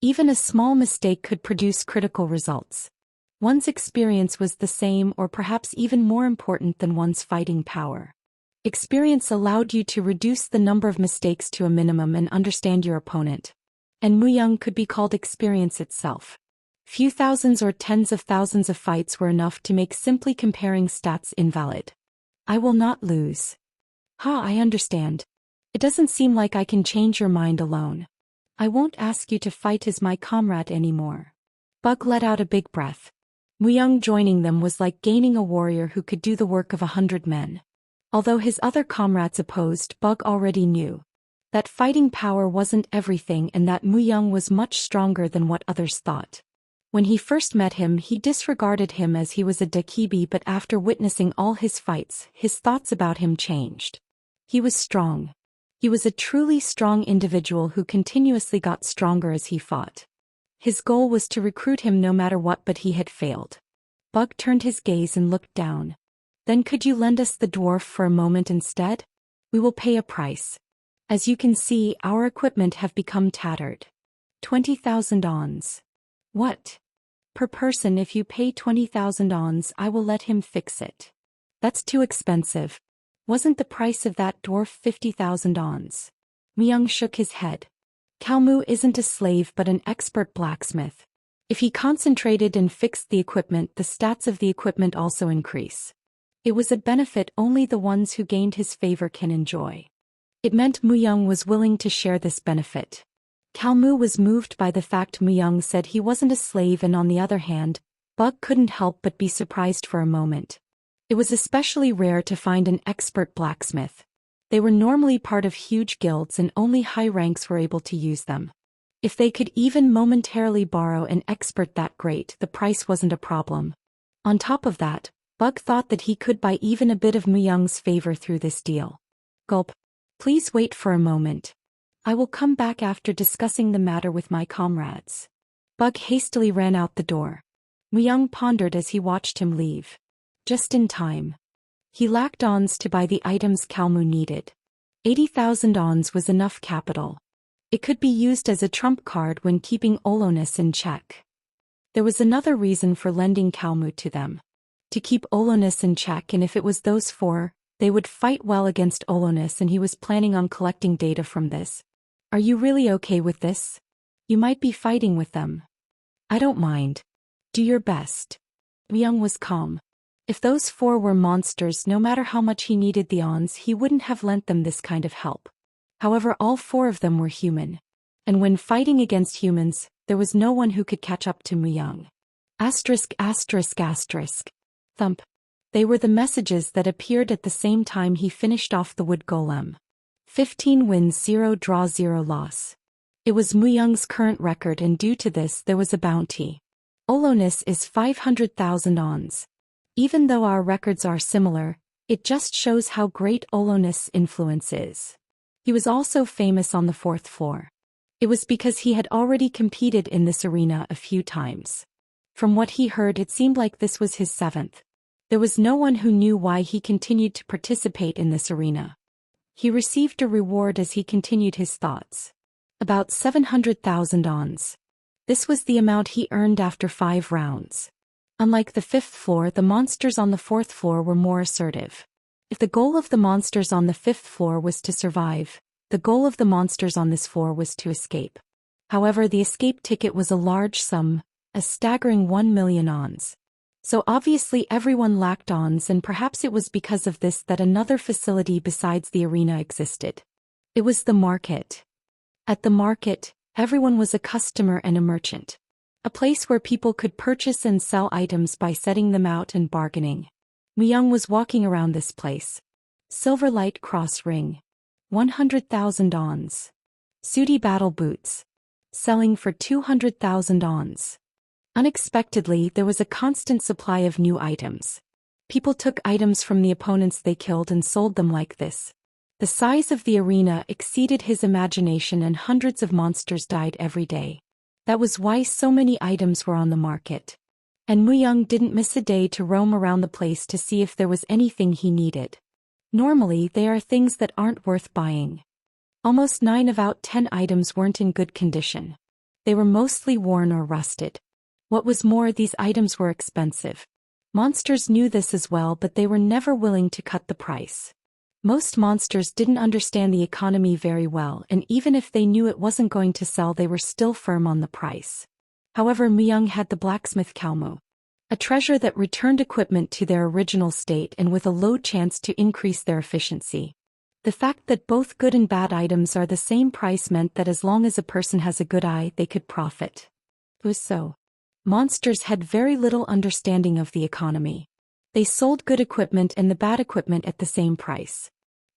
Even a small mistake could produce critical results. One's experience was the same or perhaps even more important than one's fighting power. Experience allowed you to reduce the number of mistakes to a minimum and understand your opponent. And Muyang could be called experience itself. Few thousands or tens of thousands of fights were enough to make simply comparing stats invalid. I will not lose. I understand. It doesn't seem like I can change your mind alone. I won't ask you to fight as my comrade anymore. Bug let out a big breath. Muyang joining them was like gaining a warrior who could do the work of 100 men. Although his other comrades opposed, Bug already knew that fighting power wasn't everything and that Mu Young was much stronger than what others thought. When he first met him, he disregarded him as he was a Dakibi, but after witnessing all his fights, his thoughts about him changed. He was strong. He was a truly strong individual who continuously got stronger as he fought. His goal was to recruit him no matter what, but he had failed. Bug turned his gaze and looked down. Then could you lend us the dwarf for a moment instead? We will pay a price. As you can see, our equipment have become tattered. 20,000 ons. What? Per person. If you pay 20,000 ons, I will let him fix it. That's too expensive. Wasn't the price of that dwarf 50,000 ons? Myung shook his head. Kalmu isn't a slave but an expert blacksmith. If he concentrated and fixed the equipment, the stats of the equipment also increase. It was a benefit only the ones who gained his favor can enjoy. It meant Myung was willing to share this benefit. Kalmu was moved by the fact Myung said he wasn't a slave, and on the other hand, Bug couldn't help but be surprised for a moment. It was especially rare to find an expert blacksmith. They were normally part of huge guilds and only high ranks were able to use them. If they could even momentarily borrow an expert that great, the price wasn't a problem. On top of that, Bug thought that he could buy even a bit of Myung's favor through this deal. Gulp. Please wait for a moment. I will come back after discussing the matter with my comrades. Bug hastily ran out the door. Myung pondered as he watched him leave. Just in time. He lacked ons to buy the items Kalmu needed. 80,000 ons was enough capital. It could be used as a trump card when keeping Olonus in check. There was another reason for lending Kalmu to them. To keep Olonus in check, and if it was those four, they would fight well against Olonus, and he was planning on collecting data from this. Are you really okay with this? You might be fighting with them. I don't mind. Do your best. Myung was calm. If those four were monsters, no matter how much he needed the ons, he wouldn't have lent them this kind of help. However, all four of them were human. And when fighting against humans, there was no one who could catch up to Myung. Asterisk asterisk asterisk. Thump. They were the messages that appeared at the same time he finished off the wood golem. 15 wins, 0 draw, 0 loss. It was Myung's current record, and due to this there was a bounty. Olonus is 500,000 ons. Even though our records are similar, it just shows how great Olonus' influence is. He was also famous on the 4th floor. It was because he had already competed in this arena a few times. From what he heard, it seemed like this was his 7th. There was no one who knew why he continued to participate in this arena. He received a reward as he continued his thoughts. About 700,000 ons. This was the amount he earned after 5 rounds. Unlike the 5th floor, the monsters on the 4th floor were more assertive. If the goal of the monsters on the 5th floor was to survive, the goal of the monsters on this floor was to escape. However, the escape ticket was a large sum, a staggering 1 million ons. So obviously everyone lacked ons, and perhaps it was because of this that another facility besides the arena existed. It was the market. At the market, everyone was a customer and a merchant. A place where people could purchase and sell items by setting them out and bargaining. Myung was walking around this place. Silverlight cross ring. 100,000 ons. Sooty battle boots. Selling for 200,000 ons. Unexpectedly, there was a constant supply of new items. People took items from the opponents they killed and sold them like this. The size of the arena exceeded his imagination, and hundreds of monsters died every day. That was why so many items were on the market. And Myung didn't miss a day to roam around the place to see if there was anything he needed. Normally, they are things that aren't worth buying. Almost 9 of out 10 items weren't in good condition. They were mostly worn or rusted. What was more, these items were expensive. Monsters knew this as well, but they were never willing to cut the price. Most monsters didn't understand the economy very well, and even if they knew it wasn't going to sell, they were still firm on the price. However, Myung had the blacksmith Kalmu. A treasure that returned equipment to their original state and with a low chance to increase their efficiency. The fact that both good and bad items are the same price meant that as long as a person has a good eye, they could profit. It was so. Monsters had very little understanding of the economy. They sold good equipment and the bad equipment at the same price.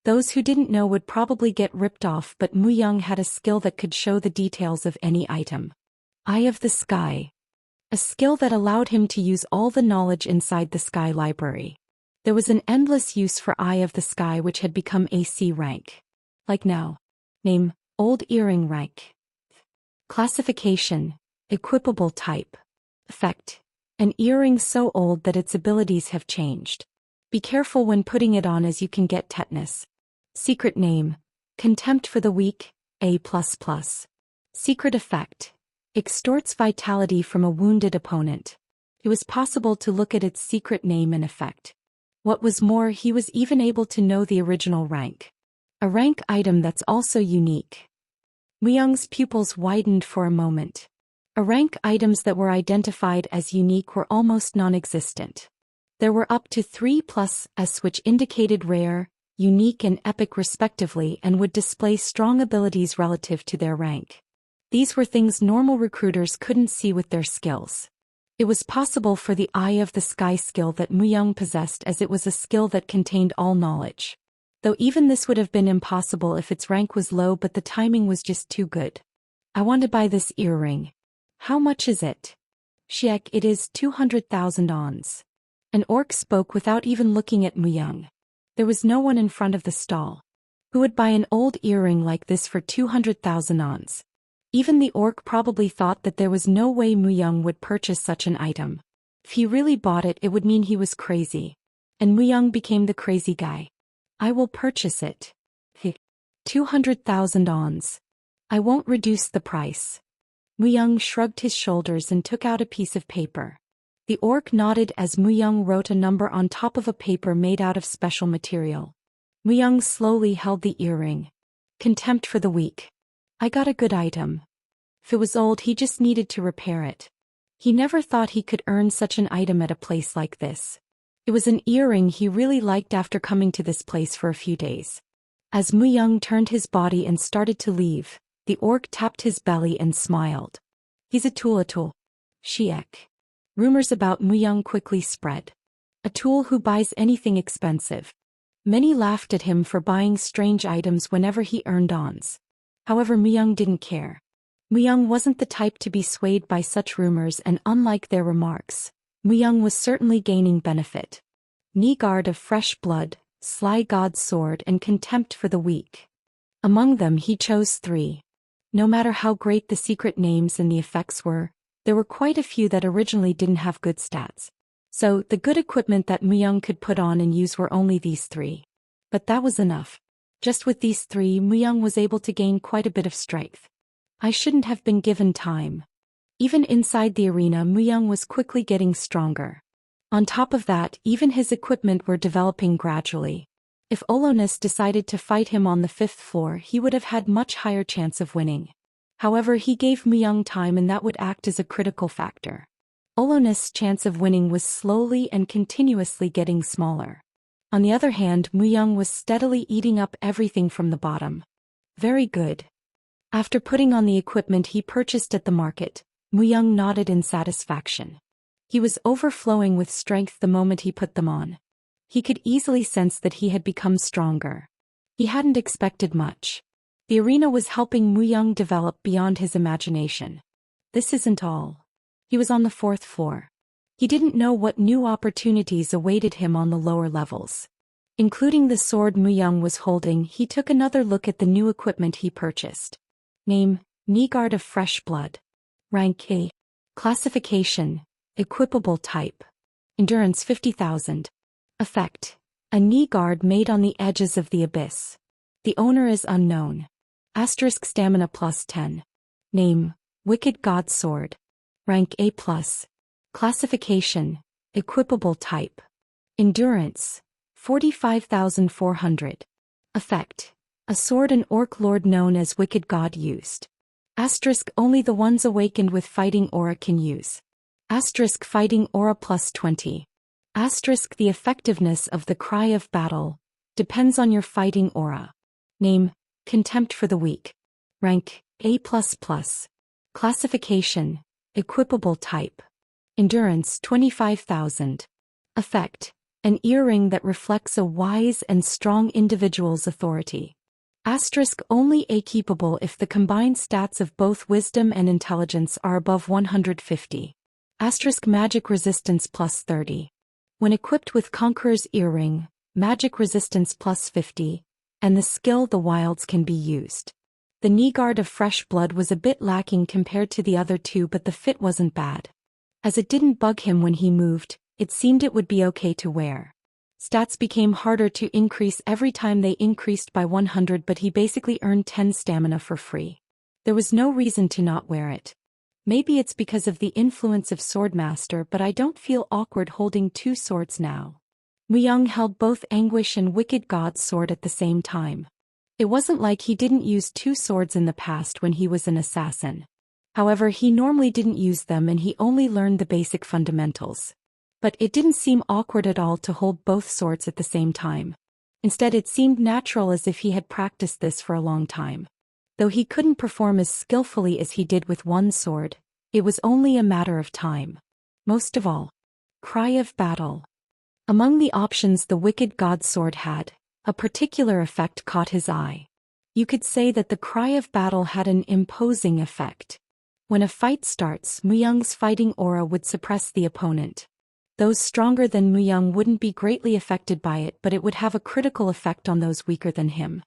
Those who didn't know would probably get ripped off, but Mu Young had a skill that could show the details of any item. Eye of the Sky. A skill that allowed him to use all the knowledge inside the Sky Library. There was an endless use for Eye of the Sky, which had become AC rank. Like now. Name, Old Earring rank. Classification, Equipable type. Effect, an earring so old that its abilities have changed. Be careful when putting it on as you can get tetanus. Secret name, Contempt for the Weak, A++. Secret effect, extorts vitality from a wounded opponent. It was possible to look at its secret name and effect. What was more, he was even able to know the original rank. A rank item that's also unique. Mu Young's pupils widened for a moment. A rank items that were identified as unique were almost non-existent. There were up to 3+S which indicated rare, unique and epic respectively and would display strong abilities relative to their rank. These were things normal recruiters couldn't see with their skills. It was possible for the Eye of the Sky skill that Mu Young possessed, as it was a skill that contained all knowledge. Though even this would have been impossible if its rank was low, but the timing was just too good. I want to buy this earring. How much is it? Shiek, it is 200,000 ons. An orc spoke without even looking at Mu Young. There was no one in front of the stall. Who would buy an old earring like this for 200,000 ons? Even the orc probably thought that there was no way Mu Young would purchase such an item. If he really bought it, it would mean he was crazy. And Mu Young became the crazy guy. I will purchase it. 200,000 ons. I won't reduce the price. Mu Young shrugged his shoulders and took out a piece of paper. The orc nodded as Mu Young wrote a number on top of a paper made out of special material. Mu Young slowly held the earring. Contempt for the weak. I got a good item. If it was old, he just needed to repair it. He never thought he could earn such an item at a place like this. It was an earring he really liked after coming to this place for a few days. As Mu Young turned his body and started to leave, the orc tapped his belly and smiled. He's a tool. Shiek. Rumors about Mu Young quickly spread. A tool who buys anything expensive. Many laughed at him for buying strange items whenever he earned ons. However, Mu Young didn't care. Mu Young wasn't the type to be swayed by such rumors, and unlike their remarks, Mu Young was certainly gaining benefit. Knee guard of fresh blood, sly god's sword and contempt for the weak. Among them he chose 3. No matter how great the secret names and the effects were, there were quite a few that originally didn't have good stats. So, the good equipment that Mu Young could put on and use were only these 3. But that was enough. Just with these 3, Mu Young was able to gain quite a bit of strength. I shouldn't have been given time. Even inside the arena, Mu Young was quickly getting stronger. On top of that, even his equipment were developing gradually. If Olonus decided to fight him on the 5th floor, he would have had much higher chance of winning. However, he gave Mu Young time, and that would act as a critical factor. Olonus' chance of winning was slowly and continuously getting smaller. On the other hand, Mu Young was steadily eating up everything from the bottom. Very good. After putting on the equipment he purchased at the market, Mu Young nodded in satisfaction. He was overflowing with strength the moment he put them on. He could easily sense that he had become stronger. He hadn't expected much. The arena was helping Mu Young develop beyond his imagination. This isn't all. He was on the 4th floor. He didn't know what new opportunities awaited him on the lower levels. Including the sword Mu Young was holding, he took another look at the new equipment he purchased. Name, Knee guard of fresh blood. Rank A. Classification, Equipable type. Endurance 50,000. Effect, a knee guard made on the edges of the abyss. The owner is unknown. Asterisk stamina +10. Name, Wicked God Sword. Rank A+. Classification, Equipable type. Endurance, 45,400. Effect, a sword an orc lord known as Wicked God used. Asterisk only the ones awakened with fighting aura can use. Asterisk fighting aura +20. Asterisk the effectiveness of the cry of battle depends on your fighting aura. Name, Contempt for the weak. Rank, A++. Classification, Equipable type. Endurance 25,000. Effect, An earring that reflects a wise and strong individual's authority. Asterisk only A-keepable if the combined stats of both wisdom and intelligence are above 150. Asterisk magic resistance plus 30. When equipped with Conqueror's earring, magic resistance plus 50, and the skill the wilds can be used. The knee guard of fresh blood was a bit lacking compared to the other two, but the fit wasn't bad. As it didn't bug him when he moved, it seemed it would be okay to wear. Stats became harder to increase every time they increased by 100, but he basically earned 10 stamina for free. There was no reason to not wear it. Maybe it's because of the influence of Swordmaster, but I don't feel awkward holding two swords now. Muyang held both Anguish and Wicked God's sword at the same time. It wasn't like he didn't use two swords in the past when he was an assassin. However, he normally didn't use them and he only learned the basic fundamentals. But it didn't seem awkward at all to hold both swords at the same time. Instead, it seemed natural, as if he had practiced this for a long time. Though he couldn't perform as skillfully as he did with one sword, it was only a matter of time. Most of all, Cry of Battle. Among the options the Wicked God sword had, a particular effect caught his eye. You could say that the Cry of Battle had an imposing effect. When a fight starts, Muyang's fighting aura would suppress the opponent. Those stronger than Muyang wouldn't be greatly affected by it, but it would have a critical effect on those weaker than him.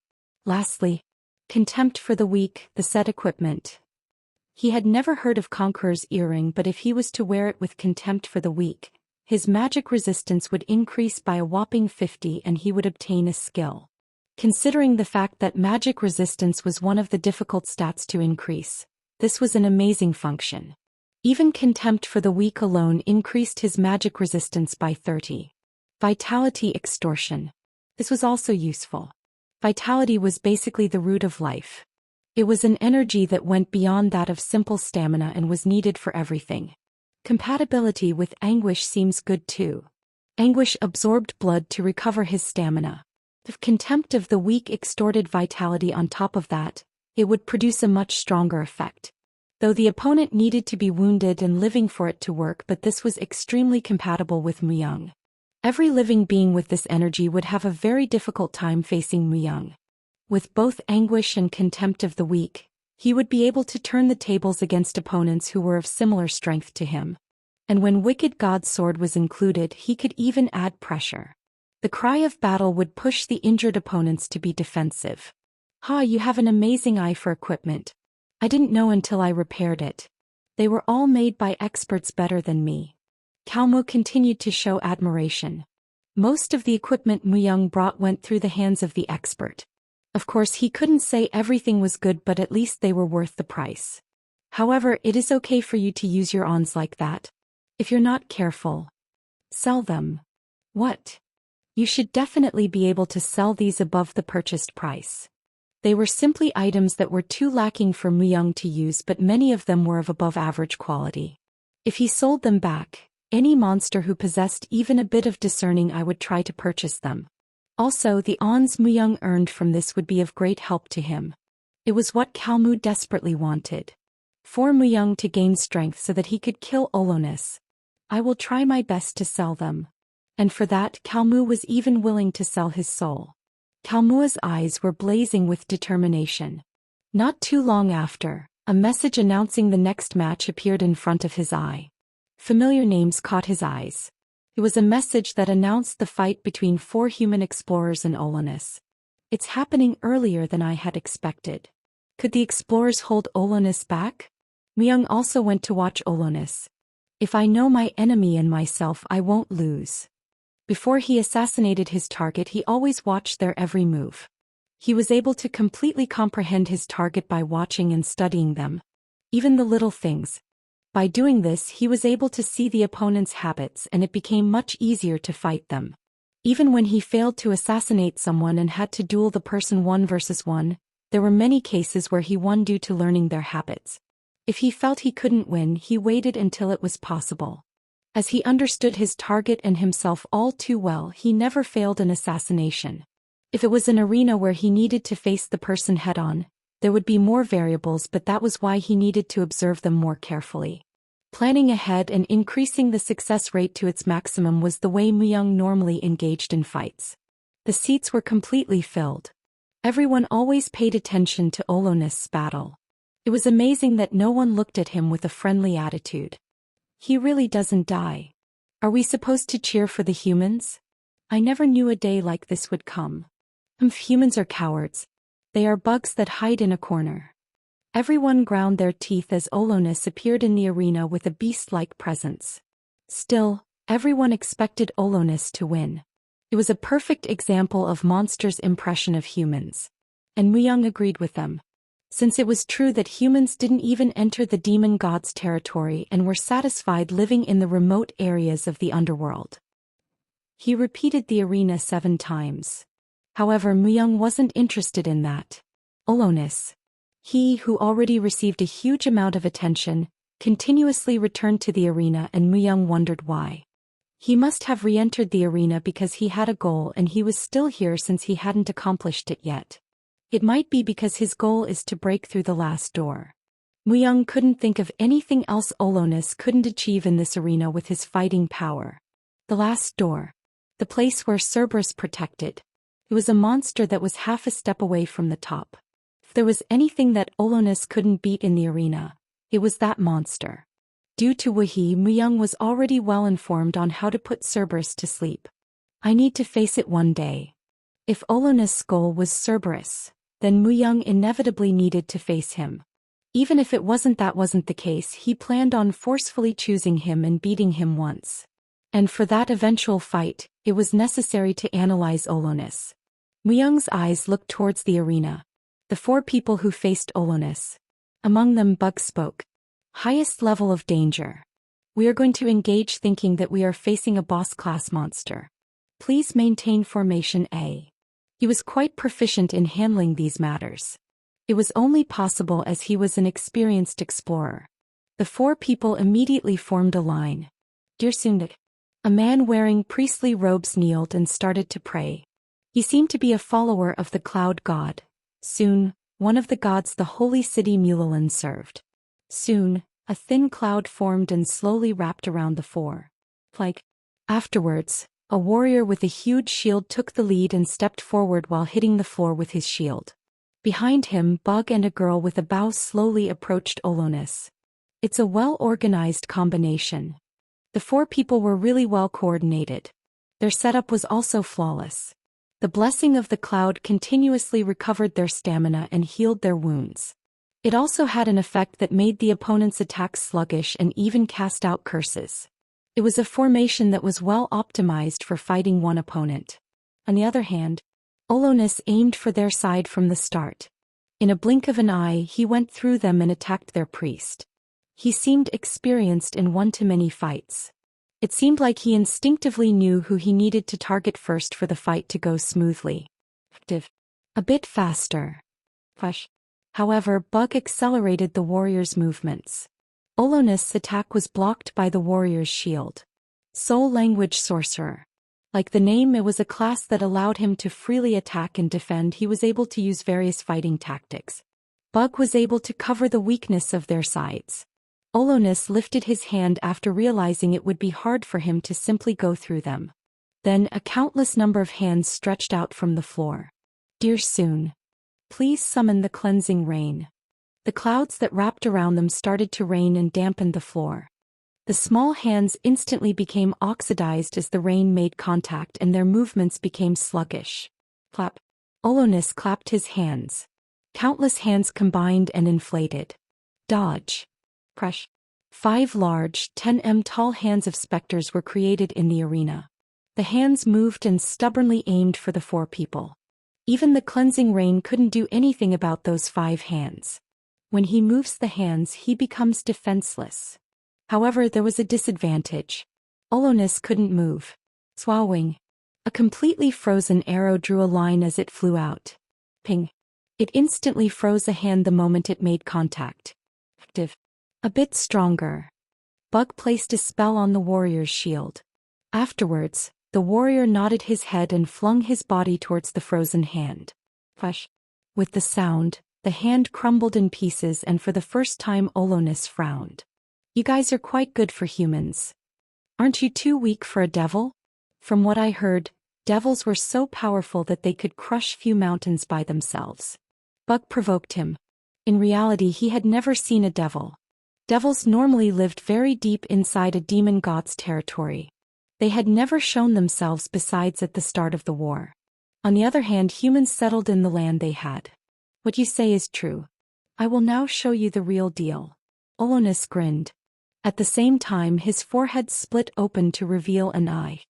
Lastly, Contempt for the Weak, the set equipment. He had never heard of Conqueror's earring, but if he was to wear it with Contempt for the Weak, his magic resistance would increase by a whopping 50 and he would obtain a skill. Considering the fact that magic resistance was one of the difficult stats to increase, this was an amazing function. Even Contempt for the Weak alone increased his magic resistance by 30. Vitality Extortion. This was also useful. Vitality was basically the root of life. It was an energy that went beyond that of simple stamina and was needed for everything. Compatibility with Anguish seems good too. Anguish absorbed blood to recover his stamina. If Contempt of the Weak extorted vitality on top of that, it would produce a much stronger effect. Though the opponent needed to be wounded and living for it to work, but this was extremely compatible with Muyang. Every living being with this energy would have a very difficult time facing Muyang. With both Anguish and Contempt of the Weak, he would be able to turn the tables against opponents who were of similar strength to him. And when Wicked God's sword was included, he could even add pressure. The Cry of Battle would push the injured opponents to be defensive. You have an amazing eye for equipment. I didn't know until I repaired it. They were all made by experts better than me. Kalmu continued to show admiration. Most of the equipment Muyang brought went through the hands of the expert. Of course, he couldn't say everything was good, but at least they were worth the price. However, it is okay for you to use your ons like that. If you're not careful, sell them. What? You should definitely be able to sell these above the purchased price. They were simply items that were too lacking for Muyang to use, but many of them were of above average quality. If he sold them back, any monster who possessed even a bit of discerning eye would try to purchase them. Also, the ons Muyang earned from this would be of great help to him. It was what Kalmu desperately wanted. For Muyang to gain strength so that he could kill Olonis. I will try my best to sell them. And for that, Kalmu was even willing to sell his soul. Kalmua's eyes were blazing with determination. Not too long after, a message announcing the next match appeared in front of his eye. Familiar names caught his eyes. It was a message that announced the fight between 4 human explorers and Olonis. It's happening earlier than I had expected. Could the explorers hold Olonis back? Muyang also went to watch Olonis. If I know my enemy and myself, I won't lose. Before he assassinated his target, he always watched their every move. He was able to completely comprehend his target by watching and studying them. Even the little things. By doing this, he was able to see the opponent's habits, and it became much easier to fight them. Even when he failed to assassinate someone and had to duel the person 1 versus 1, there were many cases where he won due to learning their habits. If he felt he couldn't win, he waited until it was possible. As he understood his target and himself all too well, he never failed an assassination. If it was an arena where he needed to face the person head-on, there would be more variables, but that was why he needed to observe them more carefully. Planning ahead and increasing the success rate to its maximum was the way Muyang normally engaged in fights. The seats were completely filled. Everyone always paid attention to Olonist's battle. It was amazing that no one looked at him with a friendly attitude. He really doesn't die. Are we supposed to cheer for the humans? I never knew a day like this would come. Humans are cowards. They are bugs that hide in a corner. Everyone ground their teeth as Olonis appeared in the arena with a beast-like presence. Still, everyone expected Olonis to win. It was a perfect example of monsters' impression of humans. And Muyang agreed with them. Since it was true that humans didn't even enter the demon god's territory and were satisfied living in the remote areas of the underworld. He repeated the arena 7 times. However, Muyang wasn't interested in that. Olonis, he who already received a huge amount of attention, continuously returned to the arena, and Muyang wondered why. He must have re-entered the arena because he had a goal and he was still here since he hadn't accomplished it yet. It might be because his goal is to break through the last door. Muyang couldn't think of anything else Olonis couldn't achieve in this arena with his fighting power. The last door. The place where Cerberus protected. It was a monster that was half a step away from the top. If there was anything that Olonis couldn't beat in the arena, it was that monster. Due to Wahi, Muyang was already well informed on how to put Cerberus to sleep. I need to face it one day. If Olonis' goal was Cerberus, then Muyang inevitably needed to face him. Even if that wasn't the case, he planned on forcefully choosing him and beating him once. And for that eventual fight, it was necessary to analyze Olonis. Muyang's eyes looked towards the arena. The 4 people who faced Olonis. Among them, Bug spoke. Highest level of danger. We are going to engage thinking that we are facing a boss-class monster. Please maintain formation A. He was quite proficient in handling these matters. It was only possible as he was an experienced explorer. The 4 people immediately formed a line. Dear Sundak. A man wearing priestly robes kneeled and started to pray. He seemed to be a follower of the cloud god. Soon, one of the gods the holy city Mulalin served. Soon, a thin cloud formed and slowly wrapped around the 4. Afterwards, a warrior with a huge shield took the lead and stepped forward while hitting the floor with his shield. Behind him, Bug and a girl with a bow slowly approached Olonis. It's a well-organized combination. The 4 people were really well coordinated. Their setup was also flawless. The blessing of the cloud continuously recovered their stamina and healed their wounds. It also had an effect that made the opponent's attacks sluggish and even cast out curses. It was a formation that was well optimized for fighting one opponent. On the other hand, Olonis aimed for their side from the start. In a blink of an eye, he went through them and attacked their priest. He seemed experienced in one-to-many fights. It seemed like he instinctively knew who he needed to target first for the fight to go smoothly. A bit faster. However, Bug accelerated the warrior's movements. Olonis' attack was blocked by the warrior's shield. Soul Language Sorcerer. Like the name, it was a class that allowed him to freely attack and defend. He was able to use various fighting tactics. Bug was able to cover the weakness of their sides. Olonis lifted his hand after realizing it would be hard for him to simply go through them. Then a countless number of hands stretched out from the floor. Dear Soon. Please summon the cleansing rain. The clouds that wrapped around them started to rain and dampened the floor. The small hands instantly became oxidized as the rain made contact and their movements became sluggish. Clap. Olonis clapped his hands. Countless hands combined and inflated. Dodge. Crush. 5 large, 10 tall hands of specters were created in the arena. The hands moved and stubbornly aimed for the 4 people. Even the cleansing rain couldn't do anything about those 5 hands. When he moves the hands, he becomes defenseless. However, there was a disadvantage. Olonis couldn't move. Swallowing. A completely frozen arrow drew a line as it flew out. Ping. It instantly froze a hand the moment it made contact. Active. A bit stronger. Bug placed a spell on the warrior's shield. Afterwards, the warrior nodded his head and flung his body towards the frozen hand. Fush. With the sound, the hand crumbled in pieces and for the first time Olonis frowned. You guys are quite good for humans. Aren't you too weak for a devil? From what I heard, devils were so powerful that they could crush few mountains by themselves. Bug provoked him. In reality, he had never seen a devil. Devils normally lived very deep inside a demon god's territory. They had never shown themselves besides at the start of the war. On the other hand, humans settled in the land they had. What you say is true. I will now show you the real deal. Olynis grinned. At the same time, his forehead split open to reveal an eye.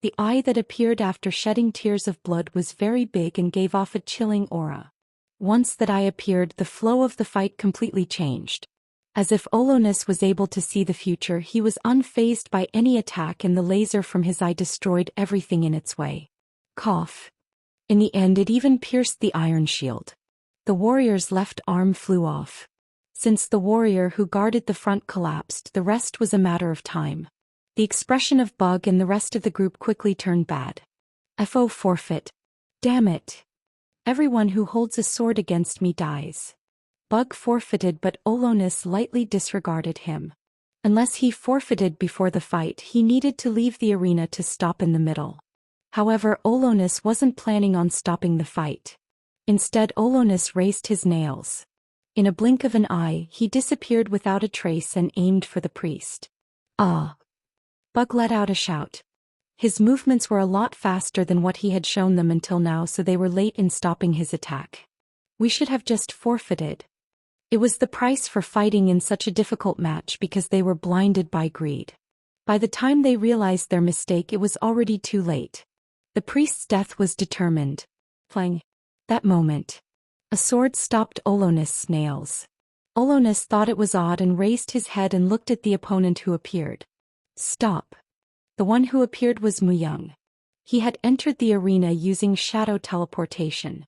The eye that appeared after shedding tears of blood was very big and gave off a chilling aura. Once that eye appeared, the flow of the fight completely changed. As if Olynis was able to see the future, he was unfazed by any attack, and the laser from his eye destroyed everything in its way. Cough. In the end, it even pierced the iron shield. The warrior's left arm flew off. Since the warrior who guarded the front collapsed, the rest was a matter of time. The expression of Bug and the rest of the group quickly turned bad. FO forfeit. Damn it. Everyone who holds a sword against me dies. Bug forfeited, but Olynis lightly disregarded him. Unless he forfeited before the fight, he needed to leave the arena to stop in the middle. However, Olynis wasn't planning on stopping the fight. Instead, Olynis raised his nails. In a blink of an eye, he disappeared without a trace and aimed for the priest. Ah! Bug let out a shout. His movements were a lot faster than what he had shown them until now, so they were late in stopping his attack. We should have just forfeited. It was the price for fighting in such a difficult match because they were blinded by greed. By the time they realized their mistake, it was already too late. The priest's death was determined. Plang. That moment. A sword stopped Olynis' nails. Olynis thought it was odd and raised his head and looked at the opponent who appeared. Stop. The one who appeared was Muyang. He had entered the arena using shadow teleportation.